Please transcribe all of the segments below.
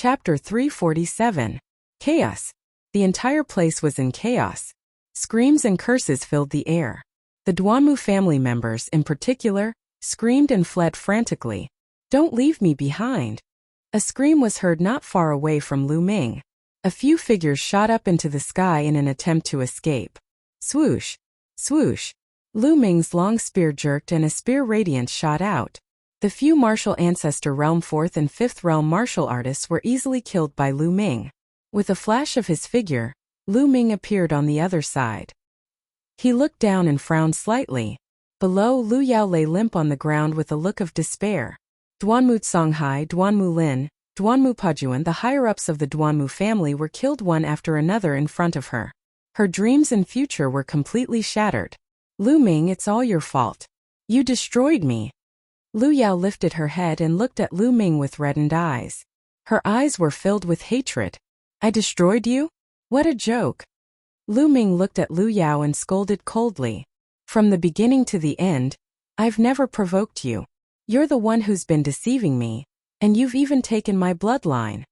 Chapter 347. Chaos. The entire place was in chaos. Screams and curses filled the air. The Duanmu family members, in particular, screamed and fled frantically. "Don't leave me behind." A scream was heard not far away from Lu Ming. A few figures shot up into the sky in an attempt to escape. Swoosh! Swoosh! Lu Ming's long spear jerked and a spear radiance shot out. The few martial ancestor realm 4th and 5th realm martial artists were easily killed by Lu Ming. With a flash of his figure, Lu Ming appeared on the other side. He looked down and frowned slightly. Below, Lu Yao lay limp on the ground with a look of despair. Duanmu Songhai, Duanmu Lin, Duanmu Pajuan, the higher-ups of the Duanmu family were killed one after another in front of her. Her dreams and future were completely shattered. "Lu Ming, it's all your fault. You destroyed me." Lu Yao lifted her head and looked at Lu Ming with reddened eyes. Her eyes were filled with hatred. "I destroyed you? What a joke." Lu Ming looked at Lu Yao and scolded coldly. "From the beginning to the end, I've never provoked you. You're the one who's been deceiving me, and you've even taken my bloodline.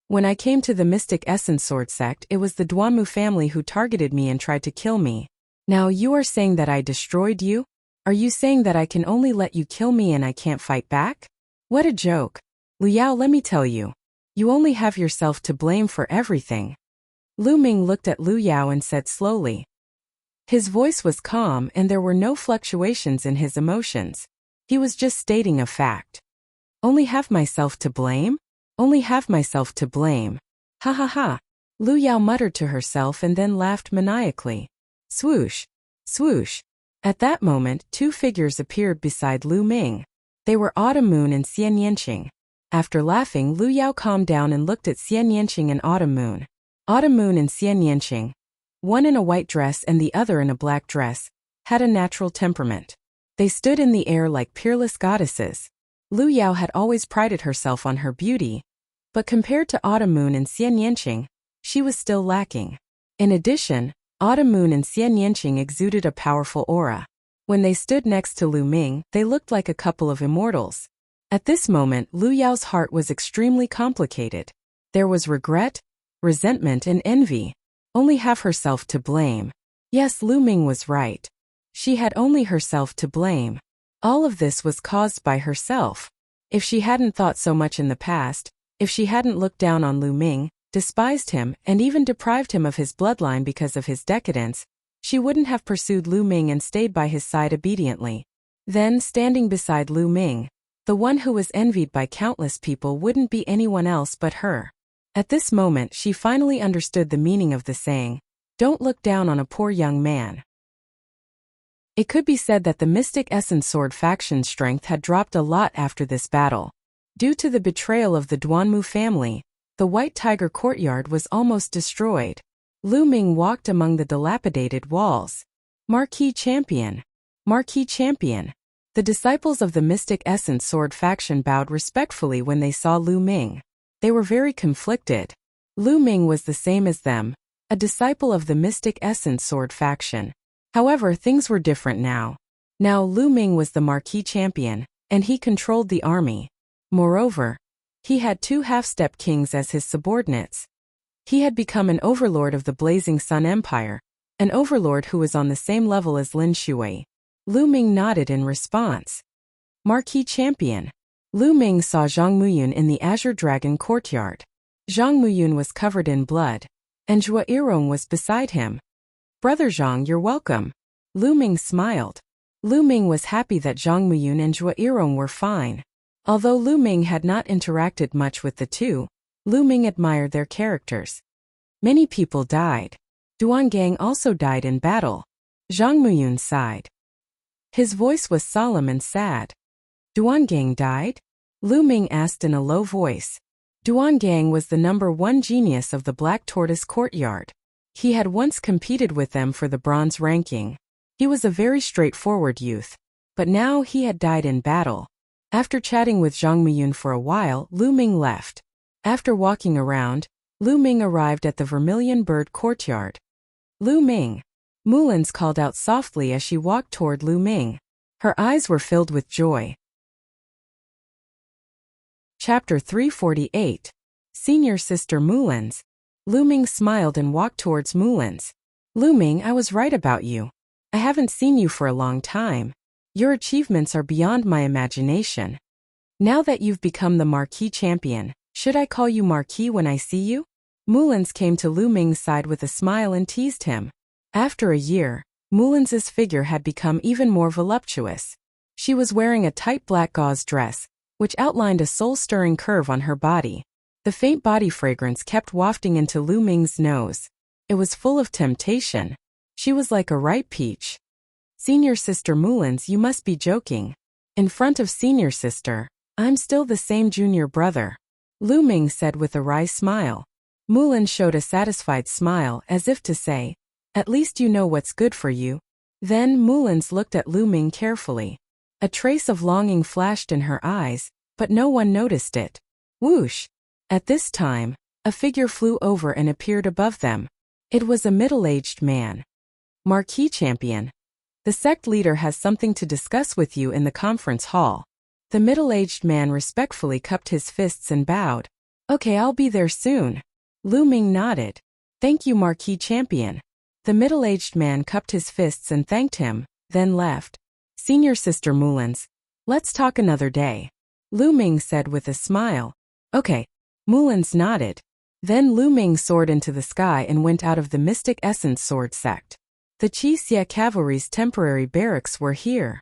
When I came to the Mystic Essence Sword sect, it was the Duanmu family who targeted me and tried to kill me. Now you are saying that I destroyed you? Are you saying that I can only let you kill me and I can't fight back? What a joke. Lu Yao, let me tell you. You only have yourself to blame for everything." Lu Ming looked at Lu Yao and said slowly. His voice was calm and there were no fluctuations in his emotions. He was just stating a fact. "Only have myself to blame? Only have myself to blame. Ha ha ha." Lu Yao muttered to herself and then laughed maniacally. Swoosh! Swoosh! At that moment, two figures appeared beside Lu Ming. They were Autumn Moon and Xian Yanqing. After laughing, Lu Yao calmed down and looked at Xian Yanqing and Autumn Moon. Autumn Moon and Xian Yanqing, one in a white dress and the other in a black dress, had a natural temperament. They stood in the air like peerless goddesses. Lu Yao had always prided herself on her beauty, but compared to Autumn Moon and Xian Yanqing, she was still lacking. In addition, Autumn Moon and Xian Yanqing exuded a powerful aura. When they stood next to Lu Ming, they looked like a couple of immortals. At this moment, Lu Yao's heart was extremely complicated. There was regret, resentment and envy. Only have herself to blame. Yes, Lu Ming was right. She had only herself to blame. All of this was caused by herself. If she hadn't thought so much in the past, if she hadn't looked down on Lu Ming, despised him, and even deprived him of his bloodline because of his decadence, she wouldn't have pursued Lu Ming and stayed by his side obediently. Then, standing beside Lu Ming, the one who was envied by countless people wouldn't be anyone else but her. At this moment, she finally understood the meaning of the saying, "Don't look down on a poor young man." It could be said that the Mystic Essence Sword faction's strength had dropped a lot after this battle. Due to the betrayal of the Duanmu family, the White Tiger courtyard was almost destroyed. Lu Ming walked among the dilapidated walls. "Marquis Champion! Marquis Champion!" The disciples of the Mystic Essence Sword faction bowed respectfully when they saw Lu Ming. They were very conflicted. Lu Ming was the same as them, a disciple of the Mystic Essence Sword faction. However, things were different now. Now Lu Ming was the Marquis Champion, and he controlled the army. Moreover, he had two half-step kings as his subordinates. He had become an overlord of the Blazing Sun Empire, an overlord who was on the same level as Lin Shui. Lu Ming nodded in response. "Marquis Champion." Lu Ming saw Zhang Muyun in the Azure Dragon courtyard. Zhang Muyun was covered in blood, and Zhua Yirong was beside him. "Brother Zhang, you're welcome." Lu Ming smiled. Lu Ming was happy that Zhang Muyun and Zhua Yirong were fine. Although Lu Ming had not interacted much with the two, Lu Ming admired their characters. Many people died. Duan Gang also died in battle. Zhang Muyun sighed. His voice was solemn and sad. "Duan Gang died?" Lu Ming asked in a low voice. Duan Gang was the #1 genius of the Black Tortoise courtyard. He had once competed with them for the bronze ranking. He was a very straightforward youth, but now he had died in battle. After chatting with Zhang Muyun for a while, Lu Ming left. After walking around, Lu Ming arrived at the Vermilion Bird courtyard. "Lu Ming!" Mulans called out softly as she walked toward Lu Ming. Her eyes were filled with joy. Chapter 348. Senior Sister Mulan's. Lu Ming smiled and walked towards Mulan's. Lu Ming, I was right about you. I haven't seen you for a long time. Your achievements are beyond my imagination. Now that you've become the Marquis Champion, should I call you Marquis when I see you? Mulan's came to Lu Ming's side with a smile and teased him. After a year, Mulan's figure had become even more voluptuous. She was wearing a tight black gauze dress, which outlined a soul-stirring curve on her body. The faint body fragrance kept wafting into Lu Ming's nose. It was full of temptation. She was like a ripe peach. Senior Sister Mulan's, you must be joking. In front of Senior Sister, I'm still the same junior brother. Lu Ming said with a wry smile. Mulan showed a satisfied smile as if to say, at least you know what's good for you. Then Mulan's looked at Lu Ming carefully. A trace of longing flashed in her eyes, but no one noticed it. Whoosh! At this time, a figure flew over and appeared above them. It was a middle-aged man. Marquis Champion. The sect leader has something to discuss with you in the conference hall. The middle-aged man respectfully cupped his fists and bowed. Okay, I'll be there soon. Lu Ming nodded. Thank you, Marquis Champion. The middle-aged man cupped his fists and thanked him, then left. Senior Sister Mulan's. Let's talk another day. Lu Ming said with a smile. Okay. Mulan's nodded. Then Lu Ming soared into the sky and went out of the Mystic Essence Sword sect. The Wuxia cavalry's temporary barracks were here.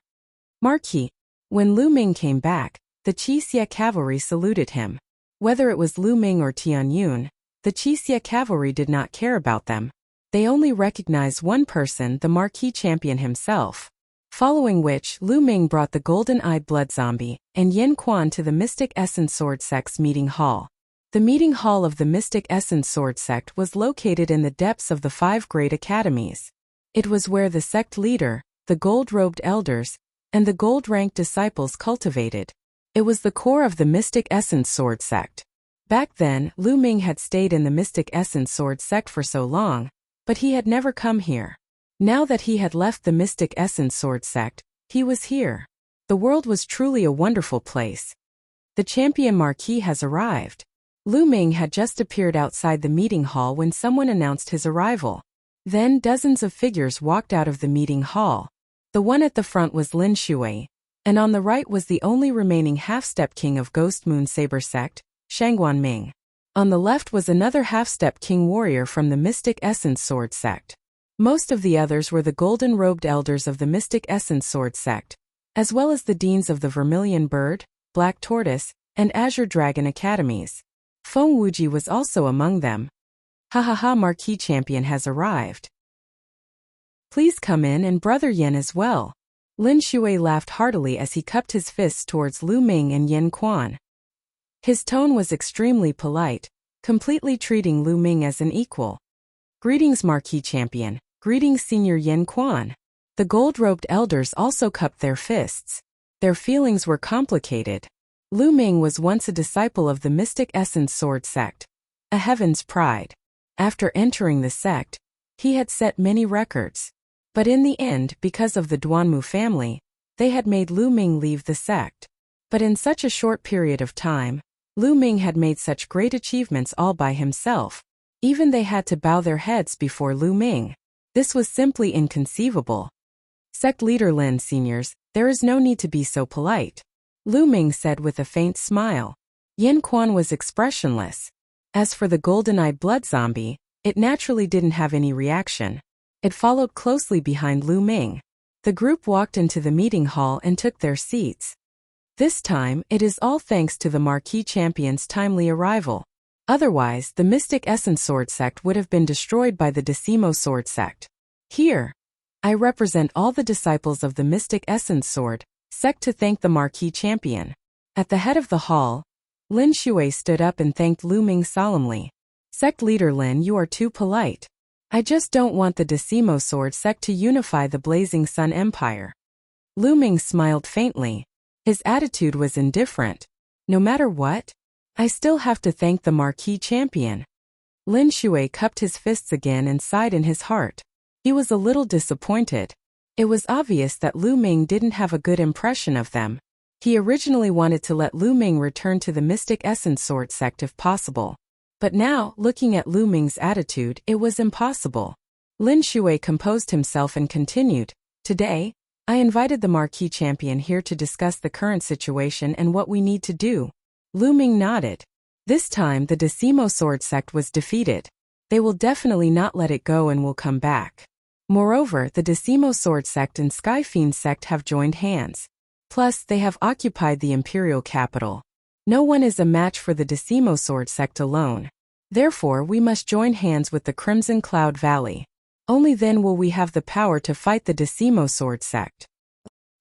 Marquis. When Lu Ming came back, the Wuxia cavalry saluted him. Whether it was Lu Ming or Tianyun, the Wuxia cavalry did not care about them. They only recognized one person, the Marquis Champion himself. Following which, Lu Ming brought the golden-eyed blood zombie and Yin Quan to the Mystic Essence Sword sect's meeting hall. The meeting hall of the Mystic Essence Sword sect was located in the depths of the 5 great academies. It was where the sect leader, the gold-robed elders, and the gold-ranked disciples cultivated. It was the core of the Mystic Essence Sword sect. Back then, Lu Ming had stayed in the Mystic Essence Sword sect for so long, but he had never come here. Now that he had left the Mystic Essence Sword sect, he was here. The world was truly a wonderful place. The champion Marquis has arrived. Lu Ming had just appeared outside the meeting hall when someone announced his arrival. Then dozens of figures walked out of the meeting hall. The one at the front was Lin Shui, and on the right was the only remaining half-step king of Ghost Moon Saber sect, Shangguan Ming. On the left was another half-step king warrior from the Mystic Essence Sword sect. Most of the others were the golden-robed elders of the Mystic Essence Sword sect, as well as the deans of the Vermilion Bird, Black Tortoise, and Azure Dragon academies. Feng Wuji was also among them. Ha ha ha, Marquis Champion has arrived. Please come in, and Brother Yen as well. Lin Shui laughed heartily as he cupped his fists towards Lu Ming and Yin Quan. His tone was extremely polite, completely treating Lu Ming as an equal. Greetings, Marquis Champion. Greetings, Senior Yin Quan. The gold-robed elders also cupped their fists. Their feelings were complicated. Lu Ming was once a disciple of the Mystic Essence Sword sect, a heaven's pride. After entering the sect, he had set many records. But in the end, because of the Duanmu family, they had made Lu Ming leave the sect. But in such a short period of time, Lu Ming had made such great achievements all by himself. Even they had to bow their heads before Lu Ming. This was simply inconceivable. Sect leader Lin, seniors, there is no need to be so polite. Lu Ming said with a faint smile. Yin Quan was expressionless. As for the golden-eyed blood zombie, it naturally didn't have any reaction. It followed closely behind Lu Ming. The group walked into the meeting hall and took their seats. This time, it is all thanks to the Marquis Champion's timely arrival. Otherwise, the Mystic Essence Sword sect would have been destroyed by the Decimo Sword sect. Here, I represent all the disciples of the Mystic Essence Sword sect to thank the Marquis Champion. At the head of the hall, Lin Shui stood up and thanked Lu Ming solemnly. Sect leader Lin, you are too polite. I just don't want the Decimo Sword sect to unify the Blazing Sun Empire. Lu Ming smiled faintly. His attitude was indifferent. No matter what, I still have to thank the Marquis Champion. Lin Shui cupped his fists again and sighed in his heart. He was a little disappointed. It was obvious that Lu Ming didn't have a good impression of them. He originally wanted to let Lu Ming return to the Mystic Essence Sword sect if possible. But now, looking at Lu Ming's attitude, it was impossible. Lin Shui composed himself and continued, "Today, I invited the marquee champion here to discuss the current situation and what we need to do." Lu Ming nodded. This time the Decimo Sword sect was defeated. They will definitely not let it go and will come back. Moreover, the Decimo Sword sect and Sky Fiend sect have joined hands. Plus, they have occupied the imperial capital. No one is a match for the Decimo Sword sect alone. Therefore, we must join hands with the Crimson Cloud Valley. Only then will we have the power to fight the Decimo Sword sect.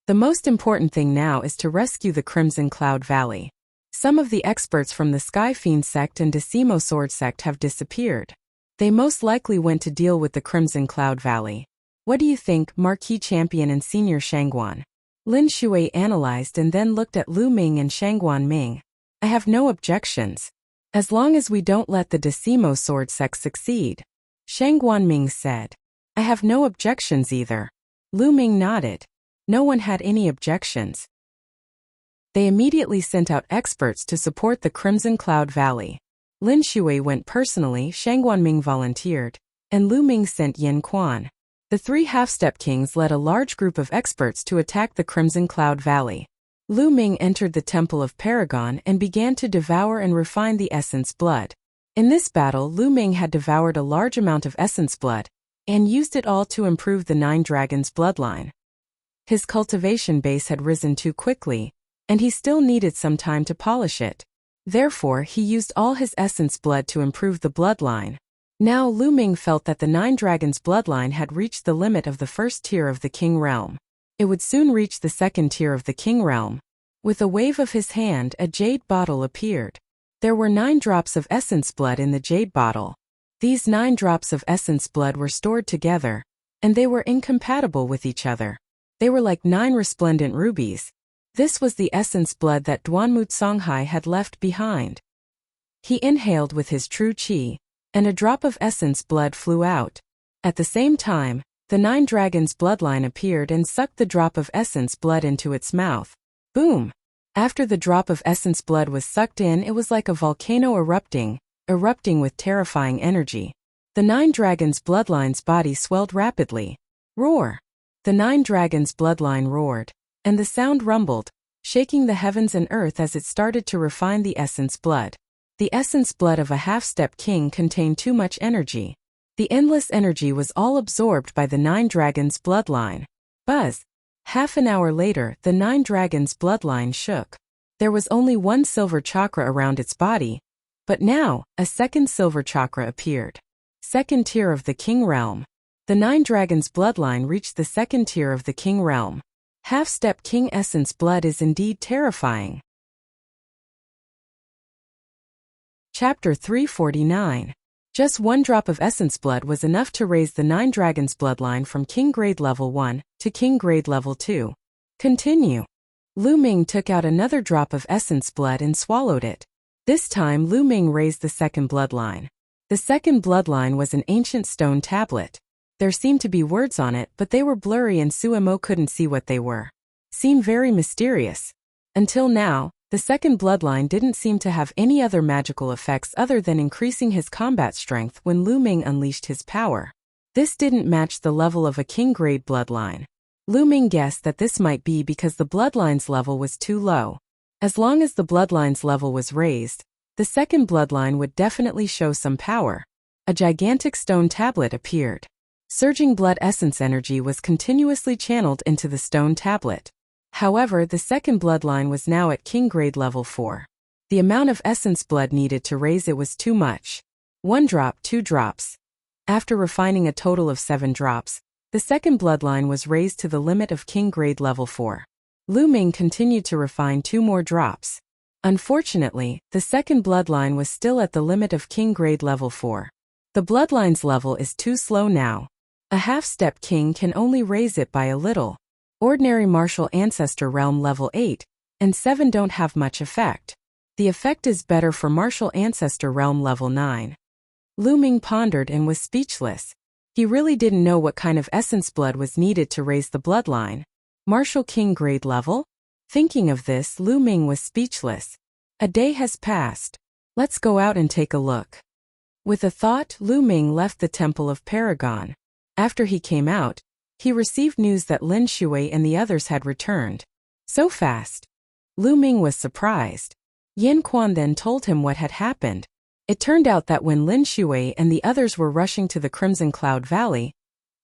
The most important thing now is to rescue the Crimson Cloud Valley. Some of the experts from the Sky Fiend sect and Decimo Sword sect have disappeared. They most likely went to deal with the Crimson Cloud Valley. What do you think, Marquis Champion and Senior Shangguan? Lin Shui analyzed and then looked at Lu Ming and Shangguan Ming. I have no objections. As long as we don't let the Decimo Sword sect succeed. Shangguan Ming said. I have no objections either. Lu Ming nodded. No one had any objections. They immediately sent out experts to support the Crimson Cloud Valley. Lin Shui went personally, Shangguan Ming volunteered, and Lu Ming sent Yin Quan. The three half-step kings led a large group of experts to attack the Crimson Cloud Valley. Lu Ming entered the Temple of Paragon and began to devour and refine the essence blood. In this battle, Lu Ming had devoured a large amount of essence blood and used it all to improve the Nine Dragons bloodline. His cultivation base had risen too quickly, and he still needed some time to polish it. Therefore, he used all his essence blood to improve the bloodline. Now Lu Ming felt that the Nine Dragons bloodline had reached the limit of the first tier of the King Realm. It would soon reach the second tier of the King Realm. With a wave of his hand, a jade bottle appeared. There were 9 drops of essence blood in the jade bottle. These 9 drops of essence blood were stored together, and they were incompatible with each other. They were like 9 resplendent rubies. This was the essence blood that Duanmu Songhai had left behind. He inhaled with his true qi, and a drop of essence blood flew out. At the same time, the Nine Dragons bloodline appeared and sucked the drop of essence blood into its mouth. Boom! After the drop of essence blood was sucked in, it was like a volcano erupting with terrifying energy. The Nine Dragons bloodline's body swelled rapidly. Roar! The Nine Dragons bloodline roared, and the sound rumbled, shaking the heavens and earth as it started to refine the essence blood. The essence blood of a half-step king contained too much energy. The endless energy was all absorbed by the Nine Dragons bloodline. Buzz! Half an hour later, the Nine Dragons bloodline shook. There was only one silver chakra around its body, but now, a second silver chakra appeared. Second tier of the King Realm. The Nine Dragons bloodline reached the second tier of the King Realm. Half-step king essence blood is indeed terrifying. Chapter 349. Just 1 drop of essence blood was enough to raise the Nine Dragons bloodline from King Grade Level 1 to King Grade Level 2. Continue. Lu Ming took out another drop of essence blood and swallowed it. This time Lu Ming raised the second bloodline. The second bloodline was an ancient stone tablet. There seemed to be words on it, but they were blurry and Suemo couldn't see what they were. Seemed very mysterious. Until now, the second bloodline didn't seem to have any other magical effects other than increasing his combat strength when Lu Ming unleashed his power. This didn't match the level of a king-grade bloodline. Lu Ming guessed that this might be because the bloodline's level was too low. As long as the bloodline's level was raised, the second bloodline would definitely show some power. A gigantic stone tablet appeared. Surging blood essence energy was continuously channeled into the stone tablet. However, the second bloodline was now at King Grade Level 4. The amount of essence blood needed to raise it was too much. 1 drop, 2 drops. After refining a total of 7 drops, the second bloodline was raised to the limit of King Grade Level 4. Lu Ming continued to refine 2 more drops. Unfortunately, the second bloodline was still at the limit of King Grade Level 4. The bloodline's level is too slow now. A half-step king can only raise it by a little. Ordinary martial ancestor realm level 8 and 7 don't have much effect. The effect is better for martial ancestor realm level 9. Lu Ming pondered and was speechless. He really didn't know what kind of essence blood was needed to raise the bloodline. Martial king grade level? Thinking of this, Lu Ming was speechless. A day has passed. Let's go out and take a look. With a thought, Lu Ming left the Temple of Paragon. After he came out, he received news that Lin Shui and the others had returned. So fast. Lu Ming was surprised. Yin Quan then told him what had happened. It turned out that when Lin Shui and the others were rushing to the Crimson Cloud Valley,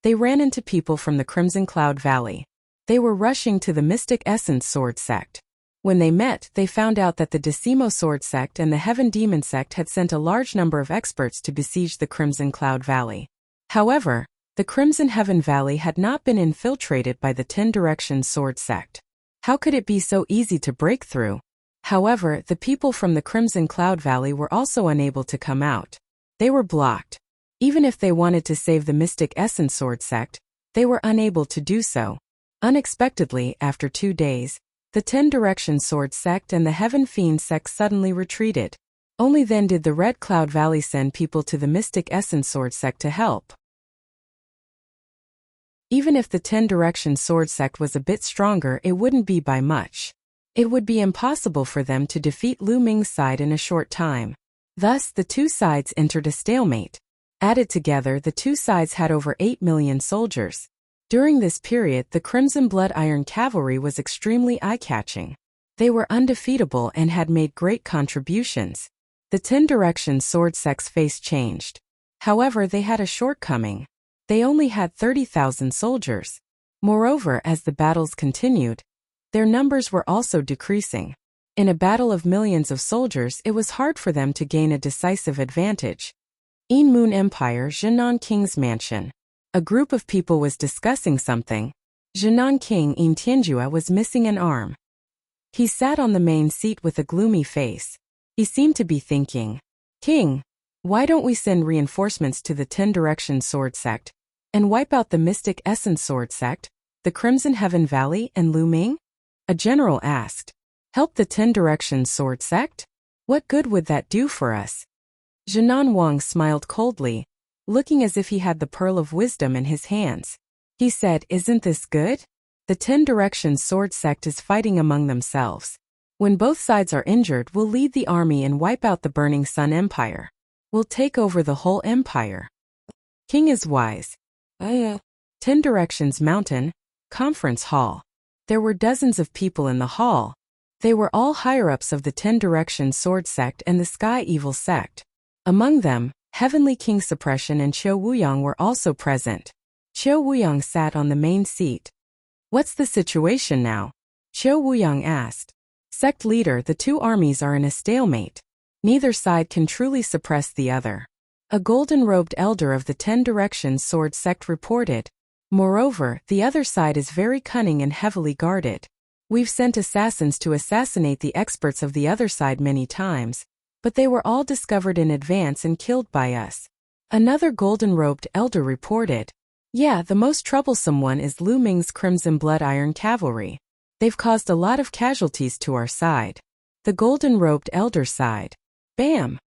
they ran into people from the Crimson Cloud Valley. They were rushing to the Mystic Essence Sword Sect. When they met, they found out that the Decimo Sword Sect and the Heaven Demon Sect had sent a large number of experts to besiege the Crimson Cloud Valley. However, the Crimson Heaven Valley had not been infiltrated by the 10 Directions Sword Sect. How could it be so easy to break through? However, the people from the Crimson Cloud Valley were also unable to come out. They were blocked. Even if they wanted to save the Mystic Essence Sword Sect, they were unable to do so. Unexpectedly, after 2 days, the 10 Directions Sword Sect and the Heaven Fiend Sect suddenly retreated. Only then did the Red Cloud Valley send people to the Mystic Essence Sword Sect to help. Even if the 10 Directions Sword Sect was a bit stronger, it wouldn't be by much. It would be impossible for them to defeat Lu Ming's side in a short time. Thus, the two sides entered a stalemate. Added together, the two sides had over 8 million soldiers. During this period, the Crimson Blood Iron Cavalry was extremely eye-catching. They were undefeatable and had made great contributions. The 10 Directions Sword Sect's face changed. However, they had a shortcoming. They only had 30,000 soldiers. Moreover, as the battles continued, their numbers were also decreasing. In a battle of millions of soldiers, it was hard for them to gain a decisive advantage. In Moon Empire, Jinan King's mansion. A group of people was discussing something. Jinan King In Tianjua was missing an arm. He sat on the main seat with a gloomy face. He seemed to be thinking, "King, why don't we send reinforcements to the 10 Directions Sword Sect and wipe out the Mystic Essence Sword Sect, the Crimson Heaven Valley, and Lu Ming?" A general asked. "Help the 10 Directions Sword Sect? What good would that do for us?" Jinan Wang smiled coldly, looking as if he had the pearl of wisdom in his hands. He said, "Isn't this good? The 10 Directions Sword Sect is fighting among themselves. When both sides are injured, we'll lead the army and wipe out the Burning Sun Empire. We'll take over the whole empire." King is wise. 10 Directions Mountain, Conference Hall. There were dozens of people in the hall. They were all higher-ups of the 10 Directions Sword Sect and the Sky Evil Sect. Among them, Heavenly King Suppression and Qiu Wuyang were also present. Qiu Wuyang sat on the main seat. "What's the situation now?" Qiu Wuyang asked. "Sect leader, the two armies are in a stalemate. Neither side can truly suppress the other," a golden-robed elder of the 10 Directions Sword Sect reported. "Moreover, the other side is very cunning and heavily guarded. We've sent assassins to assassinate the experts of the other side many times, but they were all discovered in advance and killed by us," another golden-robed elder reported. "Yeah, the most troublesome one is Lu Ming's Crimson Blood Iron Cavalry. They've caused a lot of casualties to our side." The golden-robed elder sighed. Bam!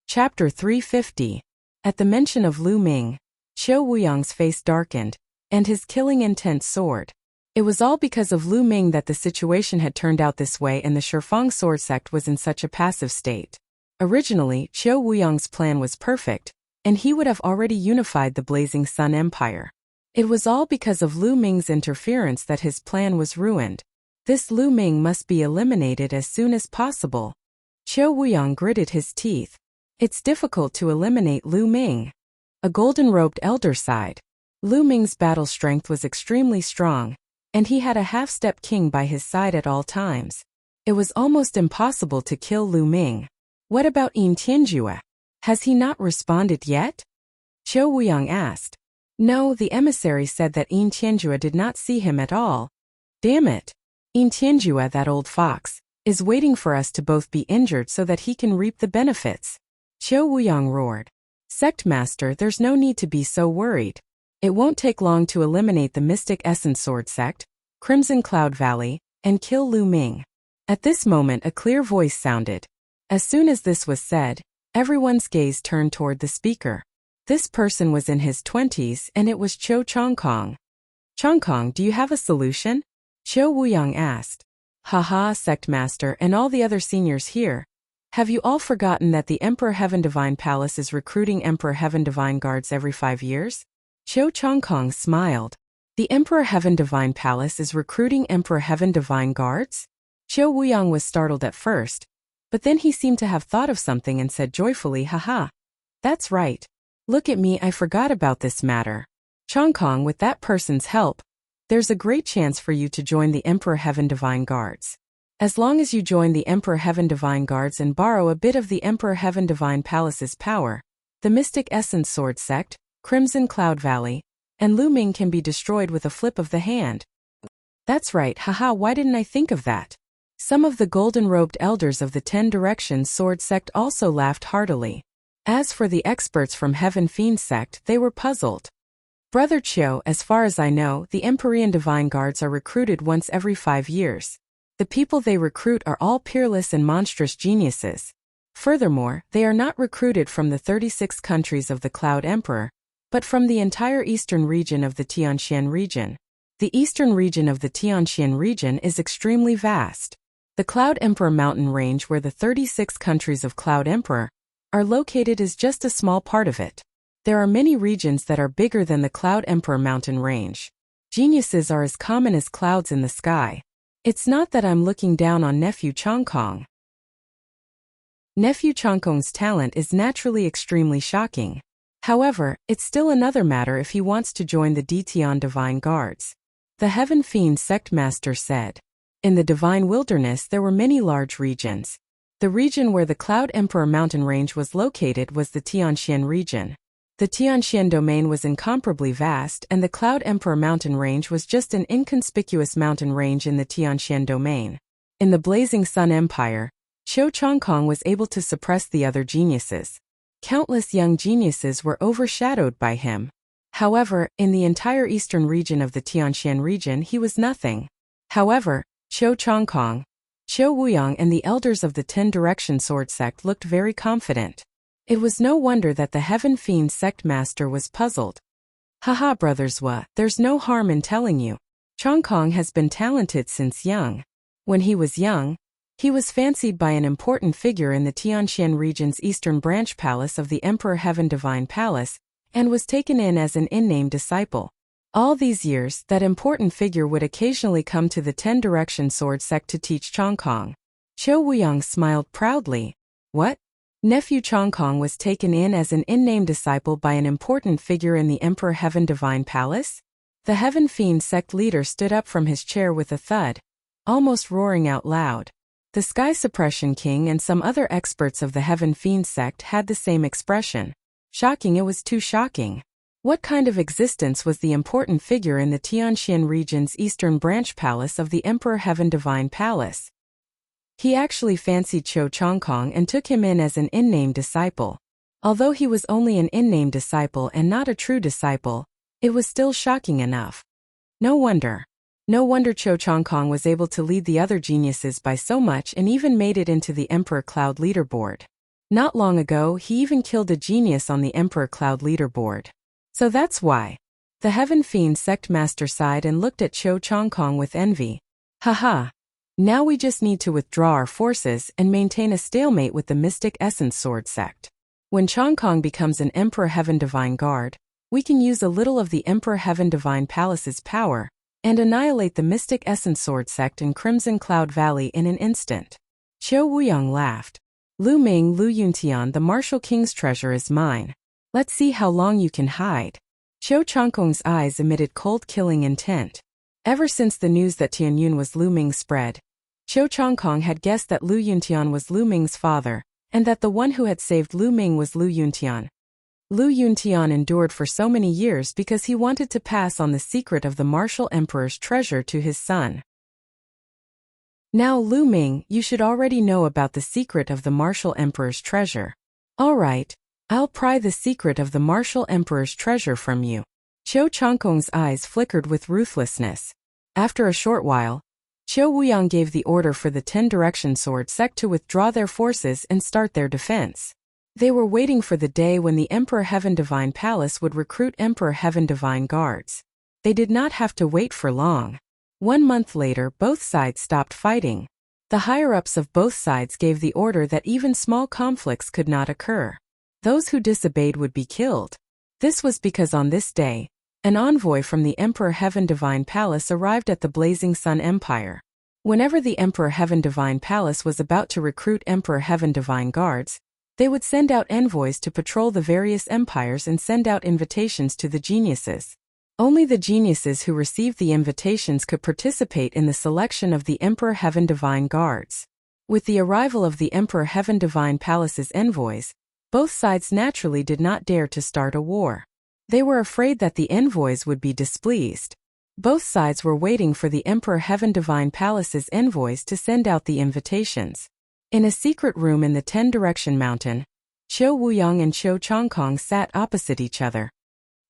Chapter 350. At the mention of Lu Ming, Qiu Wuyang's face darkened, and his killing intent soared. It was all because of Lu Ming that the situation had turned out this way and the Shifang Sword Sect was in such a passive state. Originally, Qiu Wuyang's plan was perfect, and he would have already unified the Blazing Sun Empire. It was all because of Lu Ming's interference that his plan was ruined. This Lu Ming must be eliminated as soon as possible. Qiu Wuyang gritted his teeth. It's difficult to eliminate Lu Ming. A golden-robed elder sighed. Lu Ming's battle strength was extremely strong, and he had a half-step king by his side at all times. It was almost impossible to kill Lu Ming. What about In Tianjua? Has he not responded yet? Qiu Wuyang asked. No, the emissary said that In Tianjua did not see him at all. Damn it. In Tianjua, that old fox, is waiting for us to both be injured so that he can reap the benefits. Qiu Wuyang roared. Sect Master, there's no need to be so worried. It won't take long to eliminate the Mystic Essence Sword Sect, Crimson Cloud Valley, and kill Lu Ming. At this moment a clear voice sounded. As soon as this was said, everyone's gaze turned toward the speaker. This person was in his 20s and it was Qiu Chongkong. Chongkong, do you have a solution? Qiu Wuyang asked. Haha, Sect Master and all the other seniors here. Have you all forgotten that the Emperor Heaven Divine Palace is recruiting Emperor Heaven Divine Guards every 5 years? Qiu Chongkong smiled. The Emperor Heaven Divine Palace is recruiting Emperor Heaven Divine Guards? Qiu Wuyang was startled at first, but then he seemed to have thought of something and said joyfully, haha. That's right. Look at me, I forgot about this matter. Chongkong, with that person's help, there's a great chance for you to join the Emperor Heaven Divine Guards. As long as you join the Emperor Heaven Divine Guards and borrow a bit of the Emperor Heaven Divine Palace's power, the Mystic Essence Sword Sect, Crimson Cloud Valley, and Lu Ming can be destroyed with a flip of the hand. That's right, haha, why didn't I think of that? Some of the golden-robed elders of the 10 Directions Sword Sect also laughed heartily. As for the experts from Heaven Fiend Sect, they were puzzled. Brother Qiu, as far as I know, the Empyrean Divine Guards are recruited once every 5 years. The people they recruit are all peerless and monstrous geniuses. Furthermore, they are not recruited from the 36 countries of the Cloud Emperor, but from the entire eastern region of the Tianxian region. The eastern region of the Tianxian region is extremely vast. The Cloud Emperor mountain range where the 36 countries of Cloud Emperor are located is just a small part of it. There are many regions that are bigger than the Cloud Emperor mountain range. Geniuses are as common as clouds in the sky. It's not that I'm looking down on Nephew Chongkong. Nephew Chongkong's talent is naturally extremely shocking. However, it's still another matter if he wants to join the Detian Divine Guards. The Heaven Fiend Sect Master said. In the Divine Wilderness there were many large regions. The region where the Cloud Emperor mountain range was located was the Tianxian region. The Tianxian domain was incomparably vast, and the Cloud Emperor mountain range was just an inconspicuous mountain range in the Tianxian domain. In the Blazing Sun Empire, Qiu Chongkong was able to suppress the other geniuses. Countless young geniuses were overshadowed by him. However, in the entire eastern region of the Tianxian region he was nothing. However, Qiu Chongkong, Qiu Wuyang and the elders of the 10 Direction Sword Sect looked very confident. It was no wonder that the Heaven Fiend Sect Master was puzzled. Haha, brothers, there's no harm in telling you. Chongkong has been talented since young. When he was young, he was fancied by an important figure in the Tianxian region's eastern branch palace of the Emperor Heaven Divine Palace, and was taken in as an in-name disciple. All these years, that important figure would occasionally come to the 10 Direction Sword Sect to teach Chongkong. Qiu Wuyang smiled proudly. What? Nephew Chongkong was taken in as an in-name disciple by an important figure in the Emperor Heaven Divine Palace? The Heaven Fiend Sect leader stood up from his chair with a thud, almost roaring out loud. The Sky Suppression King and some other experts of the Heaven Fiend Sect had the same expression. Shocking, it was too shocking. What kind of existence was the important figure in the Tianxian region's eastern branch palace of the Emperor Heaven Divine Palace? He actually fancied Qiu Chongkong and took him in as an in-name disciple. Although he was only an in-name disciple and not a true disciple, it was still shocking enough. No wonder Qiu Chongkong was able to lead the other geniuses by so much and even made it into the Emperor Cloud leaderboard. Not long ago he even killed a genius on the Emperor Cloud leaderboard. So that's why. The Heaven Fiend Sect Master sighed and looked at Qiu Chongkong with envy. Haha. Now we just need to withdraw our forces and maintain a stalemate with the Mystic Essence Sword Sect. When Chongkong becomes an Emperor Heaven Divine Guard, we can use a little of the Emperor Heaven Divine Palace's power and annihilate the Mystic Essence Sword Sect in Crimson Cloud Valley in an instant. Qiu Wuyang laughed. Lu Ming, Lu Yuntian, the Martial King's treasure is mine. Let's see how long you can hide. Qiu Chongkong's eyes emitted cold killing intent. Ever since the news that Tianyun was Lu Ming spread, Qiu Chongkong had guessed that Lu Yuntian was Lu Ming's father, and that the one who had saved Lu Ming was Lu Yuntian. Lu Yuntian endured for so many years because he wanted to pass on the secret of the Martial Emperor's treasure to his son. Now Lu Ming, you should already know about the secret of the Martial Emperor's treasure. Alright, I'll pry the secret of the Martial Emperor's treasure from you. Qiu Chongkong's eyes flickered with ruthlessness. After a short while, Qiu Wuyang gave the order for the 10 Direction Sword Sect to withdraw their forces and start their defense. They were waiting for the day when the Emperor Heaven Divine Palace would recruit Emperor Heaven Divine Guards. They did not have to wait for long. 1 month later, both sides stopped fighting. The higher-ups of both sides gave the order that even small conflicts could not occur. Those who disobeyed would be killed. This was because on this day, an envoy from the Emperor Heaven Divine Palace arrived at the Blazing Sun Empire. Whenever the Emperor Heaven Divine Palace was about to recruit Emperor Heaven Divine Guards, they would send out envoys to patrol the various empires and send out invitations to the geniuses. Only the geniuses who received the invitations could participate in the selection of the Emperor Heaven Divine Guards. With the arrival of the Emperor Heaven Divine Palace's envoys, both sides naturally did not dare to start a war. They were afraid that the envoys would be displeased. Both sides were waiting for the Emperor Heaven Divine Palace's envoys to send out the invitations. In a secret room in the 10-Direction Mountain, Qiu Wuyang and Qiu Chongkong sat opposite each other.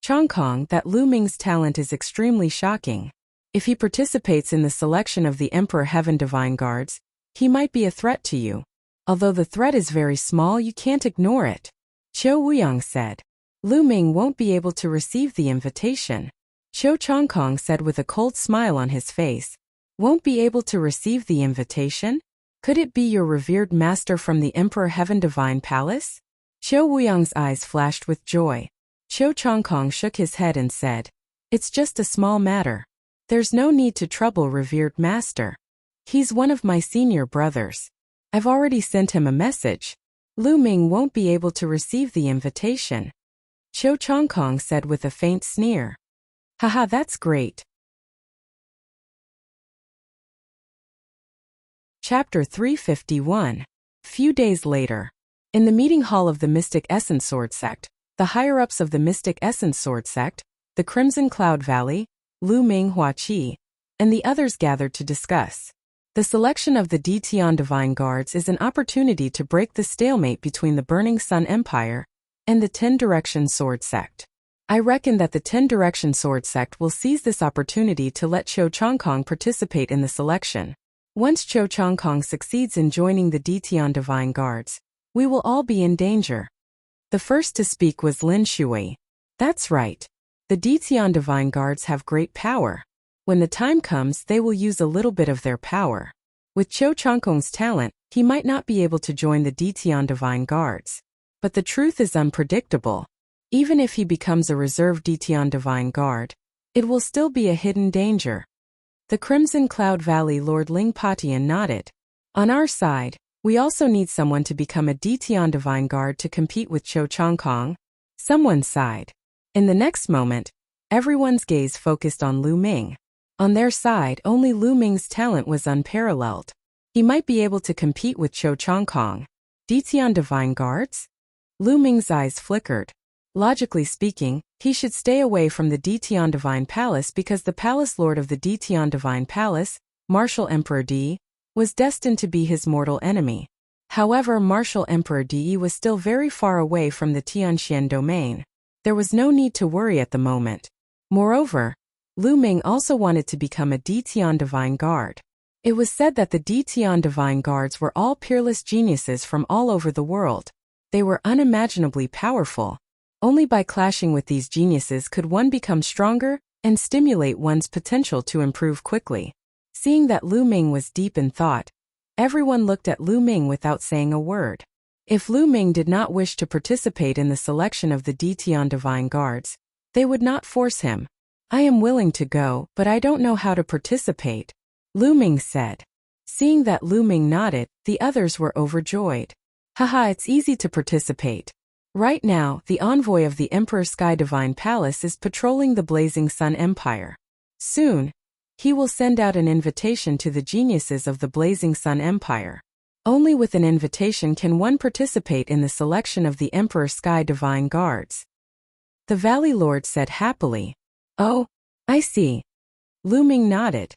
Chongkong, that Lu Ming's talent is extremely shocking. If he participates in the selection of the Emperor Heaven Divine Guards, he might be a threat to you. Although the threat is very small, you can't ignore it. Qiu Wuyang said. Lu Ming won't be able to receive the invitation. Qiu Chongkong said with a cold smile on his face. Won't be able to receive the invitation? Could it be your revered master from the Emperor Heaven Divine Palace? Qiu Wuyang's eyes flashed with joy. Qiu Chongkong shook his head and said, It's just a small matter. There's no need to trouble revered master. He's one of my senior brothers. I've already sent him a message. Lu Ming won't be able to receive the invitation. Qiu Chongkong said with a faint sneer. Haha, that's great. Chapter 351. Few days later. In the meeting hall of the Mystic Essence Sword Sect, the higher-ups of the Mystic Essence Sword Sect, the Crimson Cloud Valley, Lu Ming Huaqi, and the others gathered to discuss. The selection of the Ditian Divine Guards is an opportunity to break the stalemate between the Burning Sun Empire and the 10-Direction Sword Sect. I reckon that the 10-Direction Sword Sect will seize this opportunity to let Qiu Chongkong participate in the selection. Once Qiu Chongkong succeeds in joining the Ditian Divine Guards, we will all be in danger. The first to speak was Lin Shui. That's right. The Ditian Divine Guards have great power. When the time comes, they will use a little bit of their power. With Qiu Chongkong's talent, he might not be able to join the Ditian Divine Guards. But the truth is unpredictable. Even if he becomes a reserve Ditian Divine Guard, it will still be a hidden danger. The Crimson Cloud Valley Lord Ling Patian nodded. On our side, we also need someone to become a Ditian Divine Guard to compete with Qiu Chongkong. Someone sighed. In the next moment, everyone's gaze focused on Lu Ming. On their side, only Lu Ming's talent was unparalleled. He might be able to compete with Qiu Chongkong. Ditian Divine Guards? Lu Ming's eyes flickered. Logically speaking, he should stay away from the Ditian Divine Palace because the Palace Lord of the Ditian Divine Palace, Martial Emperor Di, was destined to be his mortal enemy. However, Martial Emperor Di was still very far away from the Tianxian domain. There was no need to worry at the moment. Moreover, Lu Ming also wanted to become a Ditian Divine Guard. It was said that the Ditian Divine Guards were all peerless geniuses from all over the world. They were unimaginably powerful. Only by clashing with these geniuses could one become stronger and stimulate one's potential to improve quickly. Seeing that Lu Ming was deep in thought, everyone looked at Lu Ming without saying a word. If Lu Ming did not wish to participate in the selection of the Ditian Divine Guards, they would not force him. I am willing to go, but I don't know how to participate, Lu Ming said. Seeing that Lu Ming nodded, the others were overjoyed. Haha, it's easy to participate. Right now, the envoy of the Emperor Sky Divine Palace is patrolling the Blazing Sun Empire. Soon, he will send out an invitation to the geniuses of the Blazing Sun Empire. Only with an invitation can one participate in the selection of the Emperor Sky Divine Guards. The Valley Lord said happily. Oh, I see. Lu Ming nodded.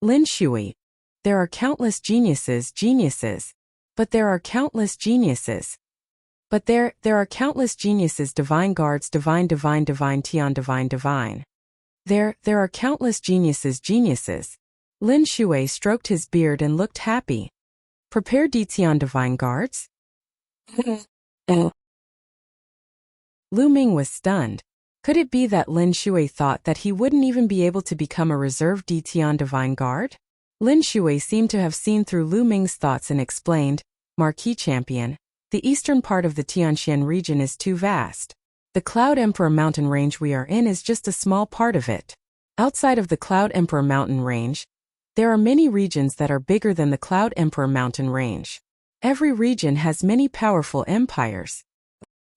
Lin Shui. There are countless geniuses. But there are countless geniuses. But there are countless geniuses. Divine Guards. Divine Tian Divine. There are countless geniuses. Lin Shui stroked his beard and looked happy. Prepare Ditian Divine Guards? Lu Ming was stunned. Could it be that Lin Shui thought that he wouldn't even be able to become a reserve Ditian Divine Guard? Lin Shui seemed to have seen through Lu Ming's thoughts and explained, Marquis Champion, the eastern part of the Tianxian region is too vast. The Cloud Emperor mountain range we are in is just a small part of it. Outside of the Cloud Emperor mountain range, there are many regions that are bigger than the Cloud Emperor mountain range. Every region has many powerful empires.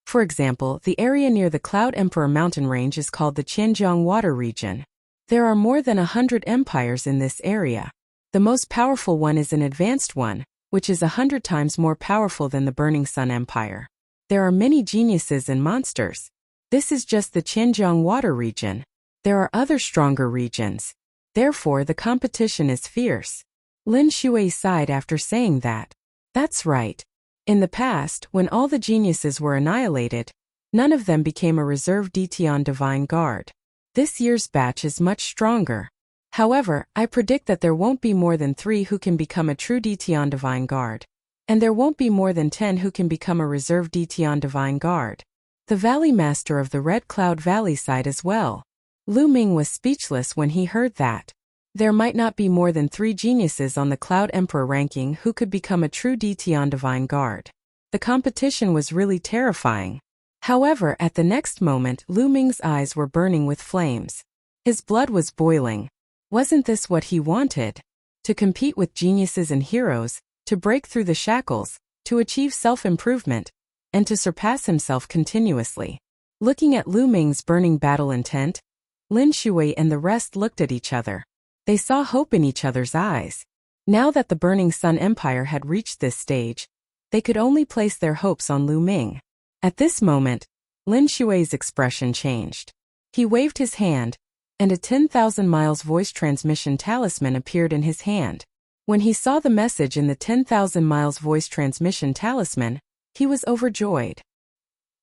For example, the area near the Cloud Emperor mountain range is called the Qianjiang Water region. There are more than 100 empires in this area. The most powerful one is an advanced one, which is 100 times more powerful than the Burning Sun Empire. There are many geniuses and monsters. This is just the Qianjiang Water region. There are other stronger regions. Therefore, the competition is fierce. Lin Shui sighed after saying that. That's right. In the past, when all the geniuses were annihilated, none of them became a reserve Ditian Divine Guard. This year's batch is much stronger. However, I predict that there won't be more than 3 who can become a true Ditian Divine Guard. And there won't be more than 10 who can become a reserve Ditian Divine Guard. The Valley Master of the Red Cloud Valley sighed as well. Lu Ming was speechless when he heard that. There might not be more than 3 geniuses on the Cloud Emperor ranking who could become a true Ditian Divine Guard. The competition was really terrifying. However, at the next moment, Lu Ming's eyes were burning with flames. His blood was boiling. Wasn't this what he wanted? To compete with geniuses and heroes, to break through the shackles, to achieve self-improvement, and to surpass himself continuously. Looking at Lu Ming's burning battle intent, Lin Shui and the rest looked at each other. They saw hope in each other's eyes. Now that the Burning Sun Empire had reached this stage, they could only place their hopes on Lu Ming. At this moment, Lin Shui's expression changed. He waved his hand, and a 10,000 miles voice transmission talisman appeared in his hand. When he saw the message in the 10,000 miles voice transmission talisman, he was overjoyed.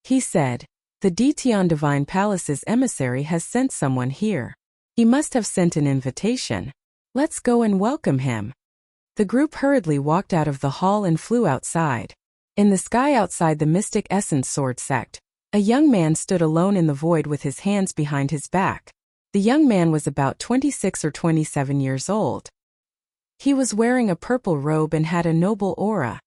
He said, "The Ditian Divine Palace's emissary has sent someone here. He must have sent an invitation. Let's go and welcome him." The group hurriedly walked out of the hall and flew outside. In the sky outside the Mystic Essence Sword Sect, a young man stood alone in the void with his hands behind his back. The young man was about 26 or 27 years old. He was wearing a purple robe and had a noble aura.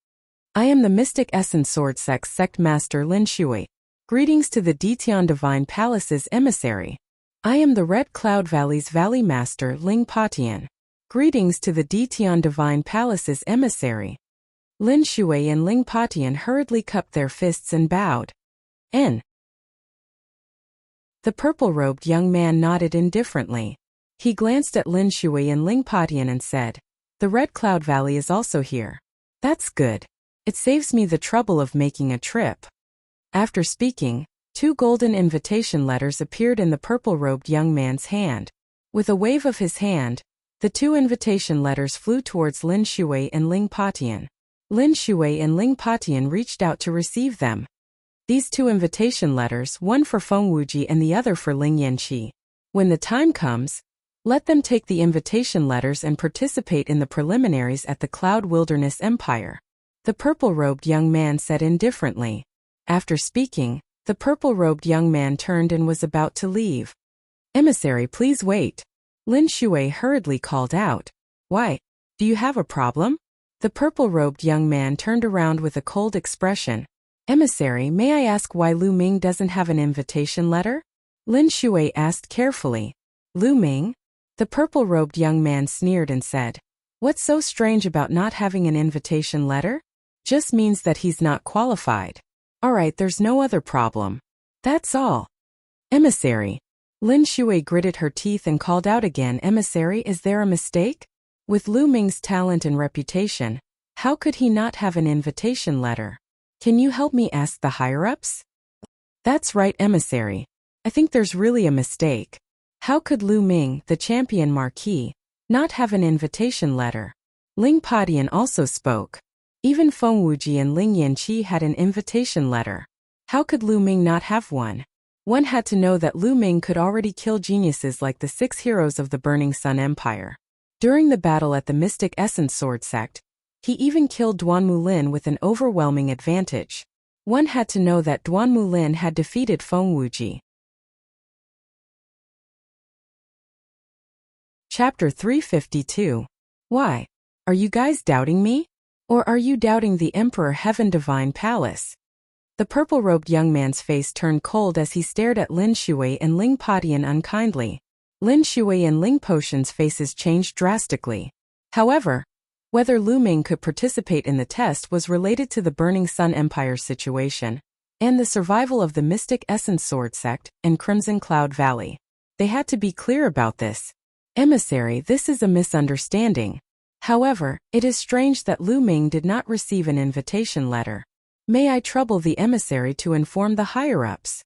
"I am the Mystic Essence Sword Sect Master Lin Shui. Greetings to the Ditian Divine Palace's emissary. I am the Red Cloud Valley's Valley Master Ling Patian. Greetings to the Ditian Divine Palace's emissary." Lin Shui and Ling Patian hurriedly cupped their fists and bowed. The purple-robed young man nodded indifferently. He glanced at Lin Shui and Ling Patian and said, "The Red Cloud Valley is also here. That's good. It saves me the trouble of making a trip." After speaking, 2 golden invitation letters appeared in the purple-robed young man's hand. With a wave of his hand, the 2 invitation letters flew towards Lin Shui and Ling Patian. Lin Shui and Ling Patian reached out to receive them. These 2 invitation letters, one for Feng Wuji and the other for Ling Yanqi. When the time comes, let them take the invitation letters and participate in the preliminaries at the Cloud Wilderness Empire. The purple-robed young man said indifferently. After speaking, the purple-robed young man turned and was about to leave. "Emissary, please wait." Lin Shui hurriedly called out. "Why? Do you have a problem?" The purple-robed young man turned around with a cold expression. "Emissary, may I ask why Lu Ming doesn't have an invitation letter?" Lin Shui asked carefully. "Lu Ming?" The purple-robed young man sneered and said, "What's so strange about not having an invitation letter? Just means that he's not qualified. Alright, there's no other problem. That's all." "Emissary." Lin Shui gritted her teeth and called out again, "Emissary, is there a mistake? With Lu Ming's talent and reputation, how could he not have an invitation letter? Can you help me ask the higher-ups?" "That's right, emissary. I think there's really a mistake. How could Lu Ming, the champion marquis, not have an invitation letter?" Ling Patian also spoke. Even Feng Wuji and Ling Yanqi had an invitation letter. How could Lu Ming not have one? One had to know that Lu Ming could already kill geniuses like the 6 heroes of the Burning Sun Empire. During the battle at the Mystic Essence Sword Sect, he even killed Duanmu Lin with an overwhelming advantage. One had to know that Duanmu Lin had defeated Feng Wuji. Chapter 352. Why? Are you guys doubting me? Or are you doubting the Emperor Heaven Divine Palace? The purple-robed young man's face turned cold as he stared at Lin Shui and Ling Patian unkindly. Lin Shui and Ling Potion's faces changed drastically. However, whether Lu Ming could participate in the test was related to the Burning Sun Empire's situation, and the survival of the Mystic Essence Sword Sect and Crimson Cloud Valley. They had to be clear about this. Emissary, this is a misunderstanding. However, it is strange that Lu Ming did not receive an invitation letter. May I trouble the emissary to inform the higher-ups?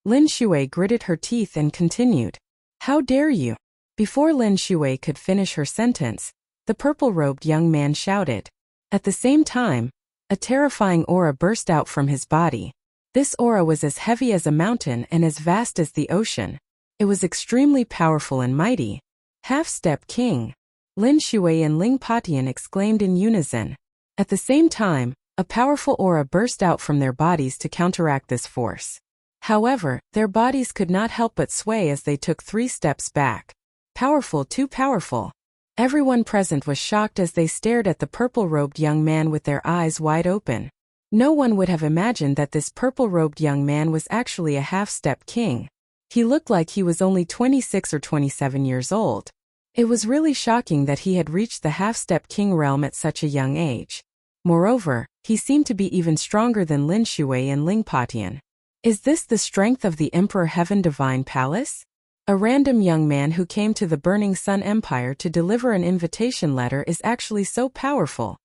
Lin Shui gritted her teeth and continued. How dare you? Before Lin Shui could finish her sentence, the purple-robed young man shouted. At the same time, a terrifying aura burst out from his body. This aura was as heavy as a mountain and as vast as the ocean. It was extremely powerful and mighty. Half-step king. Lin Shui and Ling Patian exclaimed in unison. At the same time, a powerful aura burst out from their bodies to counteract this force. However, their bodies could not help but sway as they took 3 steps back. Powerful, too powerful. Everyone present was shocked as they stared at the purple-robed young man with their eyes wide open. No one would have imagined that this purple-robed young man was actually a half-step king. He looked like he was only 26 or 27 years old. It was really shocking that he had reached the half-step king realm at such a young age. Moreover, he seemed to be even stronger than Lin Shui and Ling Patian. Is this the strength of the Emperor Heaven Divine Palace? A random young man who came to the Burning Sun Empire to deliver an invitation letter is actually so powerful.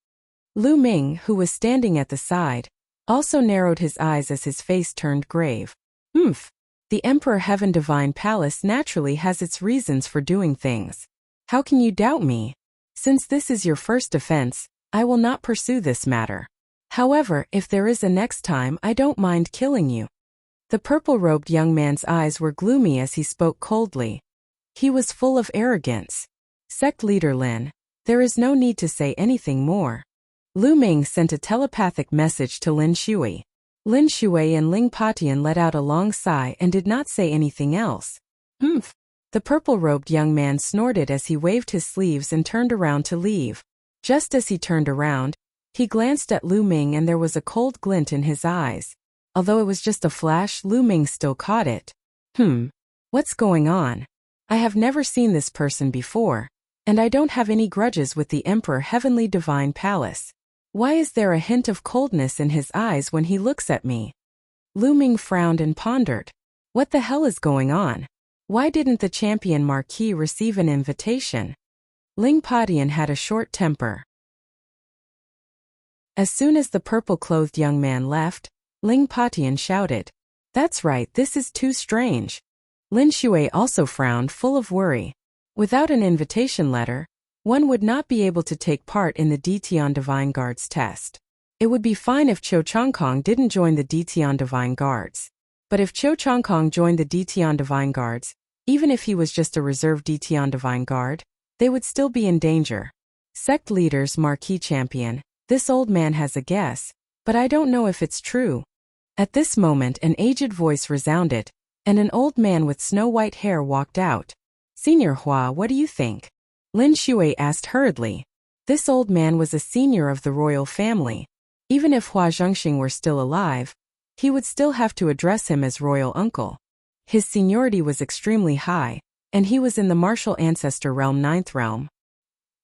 Lu Ming, who was standing at the side, also narrowed his eyes as his face turned grave. The Emperor Heaven Divine Palace naturally has its reasons for doing things. How can you doubt me? Since this is your first offense, I will not pursue this matter. However, if there is a next time, I don't mind killing you. The purple-robed young man's eyes were gloomy as he spoke coldly. He was full of arrogance. Sect leader Lin, there is no need to say anything more. Lu Ming sent a telepathic message to Lin Shui. Lin Shui and Ling Patian let out a long sigh and did not say anything else. The purple-robed young man snorted as he waved his sleeves and turned around to leave. Just as he turned around, he glanced at Lu Ming and there was a cold glint in his eyes. Although it was just a flash, Lu Ming still caught it. What's going on? I have never seen this person before, and I don't have any grudges with the Emperor Heavenly Divine Palace. Why is there a hint of coldness in his eyes when he looks at me? Lu Ming frowned and pondered. What the hell is going on? Why didn't the champion Marquis receive an invitation? Ling Patian had a short temper. As soon as the purple-clothed young man left, Ling Patian shouted, "That's right, this is too strange." Lin Shui also frowned, full of worry. Without an invitation letter, one would not be able to take part in the Ditian Divine Guards test. It would be fine if Cho Changkong didn't join the Ditian Divine Guards. But if Cho Changkong joined the Ditian Divine Guards, even if he was just a reserve Ditian Divine Guard, they would still be in danger. Sect leaders Marquis Champion, this old man has a guess, but I don't know if it's true. At this moment an aged voice resounded, and an old man with snow-white hair walked out. "Senior Hua, what do you think?" Lin Shui asked hurriedly. This old man was a senior of the royal family. Even if Hua Zhengxing were still alive, he would still have to address him as royal uncle. His seniority was extremely high, and he was in the martial ancestor realm 9th realm.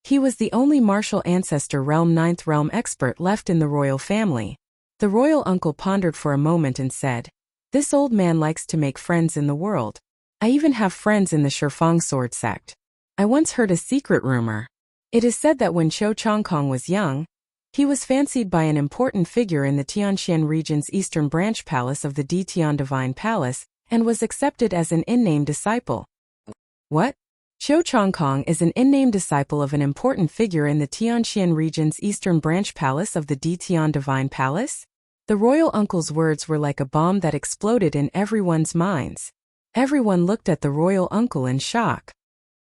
He was the only martial ancestor realm 9th realm expert left in the royal family. The royal uncle pondered for a moment and said, "This old man likes to make friends in the world. I even have friends in the Shifang sword sect. I once heard a secret rumor. It is said that when Cho Changkong was young, he was fancied by an important figure in the Tianxian region's eastern branch palace of the Ditian Divine Palace and was accepted as an in-name disciple." What? Cho Changkong is an in-name disciple of an important figure in the Tianxian region's eastern branch palace of the Ditian Divine Palace? The royal uncle's words were like a bomb that exploded in everyone's minds. Everyone looked at the royal uncle in shock.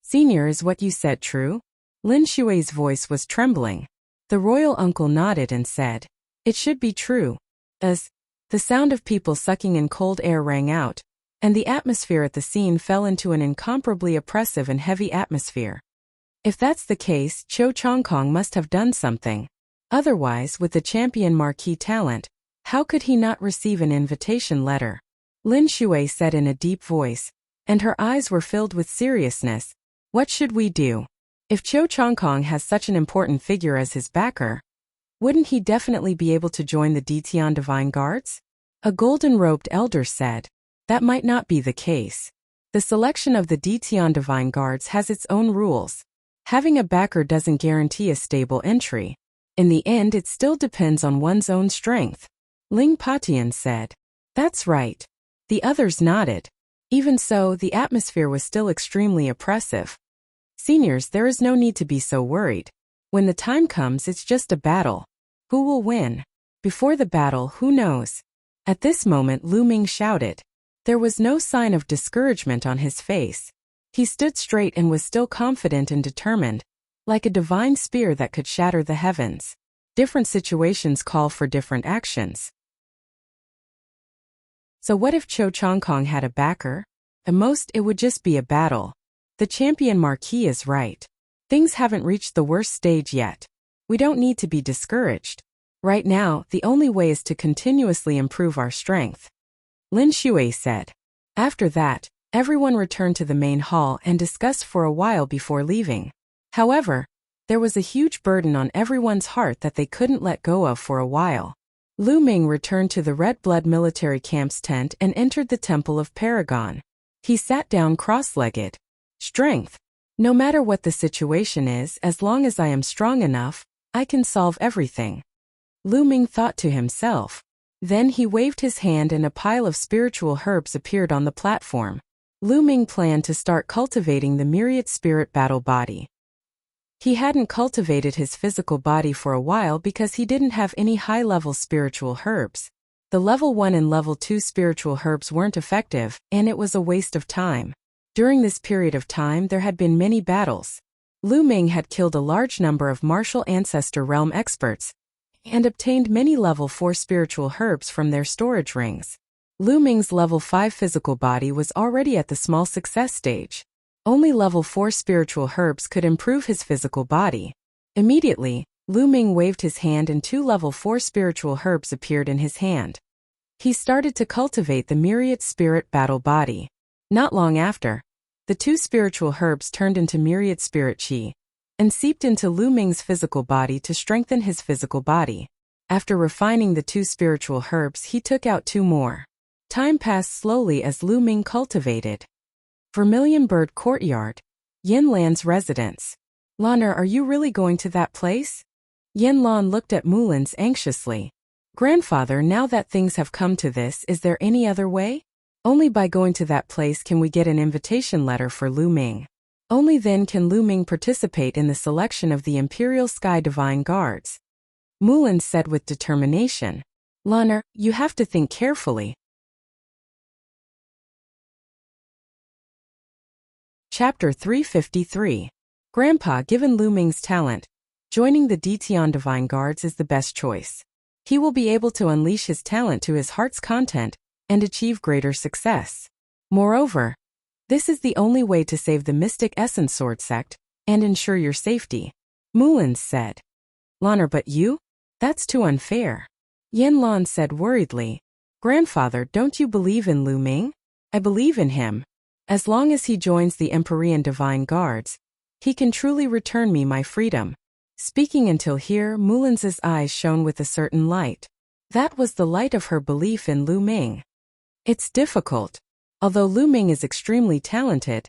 "Senior, is what you said true?" Lin Shui's voice was trembling. The royal uncle nodded and said, "It should be true." As the sound of people sucking in cold air rang out, and the atmosphere at the scene fell into an incomparably oppressive and heavy atmosphere. If that's the case, Cho Chongkong must have done something. Otherwise, with the champion marquee talent, how could he not receive an invitation letter? Lin Shui said in a deep voice, and her eyes were filled with seriousness. What should we do? If Cho Chongkong has such an important figure as his backer, wouldn't he definitely be able to join the Ditian Divine Guards? A golden-robed elder said. That might not be the case. The selection of the Ditian Divine Guards has its own rules. Having a backer doesn't guarantee a stable entry. In the end, it still depends on one's own strength. Ling Patian said. That's right. The others nodded. Even so, the atmosphere was still extremely oppressive. Seniors, there is no need to be so worried. When the time comes, it's just a battle. Who will win? Before the battle, who knows? At this moment, Lu Ming shouted. There was no sign of discouragement on his face. He stood straight and was still confident and determined, like a divine spear that could shatter the heavens. Different situations call for different actions. So what if Cho Chongkong had a backer? At most, it would just be a battle. The champion marquee is right. Things haven't reached the worst stage yet. We don't need to be discouraged. Right now, the only way is to continuously improve our strength. Lin Shui said. After that, everyone returned to the main hall and discussed for a while before leaving. However, there was a huge burden on everyone's heart that they couldn't let go of for a while. Lu Ming returned to the Red Blood military camp's tent and entered the Temple of Paragon. He sat down cross-legged. Strength. No matter what the situation is, as long as I am strong enough, I can solve everything. Lu Ming thought to himself. Then he waved his hand and a pile of spiritual herbs appeared on the platform. Lu Ming planned to start cultivating the myriad spirit battle body. He hadn't cultivated his physical body for a while because he didn't have any high-level spiritual herbs. The level 1 and level 2 spiritual herbs weren't effective, and it was a waste of time. During this period of time, there had been many battles. Lu Ming had killed a large number of martial ancestor realm experts and obtained many level 4 spiritual herbs from their storage rings. Lu Ming's level 5 physical body was already at the small success stage. Only level 4 spiritual herbs could improve his physical body. Immediately, Lu Ming waved his hand and 2 level 4 spiritual herbs appeared in his hand. He started to cultivate the myriad spirit battle body. Not long after, the 2 spiritual herbs turned into myriad spirit chi and seeped into Lu Ming's physical body to strengthen his physical body. After refining the 2 spiritual herbs, he took out 2 more. Time passed slowly as Lu Ming cultivated. Vermilion Bird Courtyard, Yin Lan's residence. Lan'er, are you really going to that place? Yin Lan looked at Mullins anxiously. Grandfather, now that things have come to this, is there any other way? Only by going to that place can we get an invitation letter for Lu Ming. Only then can Lu Ming participate in the selection of the Imperial Sky Divine Guards. Mullins said with determination. Lan'er, you have to think carefully. Chapter 353. Grandpa, given Lu Ming's talent, joining the Ditian Divine Guards is the best choice. He will be able to unleash his talent to his heart's content and achieve greater success. Moreover, this is the only way to save the Mystic Essence Sword sect and ensure your safety. Mullins said. Lan'er, but you? That's too unfair. Yin Lan said worriedly. Grandfather, don't you believe in Lu Ming? I believe in him. As long as he joins the Empyrean Divine Guards, he can truly return me my freedom. Speaking until here, Mullins's eyes shone with a certain light. That was the light of her belief in Lu Ming. It's difficult. Although Lu Ming is extremely talented,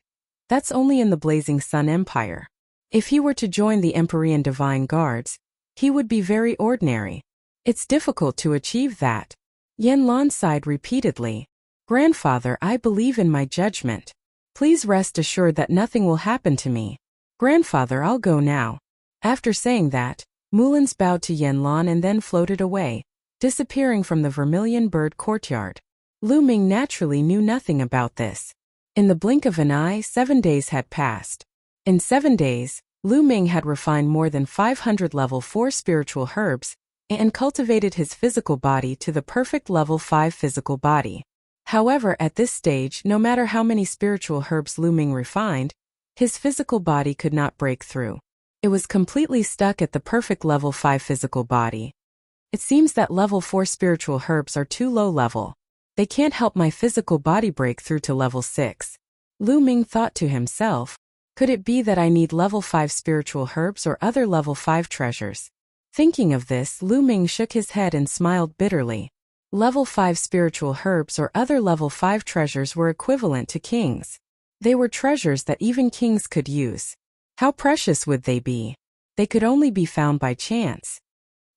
that's only in the Blazing Sun Empire. If he were to join the Empyrean Divine Guards, he would be very ordinary. It's difficult to achieve that. Yin Lan sighed repeatedly. Grandfather, I believe in my judgment. Please rest assured that nothing will happen to me. Grandfather, I'll go now. After saying that, Mullins bowed to Yin Lan and then floated away, disappearing from the Vermilion Bird Courtyard. Lu Ming naturally knew nothing about this. In the blink of an eye, 7 days had passed. In 7 days, Lu Ming had refined more than 500 level 4 spiritual herbs and cultivated his physical body to the perfect level 5 physical body. However, at this stage, no matter how many spiritual herbs Lu Ming refined, His physical body could not break through. It was completely stuck at the perfect level 5 physical body. It seems that level 4 spiritual herbs are too low level. They can't help my physical body break through to level 6. Lu Ming thought to himself, could it be that I need level 5 spiritual herbs or other level 5 treasures? Thinking of this, Lu Ming shook his head and smiled bitterly. Level 5 spiritual herbs or other level 5 treasures were equivalent to kings. They were treasures that even kings could use. How precious would they be? They could only be found by chance.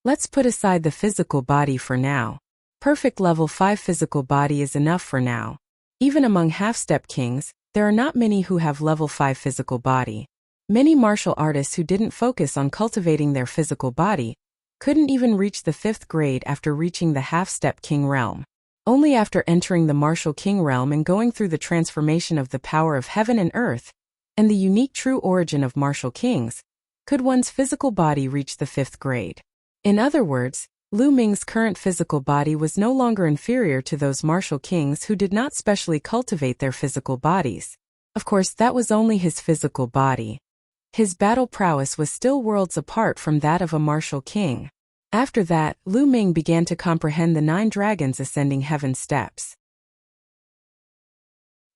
Let's put aside the physical body for now. Perfect level 5 physical body is enough for now. Even among half-step kings, there are not many who have level 5 physical body. Many martial artists who didn't focus on cultivating their physical body couldn't even reach the 5th grade after reaching the half-step king realm. Only after entering the martial king realm and going through the transformation of the power of heaven and earth, and the unique true origin of martial kings, could one's physical body reach the 5th grade. In other words, Lu Ming's current physical body was no longer inferior to those martial kings who did not specially cultivate their physical bodies. Of course, that was only his physical body. His battle prowess was still worlds apart from that of a martial king. After that, Lu Ming began to comprehend the 9 dragons ascending heaven steps.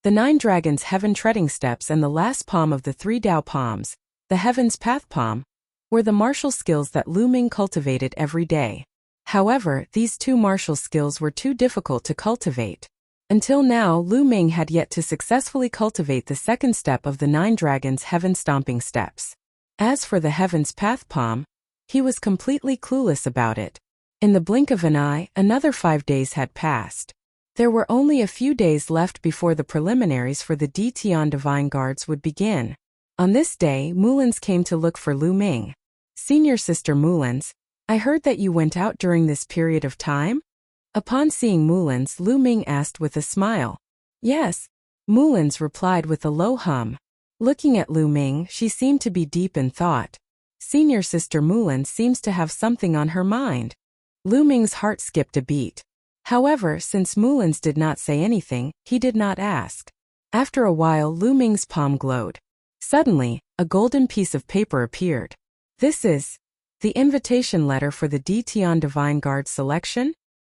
The 9 dragons' heaven treading steps and the last palm of the 3 Dao palms, the heaven's path palm, were the martial skills that Lu Ming cultivated every day. However, these 2 martial skills were too difficult to cultivate. Until now, Lu Ming had yet to successfully cultivate the 2nd step of the 9 dragons' heaven stomping steps. As for the heaven's path palm, he was completely clueless about it. In the blink of an eye, another 5 days had passed. There were only a few days left before the preliminaries for the Dtian Divine Guards would begin. On this day, Mulans came to look for Lu Ming. Senior Sister Mulans, I heard that you went out during this period of time? Upon seeing Mulans, Lu Ming asked with a smile. Yes. Mulans replied with a low hum. Looking at Lu Ming, she seemed to be deep in thought. Senior Sister Mulans seems to have something on her mind. Lu Ming's heart skipped a beat. However, since Mulans did not say anything, he did not ask. After a while, Lu Ming's palm glowed. Suddenly, a golden piece of paper appeared. This is the invitation letter for the Dtian Divine Guard selection?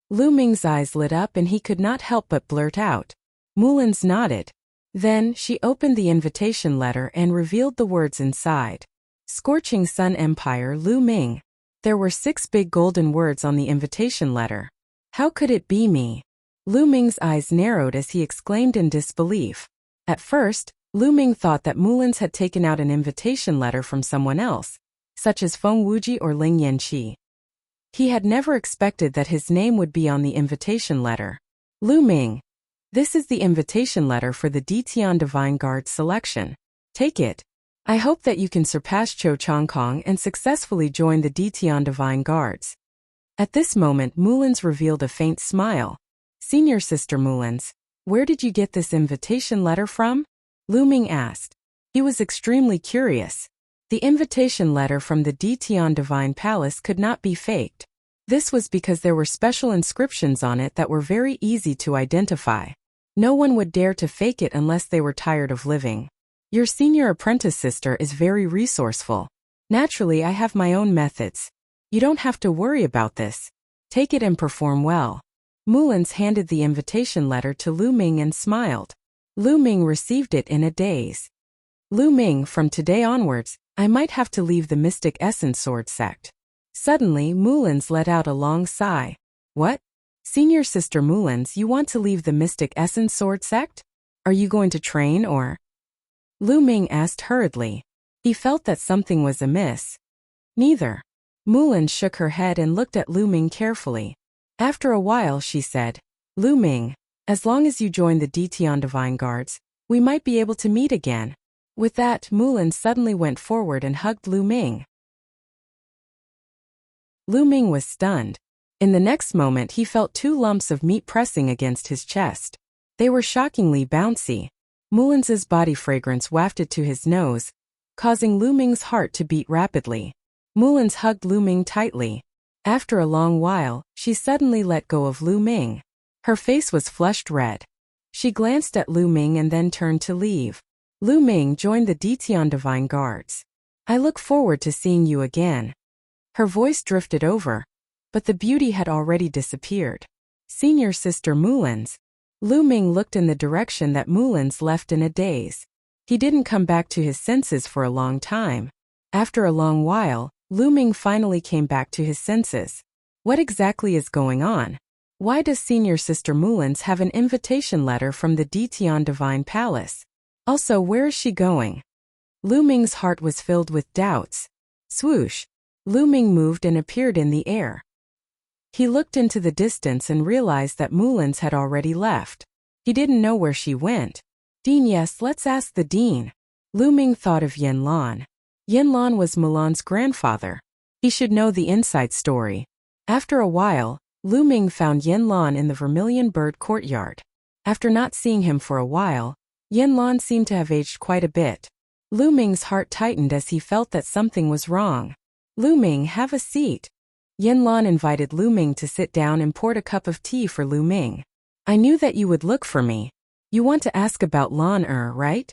Lu Ming's eyes lit up and he could not help but blurt out. Mulans nodded. Then, she opened the invitation letter and revealed the words inside. Scorching Sun Empire Lu Ming. There were 6 big golden words on the invitation letter. How could it be me? Lu Ming's eyes narrowed as he exclaimed in disbelief. At first, Lu Ming thought that Mulans had taken out an invitation letter from someone else, such as Feng Wuji or Ling Yanqi. He had never expected that his name would be on the invitation letter. Lu Ming. This is the invitation letter for the Dtian Divine Guard selection. Take it. I hope that you can surpass Cho Changkong and successfully join the Dtian Divine Guards. At this moment, Mulans revealed a faint smile. Senior Sister Mulans, where did you get this invitation letter from? Lu Ming asked. He was extremely curious. The invitation letter from the Dtian Divine Palace could not be faked. This was because there were special inscriptions on it that were very easy to identify. No one would dare to fake it unless they were tired of living. Your senior apprentice sister is very resourceful. Naturally, I have my own methods. You don't have to worry about this. Take it and perform well. Mulans handed the invitation letter to Lu Ming and smiled. Lu Ming received it in a daze. Lu Ming, from today onwards, I might have to leave the Mystic Essence Sword sect. Suddenly, Mulans let out a long sigh. What? Senior Sister Mulans, you want to leave the Mystic Essence Sword sect? Are you going to train or? Lu Ming asked hurriedly. He felt that something was amiss. Neither. Mulans shook her head and looked at Lu Ming carefully. After a while she said, Lu Ming, as long as you join the Dtian Divine Guards, we might be able to meet again. With that, Mulans suddenly went forward and hugged Lu Ming. Lu Ming was stunned. In the next moment he felt 2 lumps of meat pressing against his chest. They were shockingly bouncy. Mulans's body fragrance wafted to his nose, causing Lu Ming's heart to beat rapidly. Mulans hugged Lu Ming tightly. After a long while, she suddenly let go of Lu Ming. Her face was flushed red. She glanced at Lu Ming and then turned to leave. Lu Ming joined the Detian Divine Guards. I look forward to seeing you again. Her voice drifted over, but the beauty had already disappeared. Senior Sister Mulan's. Lu Ming looked in the direction that Mulan's left in a daze. He didn't come back to his senses for a long time. After a long while, Lu Ming finally came back to his senses. What exactly is going on? Why does Senior Sister Mulan's have an invitation letter from the Detian Divine Palace? Also, where is she going? Lu Ming's heart was filled with doubts. Swoosh! Lu Ming moved and appeared in the air. He looked into the distance and realized that Mulan's had already left. He didn't know where she went. Dean, yes, let's ask the dean. Lu Ming thought of Yin Lan. Yin Lan was Mulan's grandfather. He should know the inside story. After a while, Lu Ming found Yin Lan in the Vermilion Bird courtyard. After not seeing him for a while, Yin Lan seemed to have aged quite a bit. Lu Ming's heart tightened as he felt that something was wrong. Lu Ming, have a seat. Yin Lan invited Lu Ming to sit down and poured a cup of tea for Lu Ming. I knew that you would look for me. You want to ask about Lan right?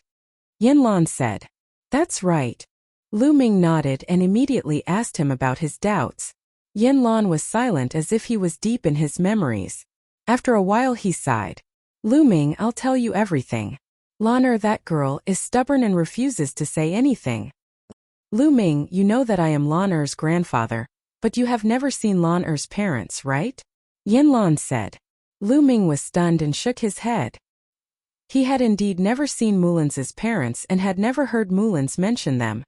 Yin Lan said. That's right. Lu Ming nodded and immediately asked him about his doubts. Yin Lan was silent as if he was deep in his memories. After a while he sighed. Lu Ming, I'll tell you everything. Lan that girl, is stubborn and refuses to say anything. Lu Ming, you know that I am Lan grandfather, but you have never seen Lan parents, right? Yin Lan said. Lu Ming was stunned and shook his head. He had indeed never seen Mulan's parents and had never heard Mulan's mention them.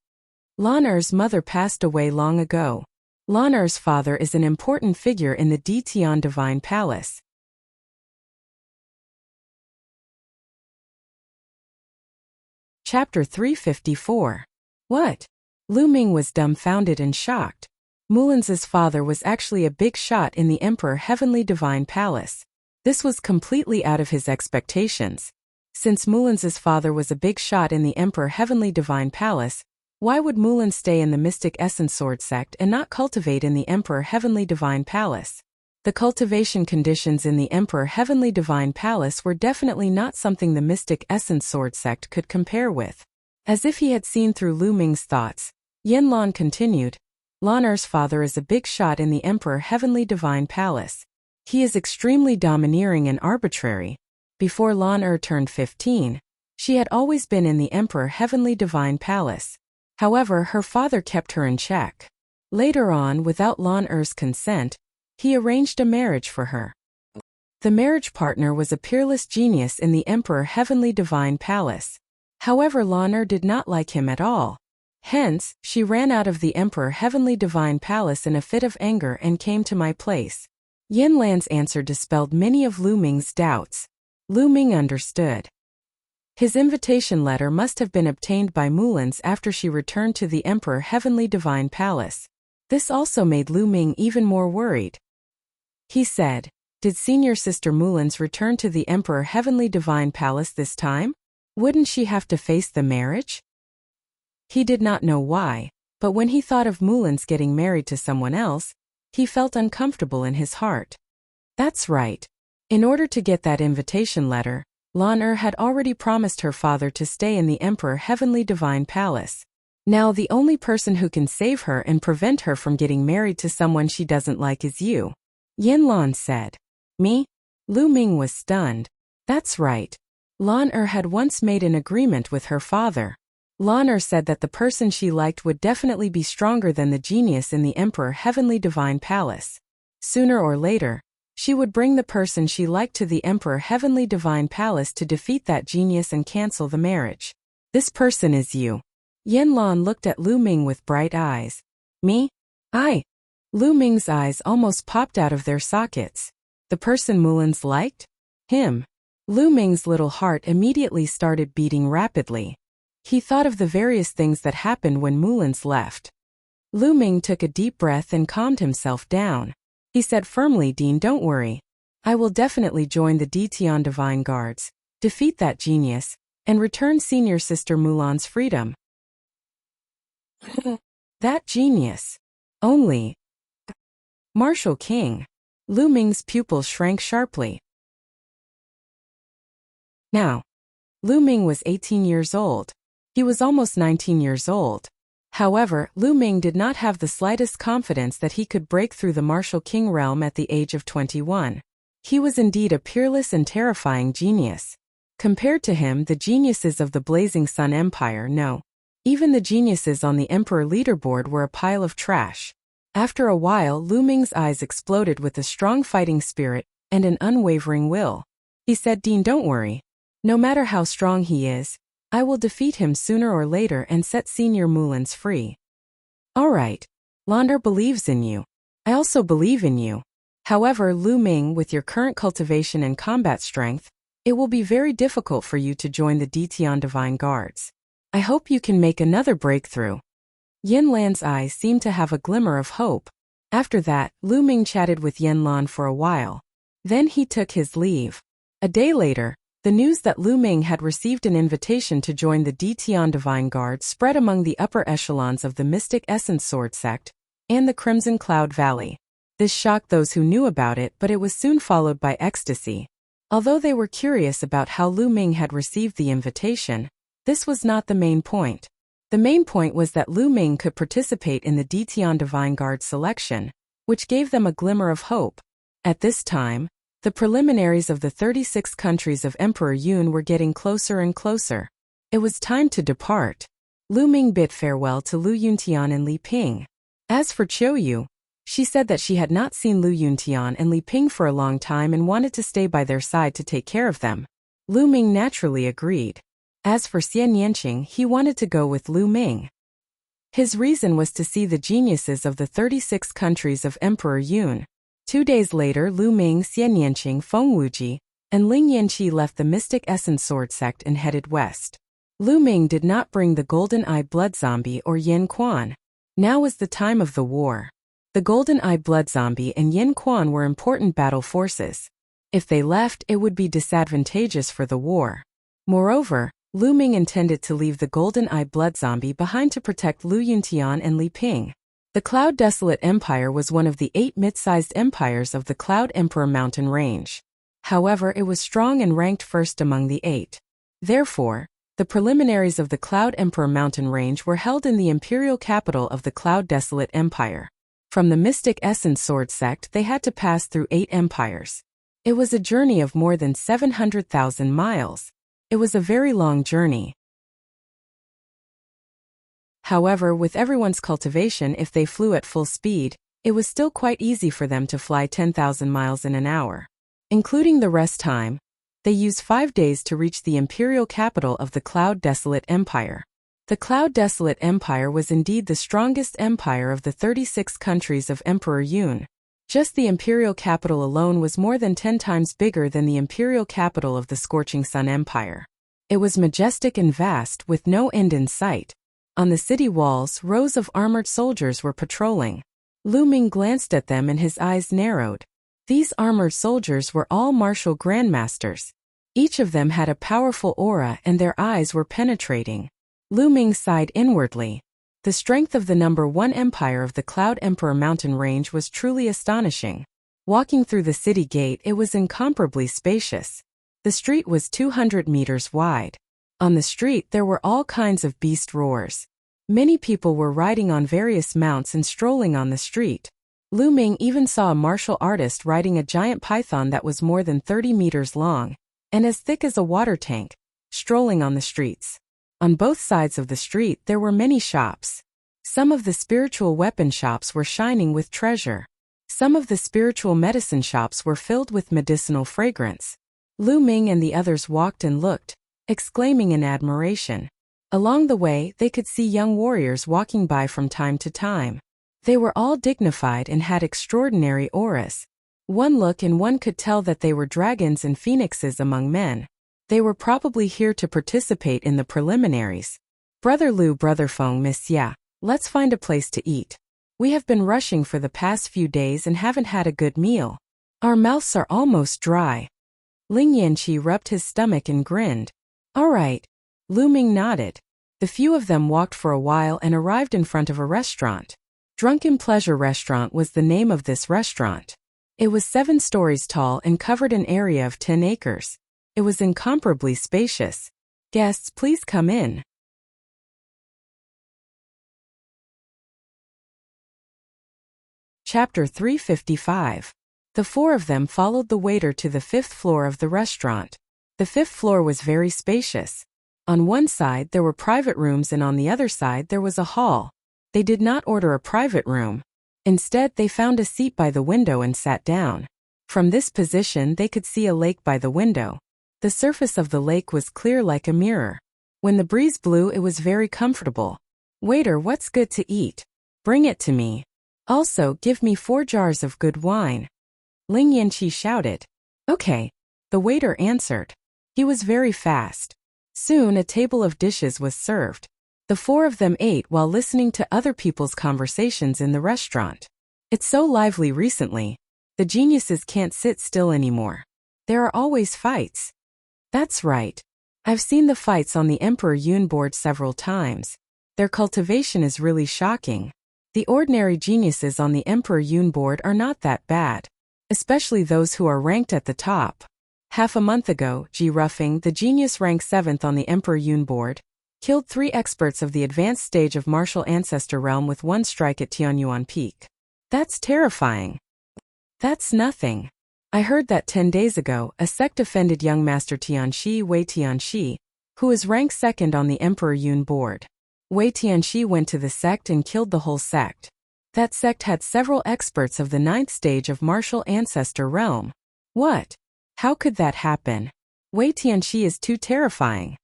Lan mother passed away long ago. Lan father is an important figure in the Detian Divine Palace. Chapter 354. What? Lu Ming was dumbfounded and shocked. Mulan's father was actually a big shot in the Emperor Heavenly Divine Palace. This was completely out of his expectations. Since Mulan's father was a big shot in the Emperor Heavenly Divine Palace, why would Mulan stay in the Mystic Essence Sword sect and not cultivate in the Emperor Heavenly Divine Palace? The cultivation conditions in the Emperor Heavenly Divine Palace were definitely not something the Mystic Essence Sword sect could compare with. As if he had seen through Lu Ming's thoughts, Yin Lan continued, Lan's father is a big shot in the Emperor Heavenly Divine Palace. He is extremely domineering and arbitrary. Before Lan turned 15, she had always been in the Emperor Heavenly Divine Palace. However, her father kept her in check. Later on, without Lan's consent, he arranged a marriage for her. The marriage partner was a peerless genius in the Emperor Heavenly Divine Palace. However, Lan did not like him at all. Hence, she ran out of the Emperor Heavenly Divine Palace in a fit of anger and came to my place. Yin Lan's answer dispelled many of Lu Ming's doubts. Lu Ming understood. His invitation letter must have been obtained by Mulan's after she returned to the Emperor Heavenly Divine Palace. This also made Lu Ming even more worried. He said, did Senior Sister Mulan's return to the Emperor Heavenly Divine Palace this time? Wouldn't she have to face the marriage? He did not know why, but when he thought of Mulan's getting married to someone else, he felt uncomfortable in his heart. That's right. In order to get that invitation letter, Lan had already promised her father to stay in the Emperor Heavenly Divine Palace. Now the only person who can save her and prevent her from getting married to someone she doesn't like is you. Yin Lan said. Me? Lu Ming was stunned. That's right. Lan had once made an agreement with her father. Lan said that the person she liked would definitely be stronger than the genius in the Emperor Heavenly Divine Palace. Sooner or later, she would bring the person she liked to the Emperor Heavenly Divine Palace to defeat that genius and cancel the marriage. This person is you. Yin Lan looked at Lu Ming with bright eyes. Me? I. Lu Ming's eyes almost popped out of their sockets. The person Mulan's liked? Him. Lu Ming's little heart immediately started beating rapidly. He thought of the various things that happened when Mulan's left. Lu Ming took a deep breath and calmed himself down. He said firmly, Dean, don't worry. I will definitely join the Detian Divine Guards, defeat that genius, and return Senior Sister Mulan's freedom. That genius. Only. Martial King. Lu Ming's pupils shrank sharply. Now, Lu Ming was 18 years old. He was almost 19 years old. However, Lu Ming did not have the slightest confidence that he could break through the martial king realm at the age of 21. He was indeed a peerless and terrifying genius. Compared to him, the geniuses of the Blazing Sun Empire, no. Even the geniuses on the Emperor leaderboard were a pile of trash. After a while, Lu Ming's eyes exploded with a strong fighting spirit and an unwavering will. He said, "Dean, don't worry. No matter how strong he is, I will defeat him sooner or later and set Senior Mullins free." "Alright. Londar believes in you. I also believe in you. However, Lu Ming, with your current cultivation and combat strength, it will be very difficult for you to join the Ditian Divine Guards. I hope you can make another breakthrough." Yin Lan's eyes seemed to have a glimmer of hope. After that, Lu Ming chatted with Yin Lan for a while. Then he took his leave. A day later, the news that Lu Ming had received an invitation to join the Ditian Divine Guard spread among the upper echelons of the Mystic Essence Sword sect and the Crimson Cloud Valley. This shocked those who knew about it, but it was soon followed by ecstasy. Although they were curious about how Lu Ming had received the invitation, this was not the main point. The main point was that Lu Ming could participate in the Ditian Divine Guard selection, which gave them a glimmer of hope. At this time, the preliminaries of the 36 countries of Emperor Yun were getting closer and closer. It was time to depart. Lu Ming bid farewell to Lu Yuntian and Li Ping. As for Qiu Yu, she said that she had not seen Lu Yuntian and Li Ping for a long time and wanted to stay by their side to take care of them. Lu Ming naturally agreed. As for Xian Yanqing, he wanted to go with Lu Ming. His reason was to see the geniuses of the 36 countries of Emperor Yun. 2 days later, Lu Ming, Xian Yanqing, Feng Wuji, and Ling Yanqi left the Mystic Essence Sword sect and headed west. Lu Ming did not bring the Golden-Eyed Blood Zombie or Yin Quan. Now was the time of the war. The Golden-Eyed Blood Zombie and Yin Quan were important battle forces. If they left, it would be disadvantageous for the war. Moreover, Lu Ming intended to leave the Golden-Eyed Blood Zombie behind to protect Lu Yuntian and Li Ping. The Cloud Desolate Empire was one of the 8 mid-sized empires of the Cloud Emperor mountain range. However, it was strong and ranked first among the 8. Therefore, the preliminaries of the Cloud Emperor mountain range were held in the imperial capital of the Cloud Desolate Empire. From the Mystic Essence Sword sect, they had to pass through 8 empires. It was a journey of more than 700,000 miles. It was a very long journey. However, with everyone's cultivation, if they flew at full speed, it was still quite easy for them to fly 10,000 miles in an hour. Including the rest time, they used 5 days to reach the imperial capital of the Cloud Desolate Empire. The Cloud Desolate Empire was indeed the strongest empire of the 36 countries of Emperor Yun. Just the imperial capital alone was more than 10 times bigger than the imperial capital of the Scorching Sun Empire. It was majestic and vast, with no end in sight. On the city walls, rows of armored soldiers were patrolling. Lu Ming glanced at them and his eyes narrowed. These armored soldiers were all martial grandmasters. Each of them had a powerful aura and their eyes were penetrating. Lu Ming sighed inwardly. The strength of the number 1 empire of the Cloud Emperor mountain range was truly astonishing. Walking through the city gate, it was incomparably spacious. The street was 200 meters wide. On the street, there were all kinds of beast roars. Many people were riding on various mounts and strolling on the street. Lu Ming even saw a martial artist riding a giant python that was more than 30 meters long and as thick as a water tank, strolling on the streets. On both sides of the street, there were many shops. Some of the spiritual weapon shops were shining with treasure. Some of the spiritual medicine shops were filled with medicinal fragrance. Lu Ming and the others walked and looked, exclaiming in admiration. Along the way, they could see young warriors walking by from time to time. They were all dignified and had extraordinary auras. One look and one could tell that they were dragons and phoenixes among men. They were probably here to participate in the preliminaries. Brother Lu, Brother Feng, Miss Xia, let's find a place to eat. We have been rushing for the past few days and haven't had a good meal. Our mouths are almost dry. Ling Yanqi rubbed his stomach and grinned. All right. Lu Ming nodded. The few of them walked for a while and arrived in front of a restaurant. Drunken Pleasure Restaurant was the name of this restaurant. It was 7 stories tall and covered an area of 10 acres. It was incomparably spacious. Guests, please come in. Chapter 355. The four of them followed the waiter to the fifth floor of the restaurant. The fifth floor was very spacious. On one side there were private rooms and on the other side there was a hall. They did not order a private room. Instead, they found a seat by the window and sat down. From this position they could see a lake by the window. The surface of the lake was clear like a mirror. When the breeze blew, it was very comfortable. Waiter, what's good to eat? Bring it to me. Also, give me 4 jars of good wine. Ling Yanqi shouted. Okay. The waiter answered. He was very fast. Soon a table of dishes was served. The four of them ate while listening to other people's conversations in the restaurant. It's so lively recently. The geniuses can't sit still anymore. There are always fights. That's right. I've seen the fights on the Emperor Yun board several times. Their cultivation is really shocking. The ordinary geniuses on the Emperor Yun board are not that bad, especially those who are ranked at the top. Half a month ago, Ji Ruffing, the genius ranked 7th on the Emperor Yun board, killed 3 experts of the advanced stage of martial ancestor realm with 1 strike at Tianyuan Peak. That's terrifying. That's nothing. I heard that 10 days ago, a sect offended young master Tianxi Wei Tianxi, who is ranked 2nd on the Emperor Yun board. Wei Tianxi went to the sect and killed the whole sect. That sect had several experts of the 9th stage of martial ancestor realm. What? How could that happen? Wei Tianxi is too terrifying.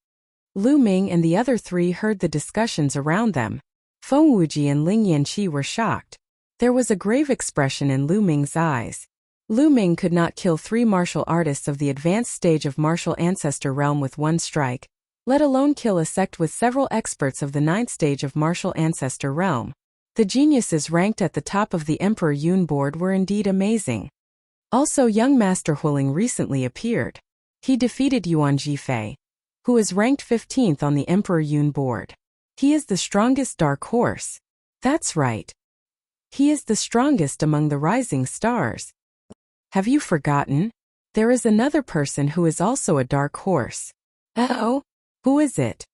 Lu Ming and the other 3 heard the discussions around them. Feng Wuji and Ling Yanqi were shocked. There was a grave expression in Lu Ming's eyes. Lu Ming could not kill 3 martial artists of the advanced stage of martial ancestor realm with 1 strike, let alone kill a sect with several experts of the 9th stage of martial ancestor realm. The geniuses ranked at the top of the Emperor Yun board were indeed amazing. Also, young Master Huling recently appeared. He defeated Yuan Jifei, who is ranked 15th on the Emperor Yun board. He is the strongest dark horse. That's right. He is the strongest among the rising stars. Have you forgotten? There is another person who is also a dark horse. Oh? Who is it?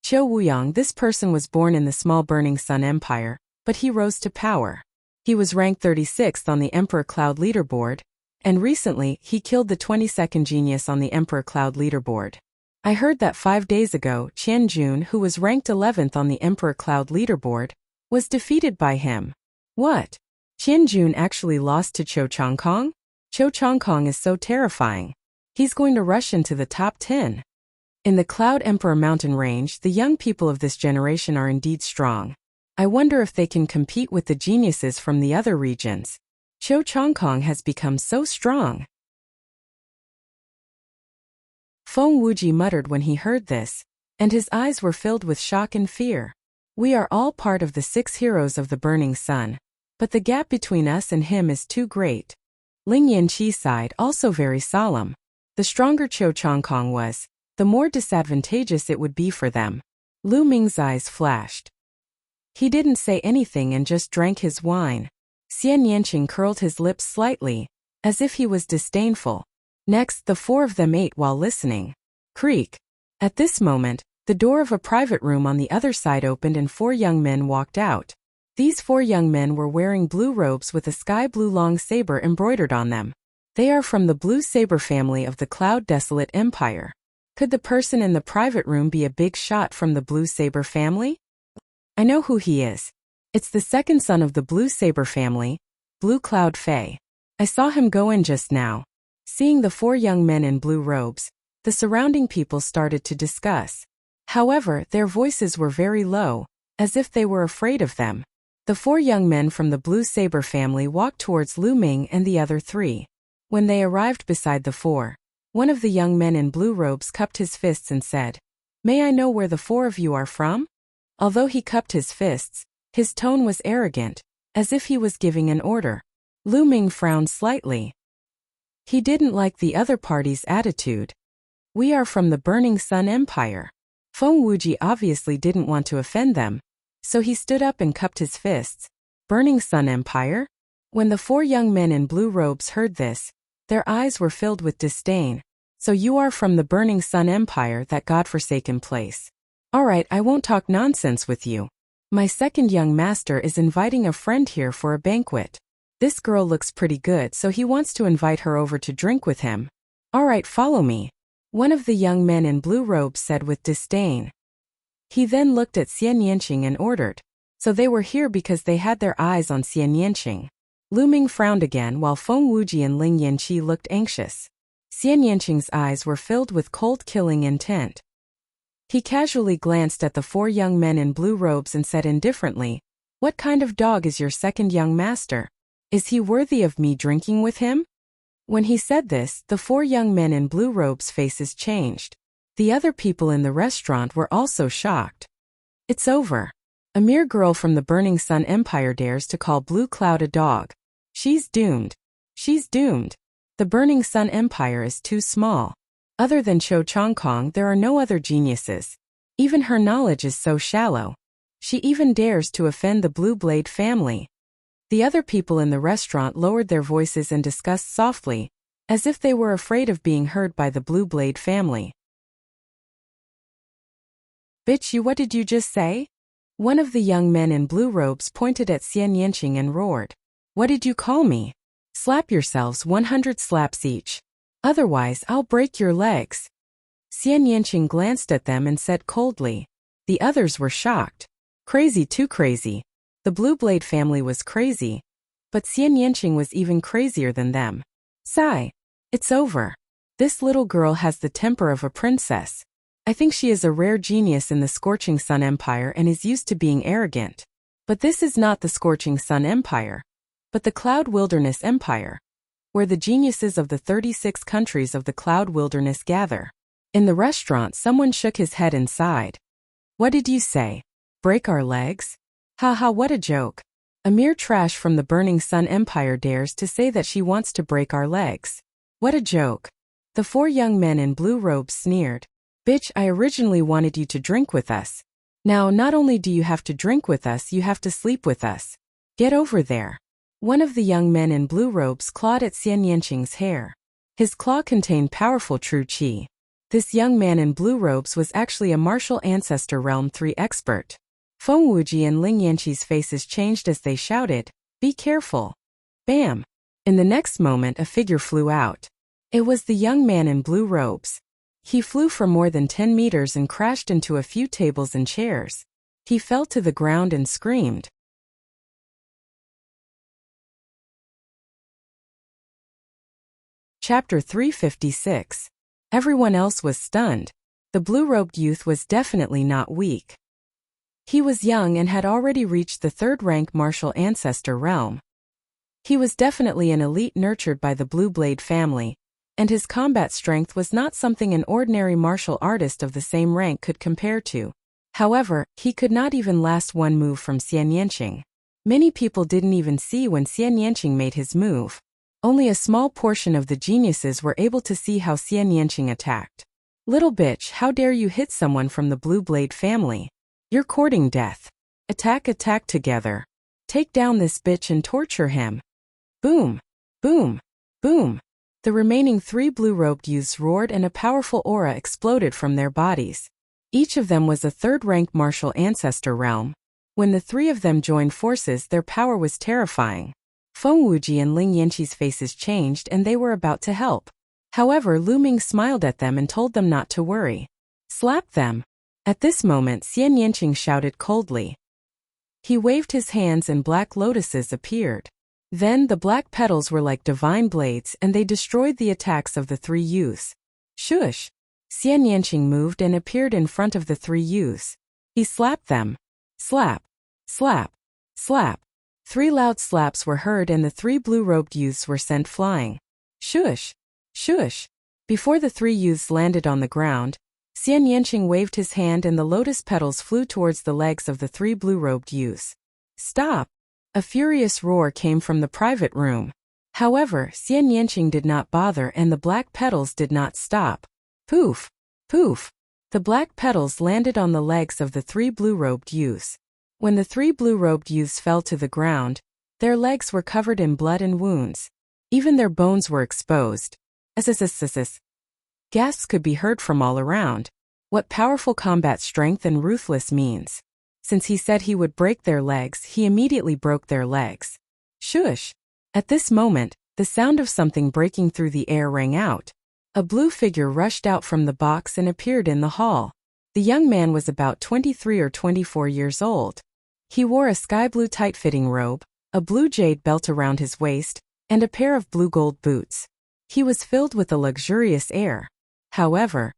Qiu Wuyang. This person was born in the small Burning Sun Empire, but he rose to power. He was ranked 36th on the Emperor Cloud leaderboard, and recently he killed the 22nd genius on the Emperor Cloud leaderboard. I heard that 5 days ago, Qian Jun, who was ranked 11th on the Emperor Cloud leaderboard, was defeated by him. What? Qian Jun actually lost to Chou Changkong? Chou Changkong is so terrifying. He's going to rush into the top 10. In the Cloud Emperor mountain range, the young people of this generation are indeed strong. I wonder if they can compete with the geniuses from the other regions. Chou Changkong has become so strong. Feng Wuji muttered when he heard this, and his eyes were filled with shock and fear. We are all part of the 6 heroes of the Burning Sun, but the gap between us and him is too great. Ling Yanqi sighed, also very solemn. The stronger Chou Changkong was, the more disadvantageous it would be for them. Lu Ming's eyes flashed. He didn't say anything and just drank his wine. Xian Yanqing curled his lips slightly, as if he was disdainful. Next, the 4 of them ate while listening. Creak. At this moment, the door of a private room on the other side opened and 4 young men walked out. These 4 young men were wearing blue robes with a sky blue long saber embroidered on them. They are from the Blue Saber family of the Cloud Desolate Empire. Could the person in the private room be a big shot from the Blue Saber family? I know who he is. It's the 2nd son of the Blue Saber family, Blue Cloud Fei. I saw him go in just now. Seeing the 4 young men in blue robes, the surrounding people started to discuss. However, their voices were very low, as if they were afraid of them. The 4 young men from the Blue Saber family walked towards Lu Ming and the other 3. When they arrived beside the 4, one of the young men in blue robes cupped his fists and said, "May I know where the 4 of you are from?" Although he cupped his fists, his tone was arrogant, as if he was giving an order. Lu Ming frowned slightly. He didn't like the other party's attitude. We are from the Burning Sun Empire. Feng Wuji obviously didn't want to offend them, so he stood up and cupped his fists. Burning Sun Empire? When the 4 young men in blue robes heard this, their eyes were filled with disdain. So you are from the Burning Sun Empire, that godforsaken place. Alright, I won't talk nonsense with you. My second young master is inviting a friend here for a banquet. This girl looks pretty good, so he wants to invite her over to drink with him. Alright, follow me. One of the young men in blue robes said with disdain. He then looked at Xian Yanqing and ordered. So they were here because they had their eyes on Xian Yanqing. Lu Ming frowned again while Feng Wuji and Ling Yanqi looked anxious. Xian Yanqing's eyes were filled with cold killing intent. He casually glanced at the four young men in blue robes and said indifferently, "What kind of dog is your second young master? Is he worthy of me drinking with him?" When he said this, the four young men in blue robes' faces changed. The other people in the restaurant were also shocked. It's over. A mere girl from the Burning Sun Empire dares to call Blue Cloud a dog. She's doomed. She's doomed. The Burning Sun Empire is too small. Other than Cho Chongkong, there are no other geniuses. Even her knowledge is so shallow. She even dares to offend the Blue Blade family. The other people in the restaurant lowered their voices and discussed softly, as if they were afraid of being heard by the Blue Blade family. "Bitch, what did you just say?" One of the young men in blue robes pointed at Xian Yanqing and roared. "What did you call me? Slap yourselves 100 slaps each. Otherwise, I'll break your legs." Xian Yanqing glanced at them and said coldly. The others were shocked. Crazy, too crazy. The Blue Blade family was crazy. But Xian Yanqing was even crazier than them. Sigh. It's over. This little girl has the temper of a princess. I think she is a rare genius in the Scorching Sun Empire and is used to being arrogant. But this is not the Scorching Sun Empire, but the Cloud Wilderness Empire, where the geniuses of the 36 countries of the Cloud Wilderness gather. In the restaurant, someone shook his head and sighed. "What did you say? Break our legs? Haha, what a joke. A mere trash from the Burning Sun Empire dares to say that she wants to break our legs. What a joke." The four young men in blue robes sneered. "Bitch, I originally wanted you to drink with us. Now, not only do you have to drink with us, you have to sleep with us. Get over there." One of the young men in blue robes clawed at Xian Yanqing's hair. His claw contained powerful true qi. This young man in blue robes was actually a martial ancestor realm 3 expert. Feng Wuji and Ling Yanqi's faces changed as they shouted, "Be careful." Bam! In the next moment, a figure flew out. It was the young man in blue robes. He flew for more than 10 meters and crashed into a few tables and chairs. He fell to the ground and screamed. Chapter 356. Everyone else was stunned. The blue-robed youth was definitely not weak. He was young and had already reached the 3rd-rank martial ancestor realm. He was definitely an elite nurtured by the Blue Blade family, and his combat strength was not something an ordinary martial artist of the same rank could compare to. However, he could not even last one move from Xian Yanqing. Many people didn't even see when Xian Yanqing made his move. Only a small portion of the geniuses were able to see how Xian Yanqing attacked. "Little bitch, how dare you hit someone from the Blue Blade family? You're courting death. Attack, attack together. Take down this bitch and torture him." Boom! Boom! Boom! The remaining 3 blue-robed youths roared and a powerful aura exploded from their bodies. Each of them was a 3rd-rank martial ancestor realm. When the 3 of them joined forces, their power was terrifying. Feng Wuji and Ling Yanqi's faces changed and they were about to help. However, Lu Ming smiled at them and told them not to worry. "Slap them." At this moment, Xian Yanqing shouted coldly. He waved his hands and black lotuses appeared. Then the black petals were like divine blades and they destroyed the attacks of the 3 youths. Shush! Xian Yanqing moved and appeared in front of the 3 youths. He slapped them. Slap! Slap! Slap! 3 loud slaps were heard and the 3 blue-robed youths were sent flying. Shush! Shush! Before the 3 youths landed on the ground, Xian Yanqing waved his hand and the lotus petals flew towards the legs of the 3 blue-robed youths. Stop! A furious roar came from the private room. However, Xian Yanqing did not bother and the black petals did not stop. Poof! Poof! The black petals landed on the legs of the 3 blue-robed youths. When the 3 blue-robed youths fell to the ground, their legs were covered in blood and wounds. Even their bones were exposed. Gasps could be heard from all around. What powerful combat strength and ruthless means. Since he said he would break their legs, he immediately broke their legs. Shush! At this moment, the sound of something breaking through the air rang out. A blue figure rushed out from the box and appeared in the hall. The young man was about 23 or 24 years old. He wore a sky blue tight-fitting robe, a blue jade belt around his waist, and a pair of blue gold boots. He was filled with a luxurious air. However,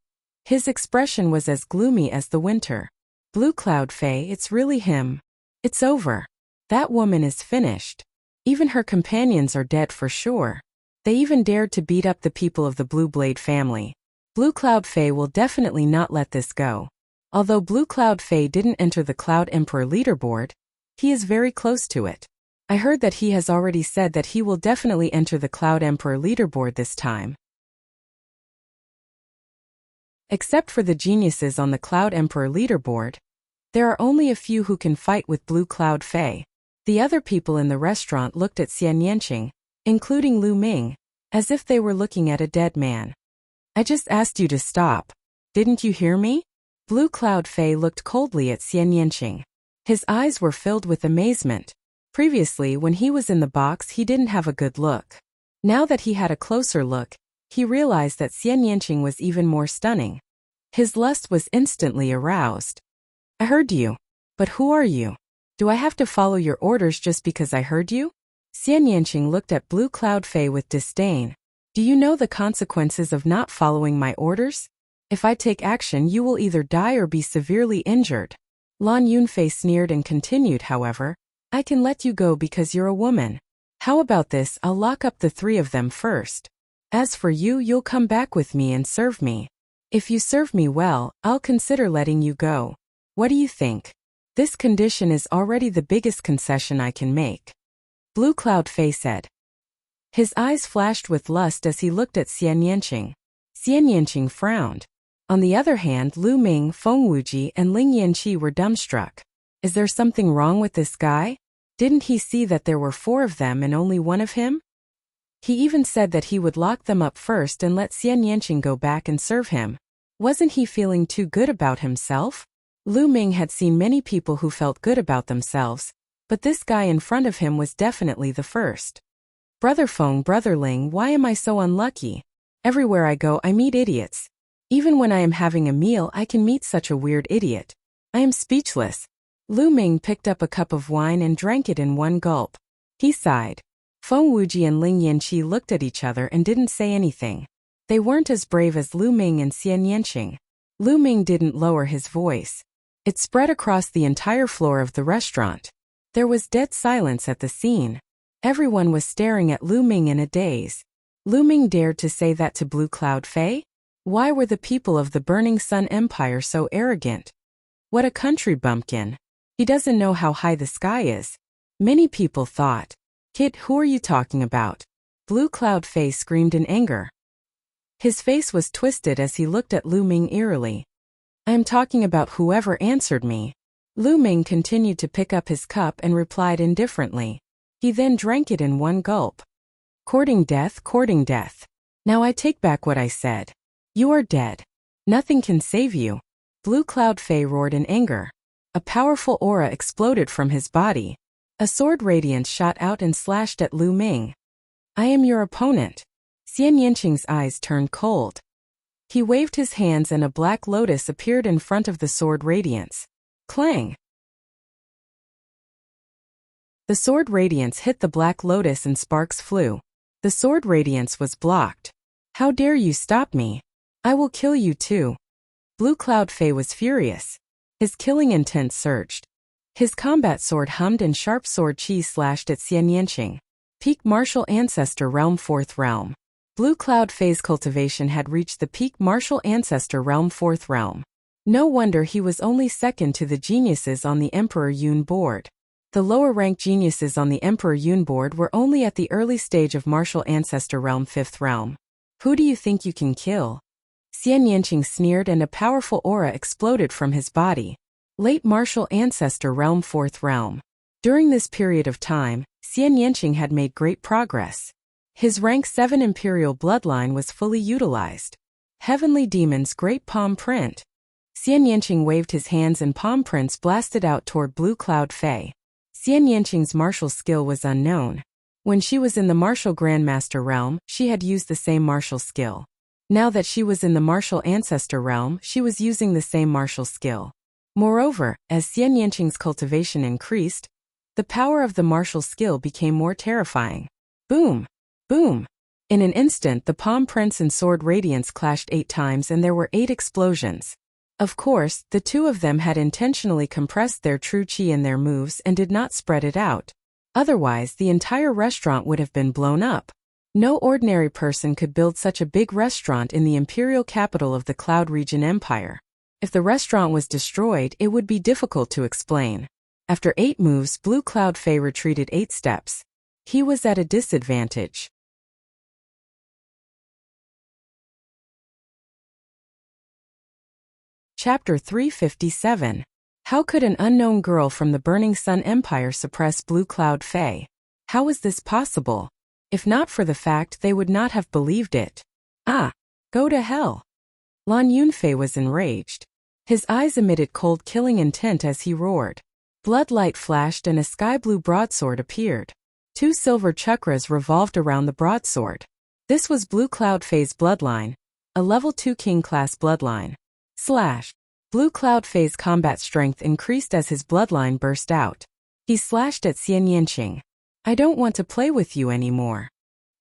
his expression was as gloomy as the winter. Blue Cloud Fae, it's really him. It's over. That woman is finished. Even her companions are dead for sure. They even dared to beat up the people of the Blue Blade family. Blue Cloud Fae will definitely not let this go. Although Blue Cloud Fae didn't enter the Cloud Emperor leaderboard, he is very close to it. I heard that he has already said that he will definitely enter the Cloud Emperor leaderboard this time. Except for the geniuses on the Cloud Emperor leaderboard, there are only a few who can fight with Blue Cloud Fae. The other people in the restaurant looked at Xian Yanqing, including Lu Ming, as if they were looking at a dead man. I just asked you to stop. Didn't you hear me? Blue Cloud Fae looked coldly at Xian Yanqing. His eyes were filled with amazement. Previously, when he was in the box, he didn't have a good look. Now that he had a closer look, he realized that Xian Yanqing was even more stunning. His lust was instantly aroused. I heard you. But who are you? Do I have to follow your orders just because I heard you? Xian Yanqing looked at Blue Cloud Fae with disdain. Do you know the consequences of not following my orders? If I take action, you will either die or be severely injured. Lan Yunfei sneered and continued, however, I can let you go because you're a woman. How about this? I'll lock up the three of them first. As for you, you'll come back with me and serve me. If you serve me well, I'll consider letting you go. What do you think? This condition is already the biggest concession I can make. Blue Cloud Fae said. His eyes flashed with lust as he looked at Xian Yanqing. Xian Yanqing frowned. On the other hand, Lu Ming, Feng Wuji, and Ling Yanqi were dumbstruck. Is there something wrong with this guy? Didn't he see that there were 4 of them and only 1 of him? He even said that he would lock them up first and let Xian Yanqing go back and serve him. Wasn't he feeling too good about himself? Lu Ming had seen many people who felt good about themselves, but this guy in front of him was definitely the first. Brother Feng, Brother Ling, why am I so unlucky? Everywhere I go, I meet idiots. Even when I am having a meal, I can meet such a weird idiot. I am speechless. Lu Ming picked up a cup of wine and drank it in one gulp. He sighed. Feng Wuji and Ling Yanqi looked at each other and didn't say anything. They weren't as brave as Lu Ming and Xian Yanqing. Lu Ming didn't lower his voice. It spread across the entire floor of the restaurant. There was dead silence at the scene. Everyone was staring at Lu Ming in a daze. Lu Ming dared to say that to Blue Cloud Fae? Why were the people of the Burning Sun Empire so arrogant? What a country bumpkin. He doesn't know how high the sky is. Many people thought. Kid, who are you talking about? Blue Cloud Fae screamed in anger. His face was twisted as he looked at Lu Ming eerily. I am talking about whoever answered me. Lu Ming continued to pick up his cup and replied indifferently. He then drank it in one gulp. Courting death, courting death. Now I take back what I said. You are dead. Nothing can save you. Blue Cloud Fae roared in anger. A powerful aura exploded from his body. A sword radiance shot out and slashed at Lu Ming. I am your opponent. Xian Yanqing's eyes turned cold. He waved his hands and a black lotus appeared in front of the sword radiance. Clang! The sword radiance hit the black lotus and sparks flew. The sword radiance was blocked. How dare you stop me? I will kill you too. Blue Cloud Fae was furious. His killing intent surged. His combat sword hummed and sharp sword chi slashed at Xian Yanqing. Peak Martial Ancestor Realm 4th Realm. Blue Cloud Fae's cultivation had reached the peak Martial Ancestor Realm 4th Realm. No wonder he was only second to the geniuses on the Emperor Yun board. The lower-ranked geniuses on the Emperor Yun board were only at the early stage of Martial Ancestor Realm 5th Realm. Who do you think you can kill? Xian Yanqing sneered and a powerful aura exploded from his body. Late Martial Ancestor Realm 4th Realm. During this period of time, Xian Yanqing had made great progress. His rank 7 Imperial bloodline was fully utilized. Heavenly Demon's Great Palm Print. Xian Yanqing waved his hands and palm prints blasted out toward Blue Cloud Fei. Xian Yanqing's martial skill was unknown. When she was in the martial Grandmaster realm, she had used the same martial skill. Now that she was in the martial Ancestor realm, she was using the same martial skill. Moreover, as Xian Yanqing's cultivation increased, the power of the martial skill became more terrifying. Boom! Boom! In an instant, the palm prints and sword radiance clashed 8 times and there were 8 explosions. Of course, the two of them had intentionally compressed their true chi in their moves and did not spread it out. Otherwise, the entire restaurant would have been blown up. No ordinary person could build such a big restaurant in the imperial capital of the Cloud Region Empire. If the restaurant was destroyed, it would be difficult to explain. After 8 moves, Blue Cloud Fei retreated 8 steps. He was at a disadvantage. Chapter 357. How could an unknown girl from the Burning Sun Empire suppress Blue Cloud Fei? How was this possible? If not for the fact they would not have believed it. Ah! Go to hell! Lan Yunfei was enraged. His eyes emitted cold killing intent as he roared. Blood light flashed and a sky-blue broadsword appeared. 2 silver chakras revolved around the broadsword. This was Blue Cloud Fei's bloodline, a level 2 king-class bloodline. Slash. Blue Cloud Fei's combat strength increased as his bloodline burst out. He slashed at Xian Yanqing. I don't want to play with you anymore.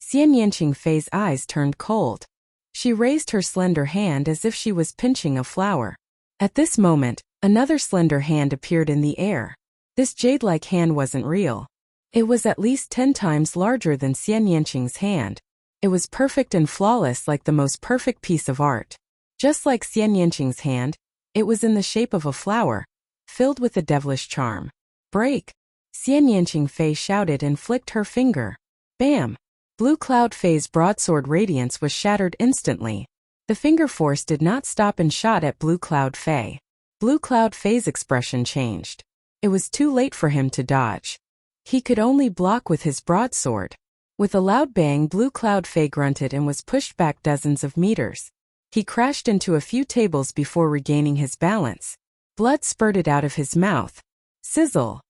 Xian Yanqing Fei's eyes turned cold. She raised her slender hand as if she was pinching a flower. At this moment, another slender hand appeared in the air. This jade-like hand wasn't real. It was at least 10 times larger than Xian Yanqing's hand. It was perfect and flawless like the most perfect piece of art. Just like Xian Yanqing's hand, it was in the shape of a flower, filled with a devilish charm. Break! Xian Yanqing Fei shouted and flicked her finger. Bam! Blue Cloud Fei's broadsword radiance was shattered instantly. The finger force did not stop and shot at Blue Cloud Fei. Blue Cloud Fei's expression changed. It was too late for him to dodge. He could only block with his broadsword. With a loud bang, Blue Cloud Fei grunted and was pushed back dozens of meters. He crashed into a few tables before regaining his balance. Blood spurted out of his mouth. Sizzle!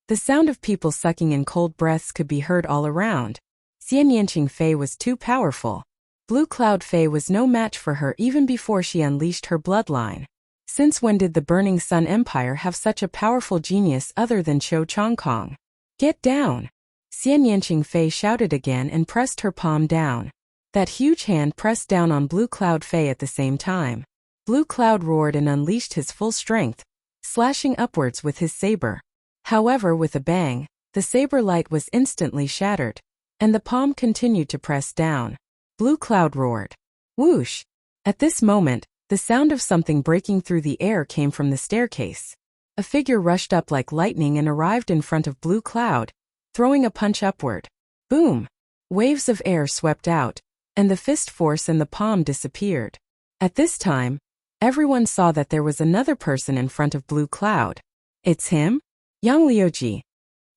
The sound of people sucking in cold breaths could be heard all around. Xian Yanqing Fei was too powerful. Blue Cloud Fei was no match for her even before she unleashed her bloodline. Since when did the Burning Sun Empire have such a powerful genius other than Qiu Chongkong? Get down! Xian Yanqing Fei shouted again and pressed her palm down. That huge hand pressed down on Blue Cloud Fei at the same time. Blue Cloud roared and unleashed his full strength, slashing upwards with his saber. However, with a bang, the saber light was instantly shattered, and the palm continued to press down. Blue Cloud roared. Whoosh! At this moment, the sound of something breaking through the air came from the staircase. A figure rushed up like lightning and arrived in front of Blue Cloud, throwing a punch upward. Boom! Waves of air swept out, and the fist force and the palm disappeared. At this time, everyone saw that there was another person in front of Blue Cloud. It's him? Yang Liuji.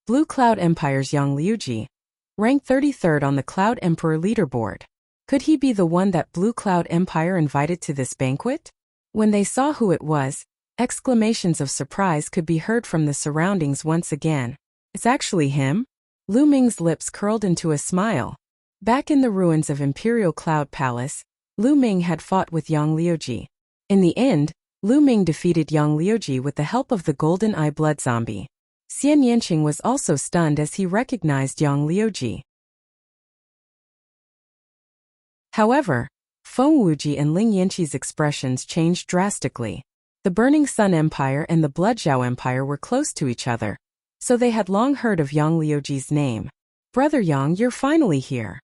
Blue Cloud Empire's Yang Liuji, ranked 33rd on the Cloud Emperor leaderboard. Could he be the one that Blue Cloud Empire invited to this banquet? When they saw who it was, exclamations of surprise could be heard from the surroundings once again. It's actually him? Lu Ming's lips curled into a smile. Back in the ruins of Imperial Cloud Palace, Lu Ming had fought with Yang Liuji. In the end, Lu Ming defeated Yang Liuji with the help of the Golden Eye Blood Zombie. Xian Yanqing was also stunned as he recognized Yang Liuji. However, Feng Wuji and Ling Yanqi's expressions changed drastically. The Burning Sun Empire and the Bloodjiao Empire were close to each other, so they had long heard of Yang Liuji's name. Brother Yang, you're finally here.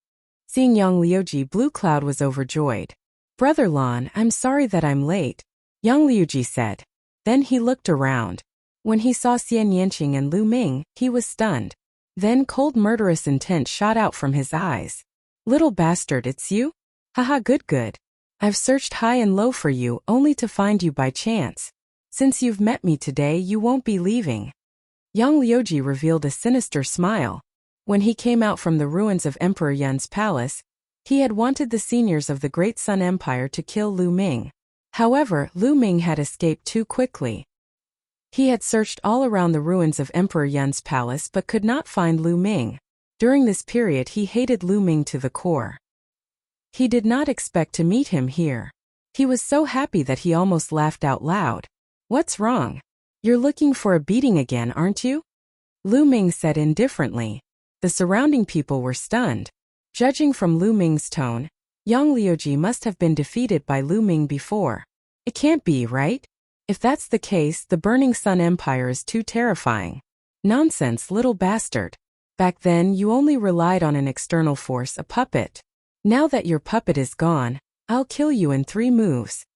Seeing Yang Liuji, Blue Cloud was overjoyed. Brother Lan, I'm sorry that I'm late, Yang Liuji said. Then he looked around. When he saw Xian Yanqing and Lu Ming, he was stunned. Then cold murderous intent shot out from his eyes. Little bastard, it's you? Haha, good. I've searched high and low for you only to find you by chance. Since you've met me today, you won't be leaving. Yang Liuji revealed a sinister smile. When he came out from the ruins of Emperor Yun's palace, He had wanted the seniors of the Great Sun Empire to kill Lu Ming. However, Lu Ming had escaped too quickly. He had searched all around the ruins of Emperor Yun's palace but could not find Lu Ming. During this period he hated Lu Ming to the core. He did not expect to meet him here. He was so happy that he almost laughed out loud. "What's wrong? You're looking for a beating again, aren't you?" Lu Ming said indifferently. The surrounding people were stunned. Judging from Lu Ming's tone, Yang Liuji must have been defeated by Lu Ming before. It can't be, right? If that's the case, the Burning Sun Empire is too terrifying. Nonsense, little bastard. Back then, you only relied on an external force, a puppet. Now that your puppet is gone, I'll kill you in 3 moves.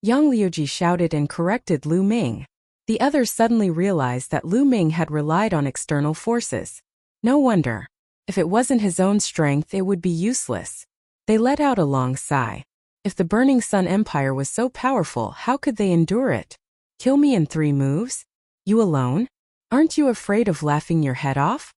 Yang Liuji shouted and corrected Lu Ming. The others suddenly realized that Lu Ming had relied on external forces. No wonder. If it wasn't his own strength, it would be useless. They let out a long sigh. If the Burning Sun Empire was so powerful, how could they endure it? Kill me in 3 moves? You alone? Aren't you afraid of laughing your head off?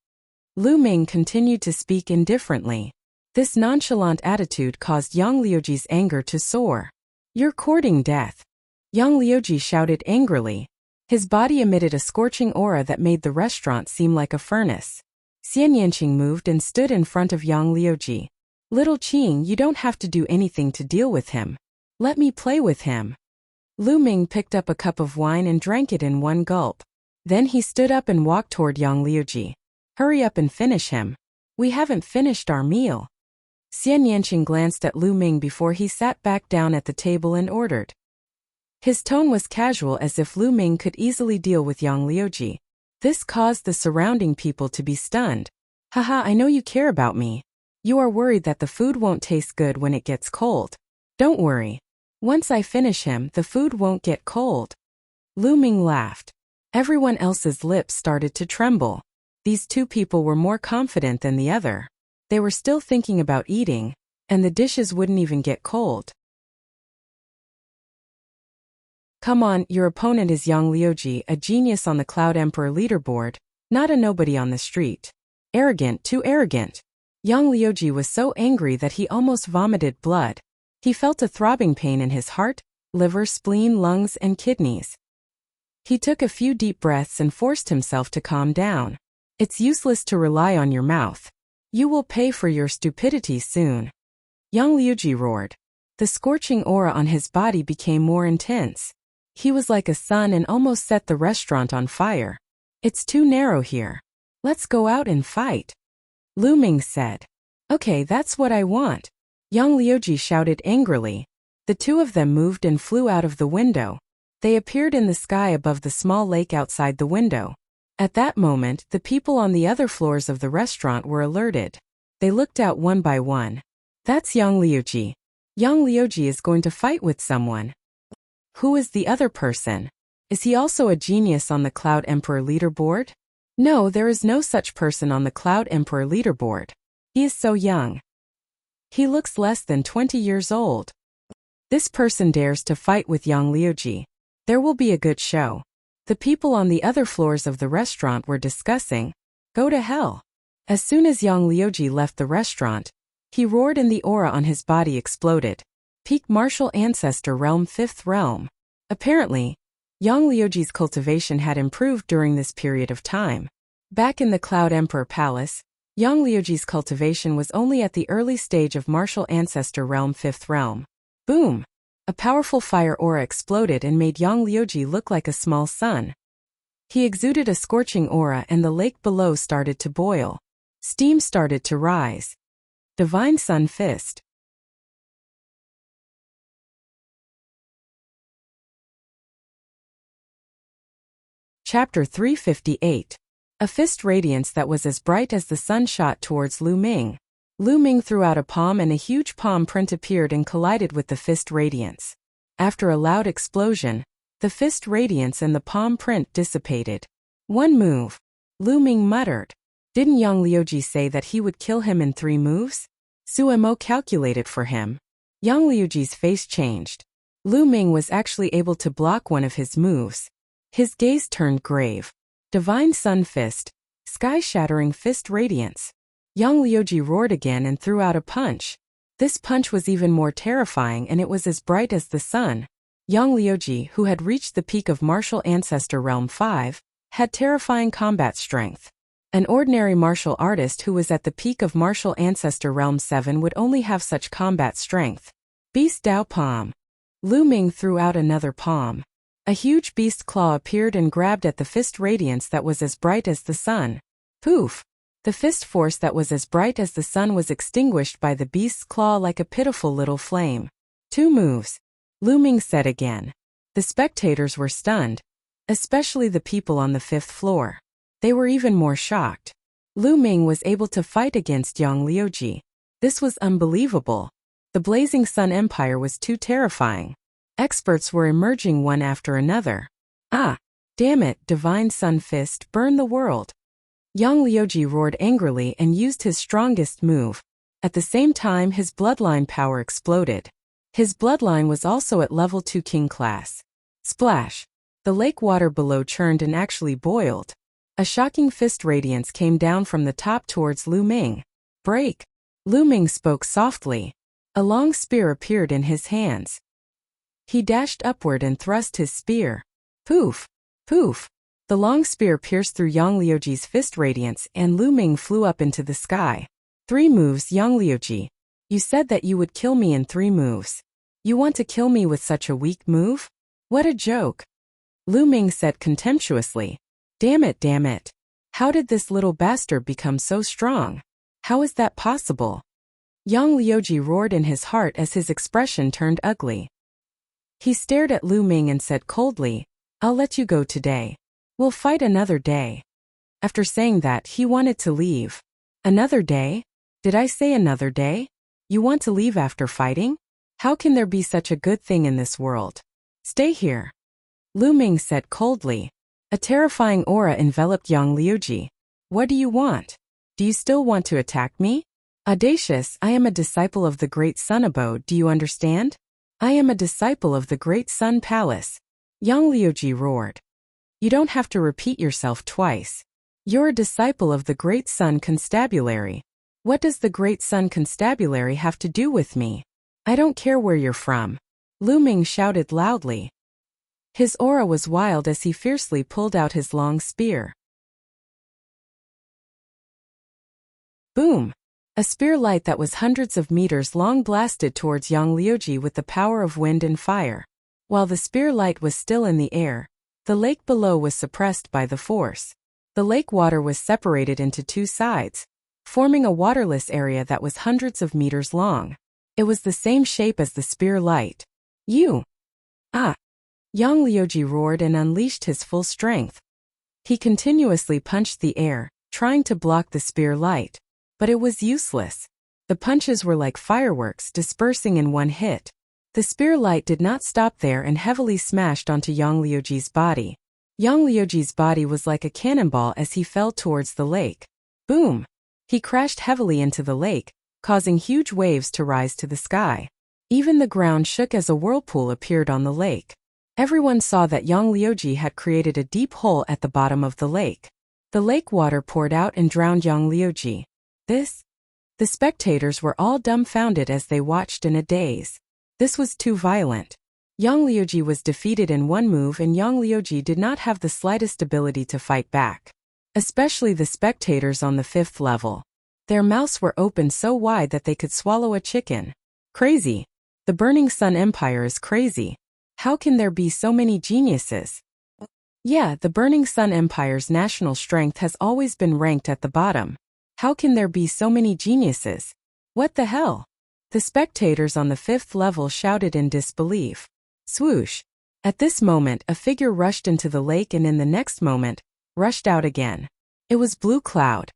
Lu Ming continued to speak indifferently. This nonchalant attitude caused Yang Liuji's anger to soar. "You're courting death." Yang Liuji shouted angrily. His body emitted a scorching aura that made the restaurant seem like a furnace. Xian Yanqing moved and stood in front of Yang Liuji. "Little Qing, you don't have to do anything to deal with him. Let me play with him." Lu Ming picked up a cup of wine and drank it in one gulp. Then he stood up and walked toward Yang Liuji. "Hurry up and finish him. We haven't finished our meal." Xian Yanqing glanced at Lu Ming before he sat back down at the table and ordered. His tone was casual, as if Lu Ming could easily deal with Yang Liuji. This caused the surrounding people to be stunned. "Haha, I know you care about me. You are worried that the food won't taste good when it gets cold. Don't worry. Once I finish him, the food won't get cold." Lu Ming laughed. Everyone else's lips started to tremble. These 2 people were more confident than the other. They were still thinking about eating, and the dishes wouldn't even get cold. "Come on, your opponent is Yang Liuji, a genius on the Cloud Emperor leaderboard, not a nobody on the street. Arrogant, too arrogant." Yang Liuji was so angry that he almost vomited blood. He felt a throbbing pain in his heart, liver, spleen, lungs, and kidneys. He took a few deep breaths and forced himself to calm down. "It's useless to rely on your mouth. You will pay for your stupidity soon." Yang Liuji roared. The scorching aura on his body became more intense. He was like a sun and almost set the restaurant on fire. "It's too narrow here. Let's go out and fight," Lu Ming said. "Okay, that's what I want," Yang Liuji shouted angrily. The 2 of them moved and flew out of the window. They appeared in the sky above the small lake outside the window. At that moment, the people on the other floors of the restaurant were alerted. They looked out one by one. "That's Yang Liuji. Yang Liuji is going to fight with someone. Who is the other person? Is he also a genius on the Cloud Emperor leaderboard?" "No, there is no such person on the Cloud Emperor leaderboard. He is so young. He looks less than 20 years old. This person dares to fight with Yang Liuji. There will be a good show." The people on the other floors of the restaurant were discussing. "Go to hell." As soon as Yang Liuji left the restaurant, he roared and the aura on his body exploded. Peak Martial Ancestor Realm 5th Realm. Apparently, Yang Liuji's cultivation had improved during this period of time. Back in the Cloud Emperor Palace, Yang Liuji's cultivation was only at the early stage of Martial Ancestor Realm 5th Realm. Boom! A powerful fire aura exploded and made Yang Liuji look like a small sun. He exuded a scorching aura and the lake below started to boil. Steam started to rise. Divine Sun Fist. Chapter 358. A fist radiance that was as bright as the sun shot towards Lu Ming. Lu Ming threw out a palm and a huge palm print appeared and collided with the fist radiance. After a loud explosion, the fist radiance and the palm print dissipated. "One move," Lu Ming muttered. Didn't Yang Liuji say that he would kill him in 3 moves? Suemo calculated for him. Yang Liuji's face changed. Lu Ming was actually able to block one of his moves. His gaze turned grave. Divine Sun Fist, sky-shattering fist radiance. Yang Liuji roared again and threw out a punch. This punch was even more terrifying, and it was as bright as the sun. Yang Liuji, who had reached the peak of martial ancestor realm 5, had terrifying combat strength. An ordinary martial artist who was at the peak of martial ancestor realm 7 would only have such combat strength. Beast Dao Palm. Lu Ming threw out another palm. A huge beast claw appeared and grabbed at the fist radiance that was as bright as the sun. Poof! The fist force that was as bright as the sun was extinguished by the beast's claw like a pitiful little flame. 2 moves. Lu Ming said again. The spectators were stunned, especially the people on the 5th floor. They were even more shocked. Lu Ming was able to fight against Yang Liuji. This was unbelievable. The Blazing Sun Empire was too terrifying. Experts were emerging one after another. Ah! Damn it, Divine Sun Fist, burn the world! Yang Liuji roared angrily and used his strongest move. At the same time, his bloodline power exploded. His bloodline was also at level 2 king class. Splash! The lake water below churned and actually boiled. A shocking fist radiance came down from the top towards Lu Ming. Break! Lu Ming spoke softly. A long spear appeared in his hands. He dashed upward and thrust his spear. Poof! Poof! The long spear pierced through Yang Liuji's fist radiance and Lu Ming flew up into the sky. 3 moves, Yang Liuji. You said that you would kill me in 3 moves. You want to kill me with such a weak move? What a joke! Lu Ming said contemptuously. Damn it, damn it. How did this little bastard become so strong? How is that possible? Yang Liuji roared in his heart as his expression turned ugly. He stared at Lu Ming and said coldly, I'll let you go today. We'll fight another day. After saying that, he wanted to leave. Another day? Did I say another day? You want to leave after fighting? How can there be such a good thing in this world? Stay here. Lu Ming said coldly. A terrifying aura enveloped Yang Liuji. What do you want? Do you still want to attack me? Audacious, I am a disciple of the Great Sun Abode, do you understand? I am a disciple of the Great Sun Palace. Yang Liuji roared. You don't have to repeat yourself twice. You're a disciple of the Great Sun Constabulary. What does the Great Sun Constabulary have to do with me? I don't care where you're from. Lu Ming shouted loudly. His aura was wild as he fiercely pulled out his long spear. Boom! A spear light that was hundreds of meters long blasted towards Yang Liuji with the power of wind and fire. While the spear light was still in the air, the lake below was suppressed by the force. The lake water was separated into 2 sides, forming a waterless area that was hundreds of meters long. It was the same shape as the spear light. You! Ah! Yang Liuji roared and unleashed his full strength. He continuously punched the air, trying to block the spear light. But it was useless. The punches were like fireworks dispersing in one hit. The spear light did not stop there and heavily smashed onto Yang Liuji's body. Yang Liuji's body was like a cannonball as he fell towards the lake. Boom! He crashed heavily into the lake, causing huge waves to rise to the sky. Even the ground shook as a whirlpool appeared on the lake. Everyone saw that Yang Liuji had created a deep hole at the bottom of the lake. The lake water poured out and drowned Yang Liuji. The spectators were all dumbfounded as they watched in a daze. This was too violent. Yang Liuji was defeated in 1 move and Yang Liuji did not have the slightest ability to fight back. Especially the spectators on the 5th level. Their mouths were open so wide that they could swallow a chicken. Crazy. The Burning Sun Empire is crazy. How can there be so many geniuses? Yeah, the Burning Sun Empire's national strength has always been ranked at the bottom. How can there be so many geniuses? What the hell? The spectators on the 5th level shouted in disbelief. Swoosh! At this moment, a figure rushed into the lake and in the next moment, rushed out again. It was Blue Cloud.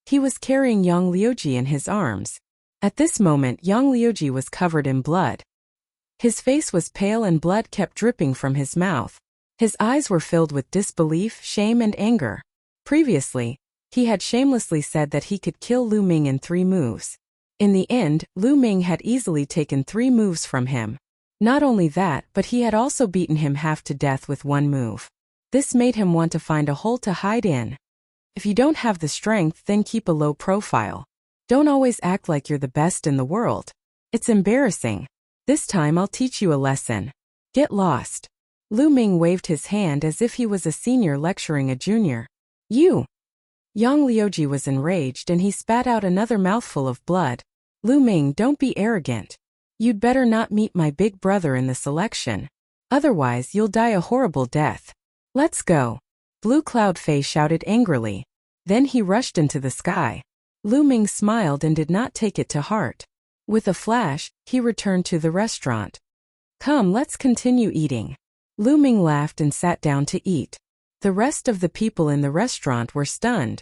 He was carrying Yang Liuji in his arms. At this moment, Yang Liuji was covered in blood. His face was pale and blood kept dripping from his mouth. His eyes were filled with disbelief, shame and anger. Previously, he had shamelessly said that he could kill Lu Ming in 3 moves. In the end, Lu Ming had easily taken 3 moves from him. Not only that, but he had also beaten him half to death with 1 move. This made him want to find a hole to hide in. If you don't have the strength, then keep a low profile. Don't always act like you're the best in the world. It's embarrassing. This time I'll teach you a lesson. Get lost. Lu Ming waved his hand as if he was a senior lecturing a junior. You! Yang Liuji was enraged and he spat out another mouthful of blood. Lu Ming, don't be arrogant. You'd better not meet my big brother in the selection. Otherwise you'll die a horrible death. Let's go. Blue Cloud Fei shouted angrily. Then he rushed into the sky. Lu Ming smiled and did not take it to heart. With a flash, he returned to the restaurant. Come, let's continue eating. Lu Ming laughed and sat down to eat. The rest of the people in the restaurant were stunned.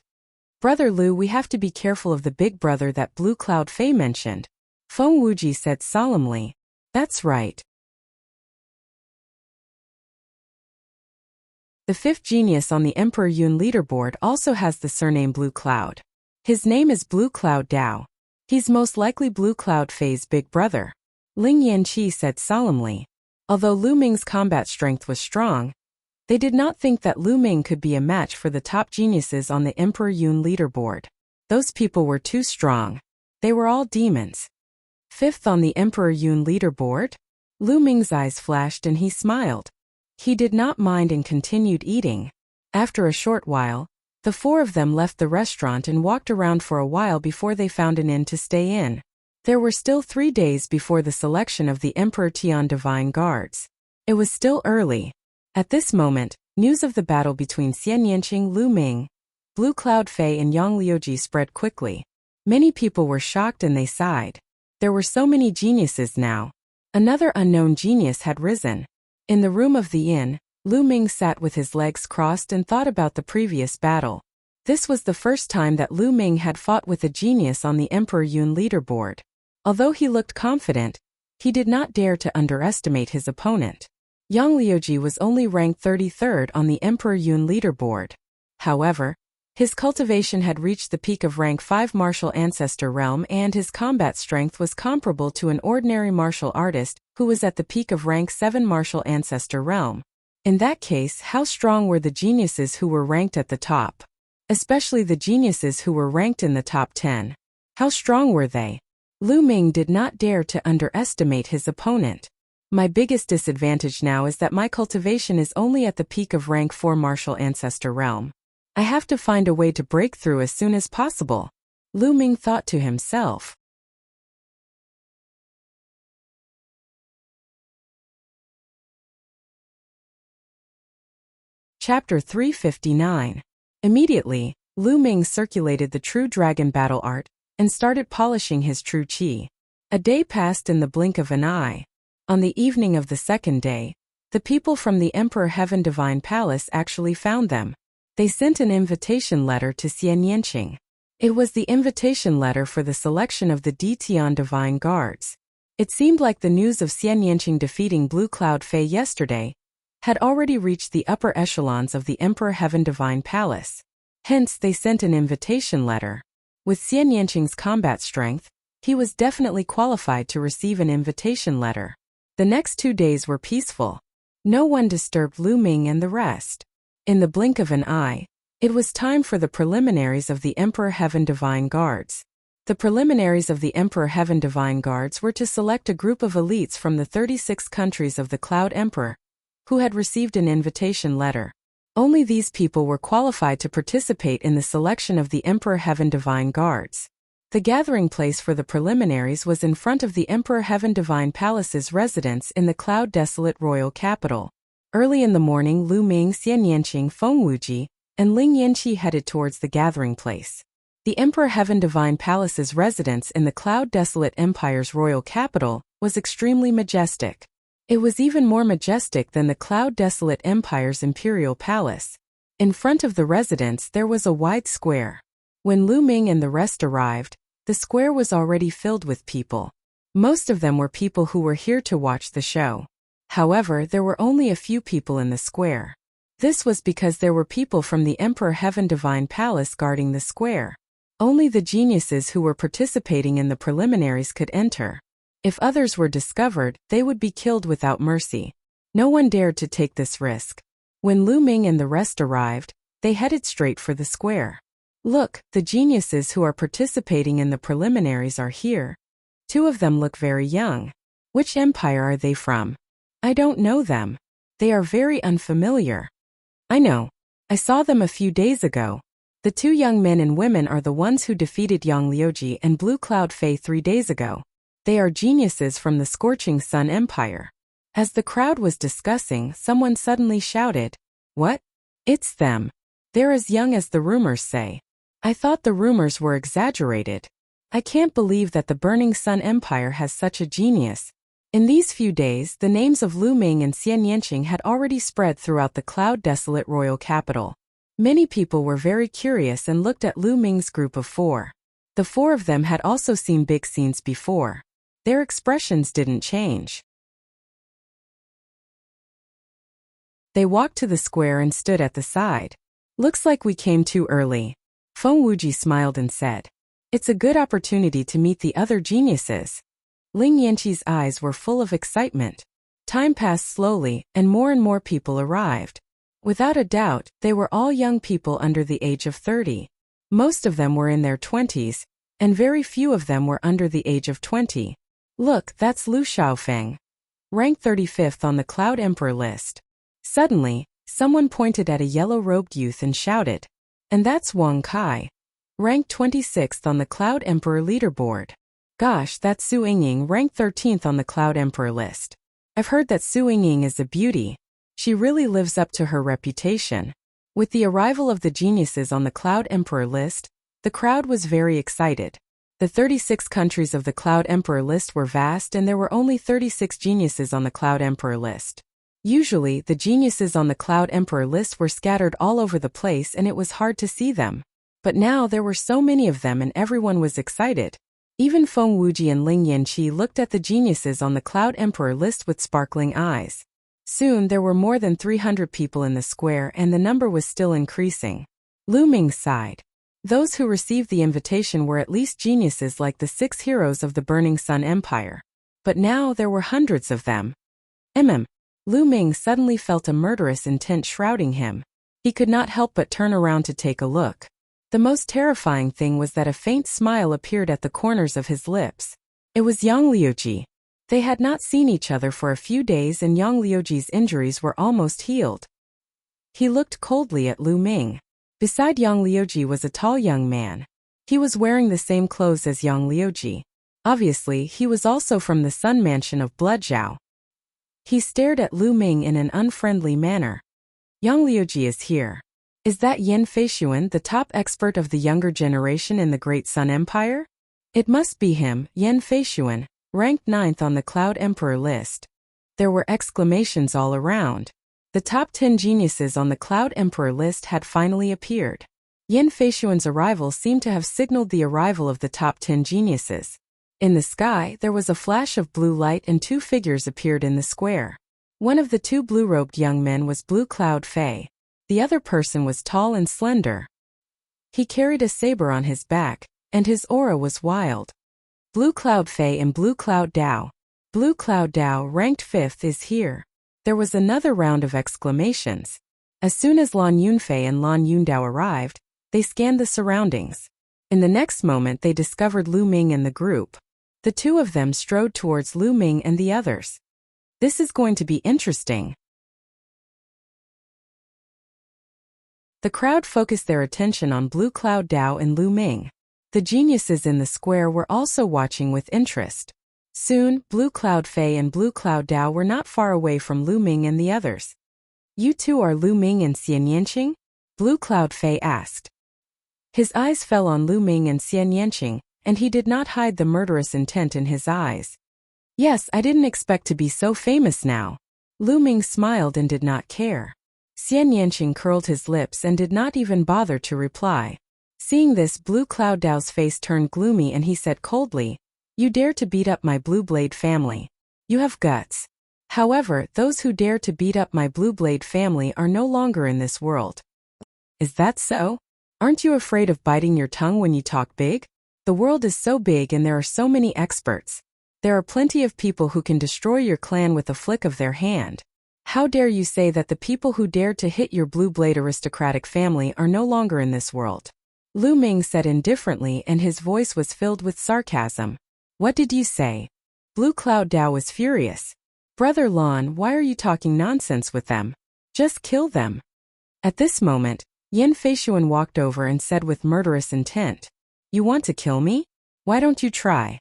Brother Lu, we have to be careful of the big brother that Blue Cloud Fei mentioned. Feng Wuji said solemnly. That's right. The fifth genius on the Emperor Yun leaderboard also has the surname Blue Cloud. His name is Blue Cloud Dao. He's most likely Blue Cloud Fei's big brother. Ling Yanqi said solemnly. Although Lu Ming's combat strength was strong, they did not think that Lu Ming could be a match for the top geniuses on the Emperor Yun leaderboard. Those people were too strong. They were all demons. Fifth on the Emperor Yun leaderboard? Lu Ming's eyes flashed and he smiled. He did not mind and continued eating. After a short while, the four of them left the restaurant and walked around for a while before they found an inn to stay in. There were still 3 days before the selection of the Emperor Tian Divine Guards. It was still early. At this moment, news of the battle between Xian Yanqing, Lu Ming, Blue Cloud Fei and Yang Liuji spread quickly. Many people were shocked and they sighed. There were so many geniuses now. Another unknown genius had risen. In the room of the inn, Lu Ming sat with his legs crossed and thought about the previous battle. This was the first time that Lu Ming had fought with a genius on the Emperor Yun leaderboard. Although he looked confident, he did not dare to underestimate his opponent. Yang Liuji was only ranked 33rd on the Emperor Yun leaderboard. However, his cultivation had reached the peak of rank 5 martial ancestor realm and his combat strength was comparable to an ordinary martial artist who was at the peak of rank 7 martial ancestor realm. In that case, how strong were the geniuses who were ranked at the top? Especially the geniuses who were ranked in the top 10. How strong were they? Lu Ming did not dare to underestimate his opponent. My biggest disadvantage now is that my cultivation is only at the peak of rank 4 martial ancestor realm. I have to find a way to break through as soon as possible. Lu Ming thought to himself. Chapter 359. Immediately, Lu Ming circulated the true dragon battle art and started polishing his true qi. A day passed in the blink of an eye. On the evening of the second day, the people from the Emperor Heaven Divine Palace actually found them. They sent an invitation letter to Xian Yanqing. It was the invitation letter for the selection of the Tian Divine Guards. It seemed like the news of Xian Yanqing defeating Blue Cloud Fei yesterday had already reached the upper echelons of the Emperor Heaven Divine Palace. Hence, they sent an invitation letter. With Xian Yanqing's combat strength, he was definitely qualified to receive an invitation letter. The next 2 days were peaceful. No one disturbed Lu Ming and the rest. In the blink of an eye, it was time for the preliminaries of the Emperor Heaven Divine Guards. The preliminaries of the Emperor Heaven Divine Guards were to select a group of elites from the 36 countries of the Cloud Emperor, who had received an invitation letter. Only these people were qualified to participate in the selection of the Emperor Heaven Divine Guards. The gathering place for the preliminaries was in front of the Emperor Heaven Divine Palace's residence in the Cloud Desolate Royal Capital. Early in the morning, Lu Ming, Xian Yanqing, Feng Wuji, and Ling Yanqi headed towards the gathering place. The Emperor Heaven Divine Palace's residence in the Cloud Desolate Empire's royal capital was extremely majestic. It was even more majestic than the Cloud Desolate Empire's imperial palace. In front of the residence there was a wide square. When Lu Ming and the rest arrived, the square was already filled with people. Most of them were people who were here to watch the show. However, there were only a few people in the square. This was because there were people from the Emperor Heaven Divine Palace guarding the square. Only the geniuses who were participating in the preliminaries could enter. If others were discovered, they would be killed without mercy. No one dared to take this risk. When Lu Ming and the rest arrived, they headed straight for the square. Look, the geniuses who are participating in the preliminaries are here. 2 of them look very young. Which empire are they from? I don't know them. They are very unfamiliar. I know. I saw them a few days ago. The 2 young men and women are the ones who defeated Yang Liuji and Blue Cloud Fei 3 days ago. They are geniuses from the Scorching Sun Empire. As the crowd was discussing, someone suddenly shouted, "What? It's them. They're as young as the rumors say. I thought the rumors were exaggerated. I can't believe that the Burning Sun Empire has such a genius." In these few days, the names of Lu Ming and Xian Yanqing had already spread throughout the cloud-desolate royal capital. Many people were very curious and looked at Lu Ming's group of 4. The 4 of them had also seen big scenes before. Their expressions didn't change. They walked to the square and stood at the side. "Looks like we came too early." Feng Wuji smiled and said, "It's a good opportunity to meet the other geniuses." Ling Yanqi's eyes were full of excitement. Time passed slowly, and more people arrived. Without a doubt, they were all young people under the age of 30. Most of them were in their 20s, and very few of them were under the age of 20. "Look, that's Lu Xiaofeng, ranked 35th on the Cloud Emperor list." Suddenly, someone pointed at a yellow-robed youth and shouted, "And that's Wang Kai, ranked 26th on the Cloud Emperor leaderboard." "Gosh, that's Su Yingying, ranked 13th on the Cloud Emperor list. I've heard that Su Yingying is a beauty. She really lives up to her reputation." With the arrival of the geniuses on the Cloud Emperor list, the crowd was very excited. The 36 countries of the Cloud Emperor list were vast, and there were only 36 geniuses on the Cloud Emperor list. Usually, the geniuses on the Cloud Emperor list were scattered all over the place and it was hard to see them. But now there were so many of them and everyone was excited. Even Feng Wuji and Ling Yanqi looked at the geniuses on the Cloud Emperor list with sparkling eyes. Soon there were more than 300 people in the square and the number was still increasing. Lu Ming sighed. Those who received the invitation were at least geniuses like the 6 heroes of the Burning Sun Empire. But now there were hundreds of them. Lu Ming suddenly felt a murderous intent shrouding him. He could not help but turn around to take a look. The most terrifying thing was that a faint smile appeared at the corners of his lips. It was Yang Liuji. They had not seen each other for a few days and Yang Liuji's injuries were almost healed. He looked coldly at Lu Ming. Beside Yang Liuji was a tall young man. He was wearing the same clothes as Yang Liuji. Obviously, he was also from the Sun Mansion of Bloodjiao. He stared at Lu Ming in an unfriendly manner. "Yang Liuji is here. Is that Yan Feishuan, the top expert of the younger generation in the Great Sun Empire?" "It must be him, Yan Feishuan, ranked 9th on the Cloud Emperor list." There were exclamations all around. The top 10 geniuses on the Cloud Emperor list had finally appeared. Yan Feishuan's arrival seemed to have signaled the arrival of the top 10 geniuses. In the sky, there was a flash of blue light and 2 figures appeared in the square. One of the 2 blue-robed young men was Blue Cloud Fei. The other person was tall and slender. He carried a saber on his back, and his aura was wild. Blue Cloud Fei and Blue Cloud Dao. Blue Cloud Dao, ranked 5th, is here. There was another round of exclamations. As soon as Lan Yunfei and Lan Yundao arrived, they scanned the surroundings. In the next moment they discovered Lu Ming and the group. The 2 of them strode towards Lu Ming and the others. "This is going to be interesting." The crowd focused their attention on Blue Cloud Dao and Lu Ming. The geniuses in the square were also watching with interest. Soon, Blue Cloud Fei and Blue Cloud Dao were not far away from Lu Ming and the others. "You 2 are Lu Ming and Xian Yanqing?" Blue Cloud Fei asked. His eyes fell on Lu Ming and Xian Yanqing, and he did not hide the murderous intent in his eyes. "Yes, I didn't expect to be so famous now." Lu Ming smiled and did not care. Xian Yanqing curled his lips and did not even bother to reply. Seeing this, Blue Cloud Dao's face turned gloomy and he said coldly, "You dare to beat up my Blue Blade family. You have guts. However, those who dare to beat up my Blue Blade family are no longer in this world." "Is that so? Aren't you afraid of biting your tongue when you talk big? The world is so big and there are so many experts. There are plenty of people who can destroy your clan with a flick of their hand. How dare you say that the people who dared to hit your Blue Blade aristocratic family are no longer in this world?" Lu Ming said indifferently, and his voice was filled with sarcasm. What did you say? Blue Cloud Dao was furious. Brother Lan, why are you talking nonsense with them? Just kill them. At this moment, Yin Feishuan walked over and said with murderous intent, You want to kill me? Why don't you try?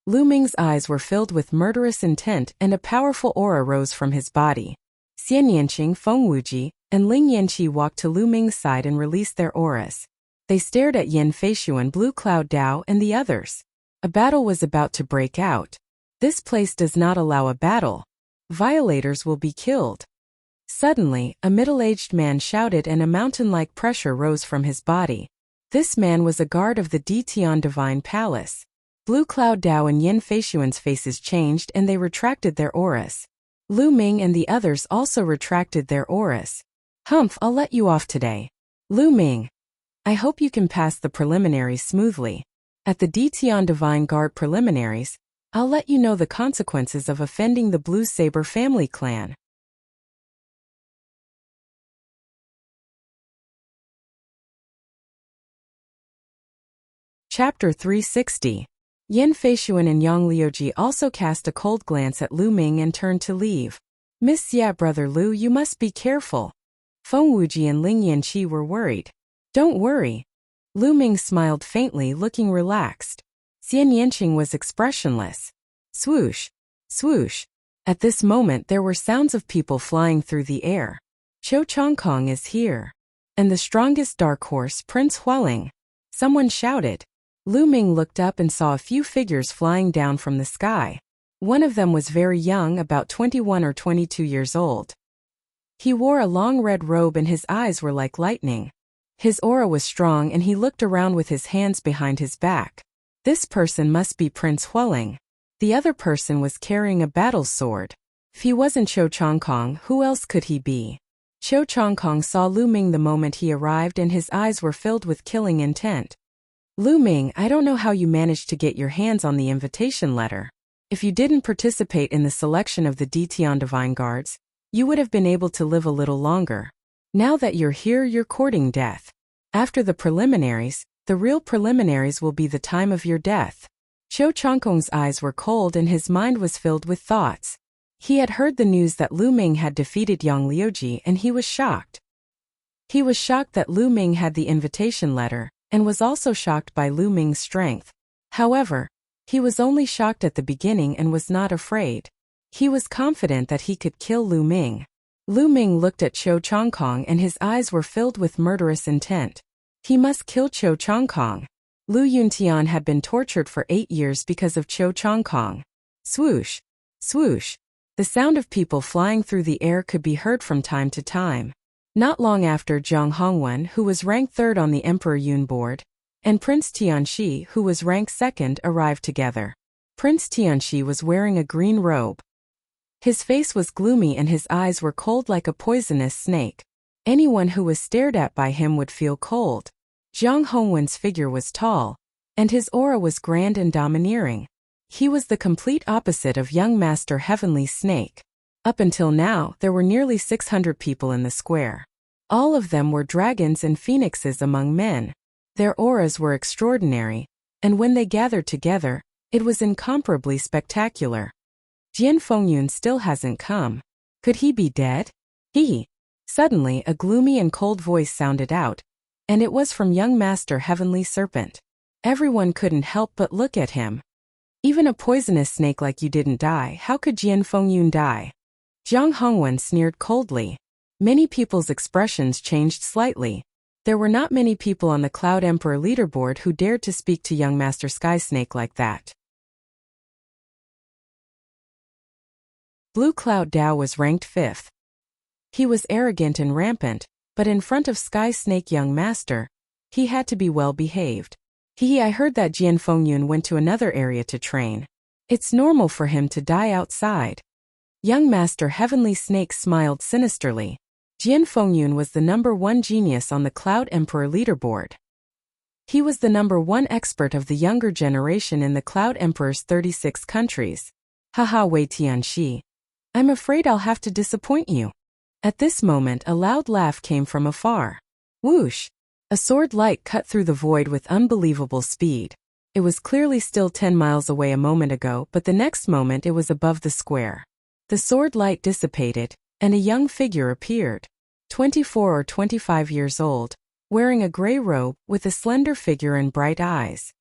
Lu Ming's eyes were filled with murderous intent, and a powerful aura rose from his body. Xian Yanqing, Feng Wuji, and Ling Yanqi walked to Lu Ming's side and released their auras. They stared at Yin Feishuan, Blue Cloud Dao, and the others. A battle was about to break out. This place does not allow a battle. Violators will be killed. Suddenly, a middle-aged man shouted, and a mountain-like pressure rose from his body. This man was a guard of the Ditian Divine Palace. Blue Cloud Dao and Yin Feishuan's faces changed, and they retracted their auras. Lu Ming and the others also retracted their auras. Humph, I'll let you off today. Lu Ming. I hope you can pass the preliminaries smoothly. At the Ditian Divine Guard preliminaries, I'll let you know the consequences of offending the Blue Saber family clan. Chapter 360. Yin Feishuan and Yang Liuji also cast a cold glance at Lu Ming and turned to leave. Miss Xia, Brother Lu, you must be careful. Feng Wuji and Ling Yanqi were worried. Don't worry. Lu Ming smiled faintly, looking relaxed. Xian Yanqing was expressionless. Swoosh, swoosh. At this moment there were sounds of people flying through the air. Cho Chongkong is here. And the strongest dark horse, Prince Hualing. Someone shouted. Lu Ming looked up and saw a few figures flying down from the sky. One of them was very young, about 21 or 22 years old. He wore a long red robe and his eyes were like lightning. His aura was strong and he looked around with his hands behind his back. This person must be Prince Hualing. The other person was carrying a battle sword. If he wasn't Cho Chongkong, who else could he be? Cho Chongkong saw Lu Ming the moment he arrived and his eyes were filled with killing intent. Lu Ming, I don't know how you managed to get your hands on the invitation letter. If you didn't participate in the selection of the Ditian Divine Guards, you would have been able to live a little longer. Now that you're here, you're courting death. After the preliminaries, the real preliminaries will be the time of your death. Cho Chongkong's eyes were cold and his mind was filled with thoughts. He had heard the news that Lu Ming had defeated Yang Liuji and he was shocked. He was shocked that Lu Ming had the invitation letter, and was also shocked by Lu Ming's strength. However, he was only shocked at the beginning and was not afraid. He was confident that he could kill Lu Ming. Lu Ming looked at Cho Chongkong and his eyes were filled with murderous intent. He must kill Cho Chongkong. Lu Yuntian had been tortured for 8 years because of Cho Chongkong. Swoosh, swoosh. The sound of people flying through the air could be heard from time to time. Not long after, Zhang Hongwen, who was ranked 3rd on the Emperor Yun board, and Prince Tianxi, who was ranked 2nd, arrived together. Prince Tianxi was wearing a green robe. His face was gloomy and his eyes were cold like a poisonous snake. Anyone who was stared at by him would feel cold. Zhang Hongwen's figure was tall, and his aura was grand and domineering. He was the complete opposite of young Master Heavenly Snake. Up until now, there were nearly 600 people in the square. All of them were dragons and phoenixes among men. Their auras were extraordinary, and when they gathered together, it was incomparably spectacular. Jian Fengyun still hasn't come. Could he be dead? Suddenly, a gloomy and cold voice sounded out, and it was from young Master Heavenly Serpent. Everyone couldn't help but look at him. Even a poisonous snake like you didn't die, how could Jian Fengyun die? Zhang Hongwen sneered coldly. Many people's expressions changed slightly. There were not many people on the Cloud Emperor leaderboard who dared to speak to young Master Sky Snake like that. Blue Cloud Dao was ranked 5th. He was arrogant and rampant, but in front of Sky Snake Young Master, he had to be well behaved. I heard that Jian Fengyun went to another area to train. It's normal for him to die outside. Young Master Heavenly Snake smiled sinisterly. Jian Fengyun was the #1 genius on the Cloud Emperor leaderboard. He was the #1 expert of the younger generation in the Cloud Emperor's 36 countries. Haha, Wei Tianxi. I'm afraid I'll have to disappoint you. At this moment a loud laugh came from afar. Whoosh! A sword light cut through the void with unbelievable speed. It was clearly still 10 miles away a moment ago, but the next moment it was above the square. The sword light dissipated, and a young figure appeared. 24 or 25 years old, wearing a gray robe, with a slender figure and bright eyes.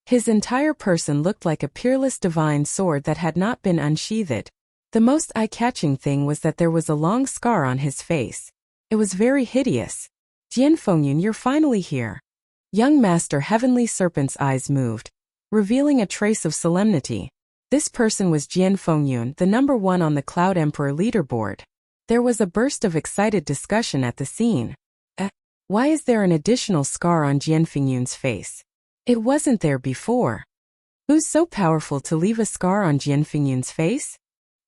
His entire person looked like a peerless divine sword that had not been unsheathed. The most eye-catching thing was that there was a long scar on his face. It was very hideous. Jian Fengyun, you're finally here. Young Master Heavenly Serpent's eyes moved, revealing a trace of solemnity. This person was Jian Fengyun, the number 1 on the Cloud Emperor leaderboard. There was a burst of excited discussion at the scene. Why is there an additional scar on Jian Fengyun's face? It wasn't there before. Who's so powerful to leave a scar on Jian Fengyun's face?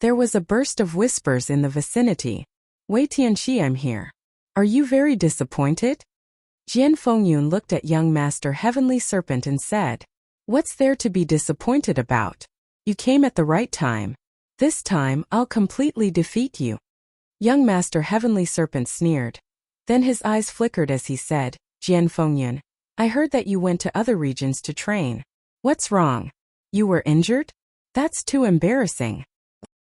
There was a burst of whispers in the vicinity. Wei Tianxi, I'm here. Are you very disappointed? Jian Fengyun looked at young Master Heavenly Serpent and said, What's there to be disappointed about? You came at the right time. This time, I'll completely defeat you. Young Master Heavenly Serpent sneered. Then his eyes flickered as he said, Jian Fengyun, I heard that you went to other regions to train. What's wrong? You were injured? That's too embarrassing.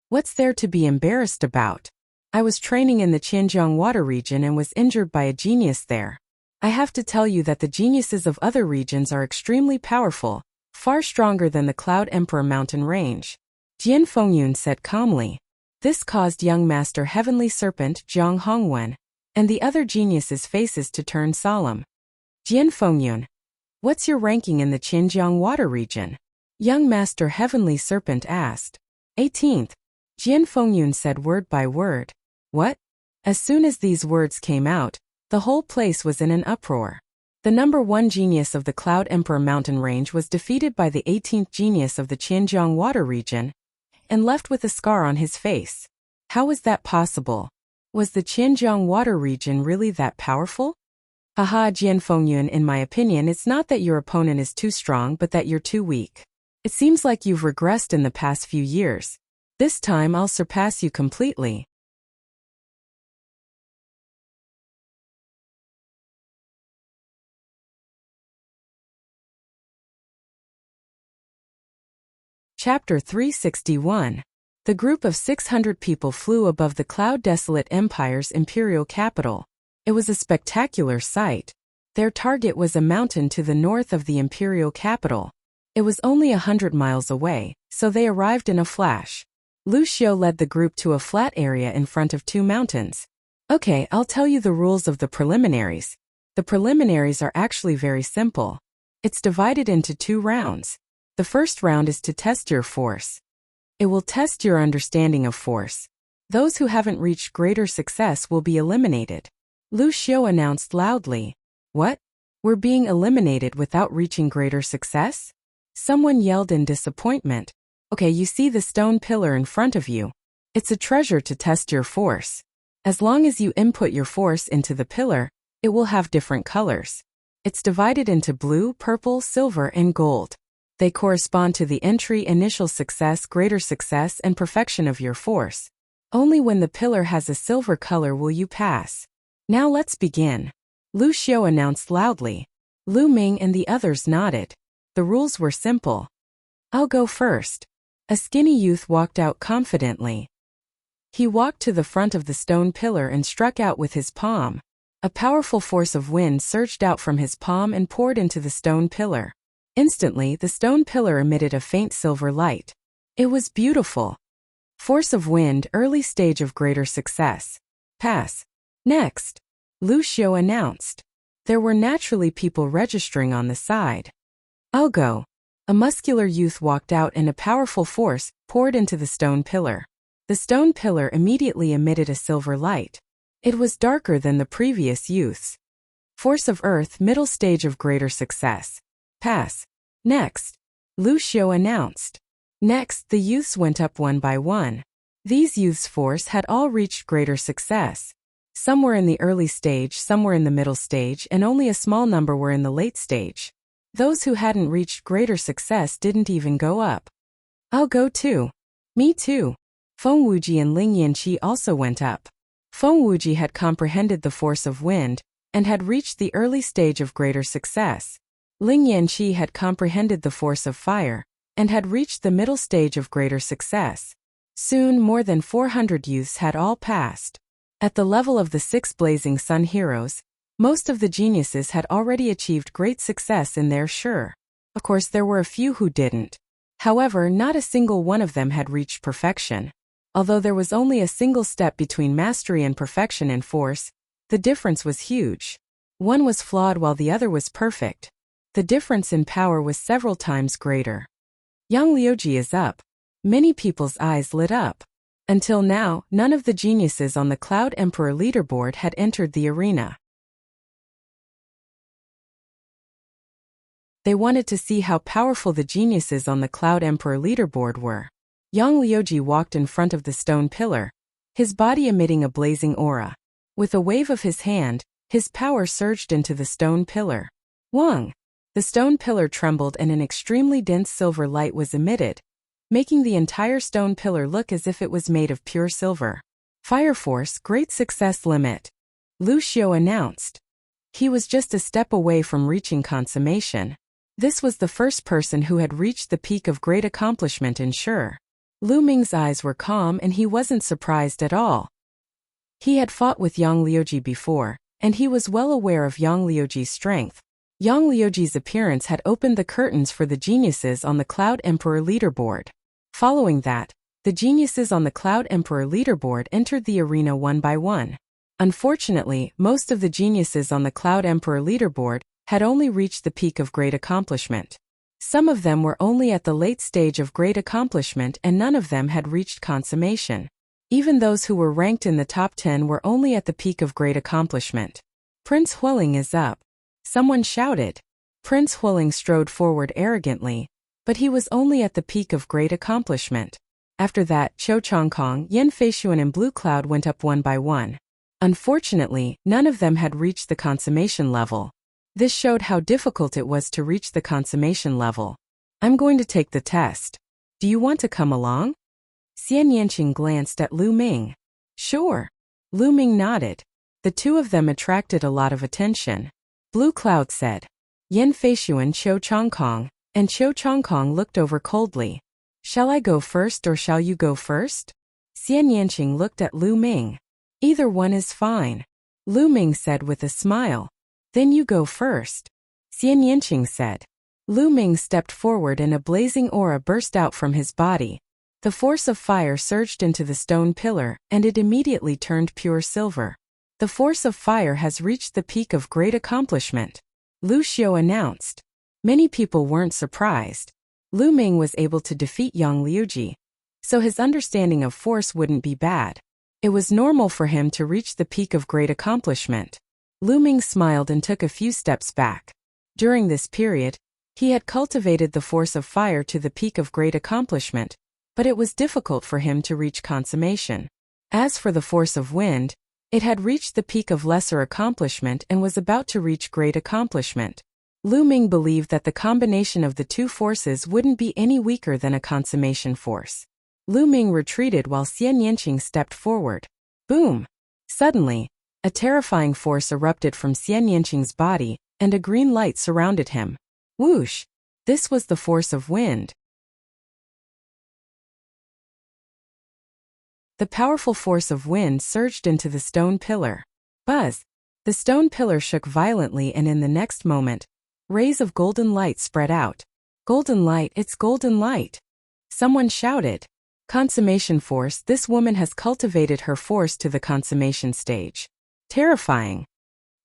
What's there to be embarrassed about? I was training in the Xinjiang water region and was injured by a genius there. I have to tell you that the geniuses of other regions are extremely powerful, far stronger than the Cloud Emperor mountain range. Jian Fengyun said calmly. This caused young Master Heavenly Serpent Zhang Hongwen and the other geniuses' faces to turn solemn. Jian Fengyun, what's your ranking in the Xinjiang water region? Young Master Heavenly Serpent asked. 18th. Jian Fengyun said word by word. What? As soon as these words came out, the whole place was in an uproar. The number 1 genius of the Cloud Emperor mountain range was defeated by the 18th genius of the Xinjiang water region and left with a scar on his face. How was that possible? Was the Xinjiang water region really that powerful? Haha, Jian Fengyun, in my opinion, it's not that your opponent is too strong but that you're too weak. It seems like you've regressed in the past few years. This time I'll surpass you completely. Chapter 361. The group of 600 people flew above the cloud-desolate empire's imperial capital. It was a spectacular sight. Their target was a mountain to the north of the imperial capital. It was only 100 miles away, so they arrived in a flash. Lu Xiu led the group to a flat area in front of 2 mountains. Okay, I'll tell you the rules of the preliminaries. The preliminaries are actually very simple. It's divided into 2 rounds. The first round is to test your force. It will test your understanding of force. Those who haven't reached greater success will be eliminated. Lu Xiu announced loudly. What? We're being eliminated without reaching greater success? Someone yelled in disappointment. Okay, you see the stone pillar in front of you. It's a treasure to test your force. As long as you input your force into the pillar, it will have different colors. It's divided into blue, purple, silver, and gold. They correspond to the entry, initial success, greater success, and perfection of your force. Only when the pillar has a silver color will you pass. Now let's begin. Lu Xiu announced loudly. Lu Ming and the others nodded. The rules were simple. I'll go first. A skinny youth walked out confidently. He walked to the front of the stone pillar and struck out with his palm. A powerful force of wind surged out from his palm and poured into the stone pillar. Instantly, the stone pillar emitted a faint silver light. It was beautiful. Force of wind, early stage of greater success. Pass. Next. Lu Xiu announced. There were naturally people registering on the side. I'll go. A muscular youth walked out and a powerful force poured into the stone pillar. The stone pillar immediately emitted a silver light. It was darker than the previous youths. Force of earth, middle stage of greater success. Pass. Next. Lu Xiu announced. Next, the youths went up one by one. These youths' force had all reached greater success. Some were in the early stage, some were in the middle stage, and only a small number were in the late stage. Those who hadn't reached greater success didn't even go up. I'll go too. Me too. Feng Wuji and Ling Yanqi also went up. Feng Wuji had comprehended the force of wind, and had reached the early stage of greater success. Ling Yanqi had comprehended the force of fire, and had reached the middle stage of greater success. Soon more than 400 youths had all passed. At the level of the 6 blazing sun heroes, most of the geniuses had already achieved great success in their sure. Of course there were a few who didn't. However, not a single one of them had reached perfection. Although there was only a single step between mastery and perfection in force, the difference was huge. One was flawed while the other was perfect. The difference in power was several times greater. Yang Liuji is up. Many people's eyes lit up. Until now, none of the geniuses on the Cloud Emperor leaderboard had entered the arena. They wanted to see how powerful the geniuses on the Cloud Emperor leaderboard were. Yang Liuji walked in front of the stone pillar, his body emitting a blazing aura. With a wave of his hand, his power surged into the stone pillar. Wang! The stone pillar trembled and an extremely dense silver light was emitted, making the entire stone pillar look as if it was made of pure silver. Fire Force, great success limit. Lu Xiu announced. He was just a step away from reaching consummation. This was the first person who had reached the peak of great accomplishment in sure. Lu Ming's eyes were calm and he wasn't surprised at all. He had fought with Yang Liuji before, and he was well aware of Yang Liuji's strength. Yang Liuji's appearance had opened the curtains for the geniuses on the Cloud Emperor leaderboard. Following that, the geniuses on the Cloud Emperor leaderboard entered the arena one by one. Unfortunately, most of the geniuses on the Cloud Emperor leaderboard had only reached the peak of great accomplishment. Some of them were only at the late stage of great accomplishment and none of them had reached consummation. Even those who were ranked in the top 10 were only at the peak of great accomplishment. Prince Huiling is up. Someone shouted. Prince Huiling strode forward arrogantly, but he was only at the peak of great accomplishment. After that, Qiu Chongkong, Yan Feishuan and Blue Cloud went up one by one. Unfortunately, none of them had reached the consummation level. This showed how difficult it was to reach the consummation level. I'm going to take the test. Do you want to come along? Xian Yanqing glanced at Lu Ming. Sure. Lu Ming nodded. The two of them attracted a lot of attention. Blue Cloud said. Yan Feishuan Qiu Chongkong, and Qiu Chongkong looked over coldly. Shall I go first or shall you go first? Xian Yanqing looked at Lu Ming. Either one is fine. Lu Ming said with a smile. Then you go first. Xian Yanqing said. Lu Ming stepped forward and a blazing aura burst out from his body. The force of fire surged into the stone pillar and it immediately turned pure silver. The force of fire has reached the peak of great accomplishment. Lu Xiu announced. Many people weren't surprised. Lu Ming was able to defeat Yang Liuji, so his understanding of force wouldn't be bad. It was normal for him to reach the peak of great accomplishment. Lu Ming smiled and took a few steps back. During this period, he had cultivated the force of fire to the peak of great accomplishment, but it was difficult for him to reach consummation. As for the force of wind, it had reached the peak of lesser accomplishment and was about to reach great accomplishment. Lu Ming believed that the combination of the two forces wouldn't be any weaker than a consummation force. Lu Ming retreated while Xian Yanqing stepped forward. Boom! Suddenly, a terrifying force erupted from Xian Yanqing's body, and a green light surrounded him. Whoosh! This was the force of wind. The powerful force of wind surged into the stone pillar. Buzz! The stone pillar shook violently and in the next moment, rays of golden light spread out. Golden light, it's golden light! Someone shouted. Consummation force, this woman has cultivated her force to the consummation stage. Terrifying.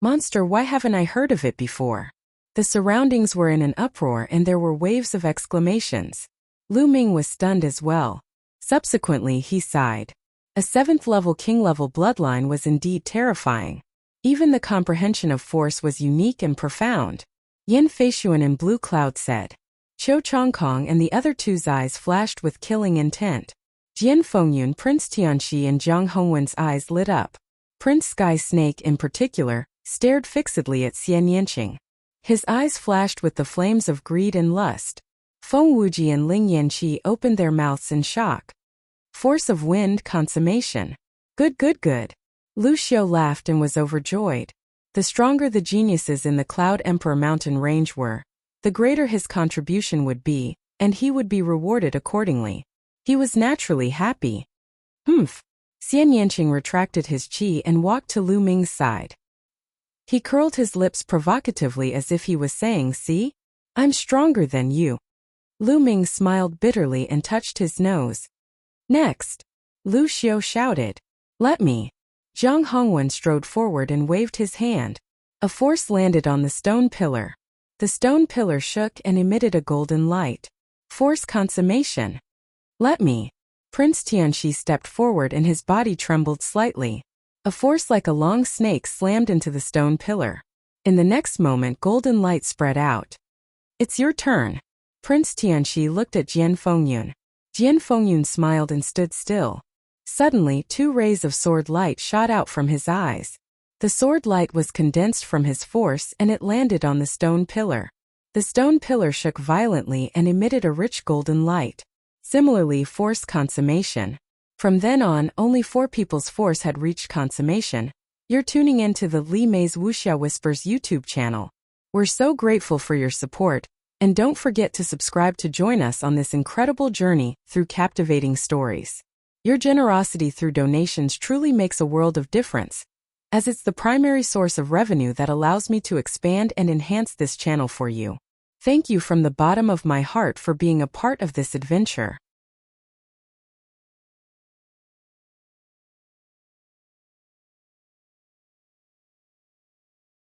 Monster, why haven't I heard of it before? The surroundings were in an uproar and there were waves of exclamations. Lu Ming was stunned as well. Subsequently, he sighed. A 7th-level king-level bloodline was indeed terrifying. Even the comprehension of force was unique and profound. Yan Feishuan and Blue Cloud said. Qiu Chongkong and the other two's eyes flashed with killing intent. Jian Fengyun, Prince Tianxi and Jiang Hongwen's eyes lit up. Prince Sky Snake in particular stared fixedly at Xian Yanqing. His eyes flashed with the flames of greed and lust. Feng Wuji and Ling Yanqi opened their mouths in shock. Force of wind consummation. Good. Lu Xiu laughed and was overjoyed. The stronger the geniuses in the Cloud Emperor mountain range were, the greater his contribution would be, and he would be rewarded accordingly. He was naturally happy. Humph. Xian Yanqing retracted his qi and walked to Lu Ming's side. He curled his lips provocatively as if he was saying, "See? I'm stronger than you." Lu Ming smiled bitterly and touched his nose. Next, Lu Xiao shouted, "Let me." Zhang Hongwen strode forward and waved his hand. A force landed on the stone pillar. The stone pillar shook and emitted a golden light. Force consummation. "Let me." Prince Tianxi stepped forward and his body trembled slightly. A force like a long snake slammed into the stone pillar. In the next moment, golden light spread out. "It's your turn." Prince Tianxi looked at Jian Fengyun. Jian Fengyun smiled and stood still. Suddenly, 2 rays of sword light shot out from his eyes. The sword light was condensed from his force and it landed on the stone pillar. The stone pillar shook violently and emitted a rich golden light. Similarly, force consummation. From then on, only 4 people's force had reached consummation. You're tuning into the Li Mei's Wuxia Whispers YouTube channel. We're so grateful for your support, and don't forget to subscribe to join us on this incredible journey through captivating stories. Your generosity through donations truly makes a world of difference, as it's the primary source of revenue that allows me to expand and enhance this channel for you. Thank you from the bottom of my heart for being a part of this adventure.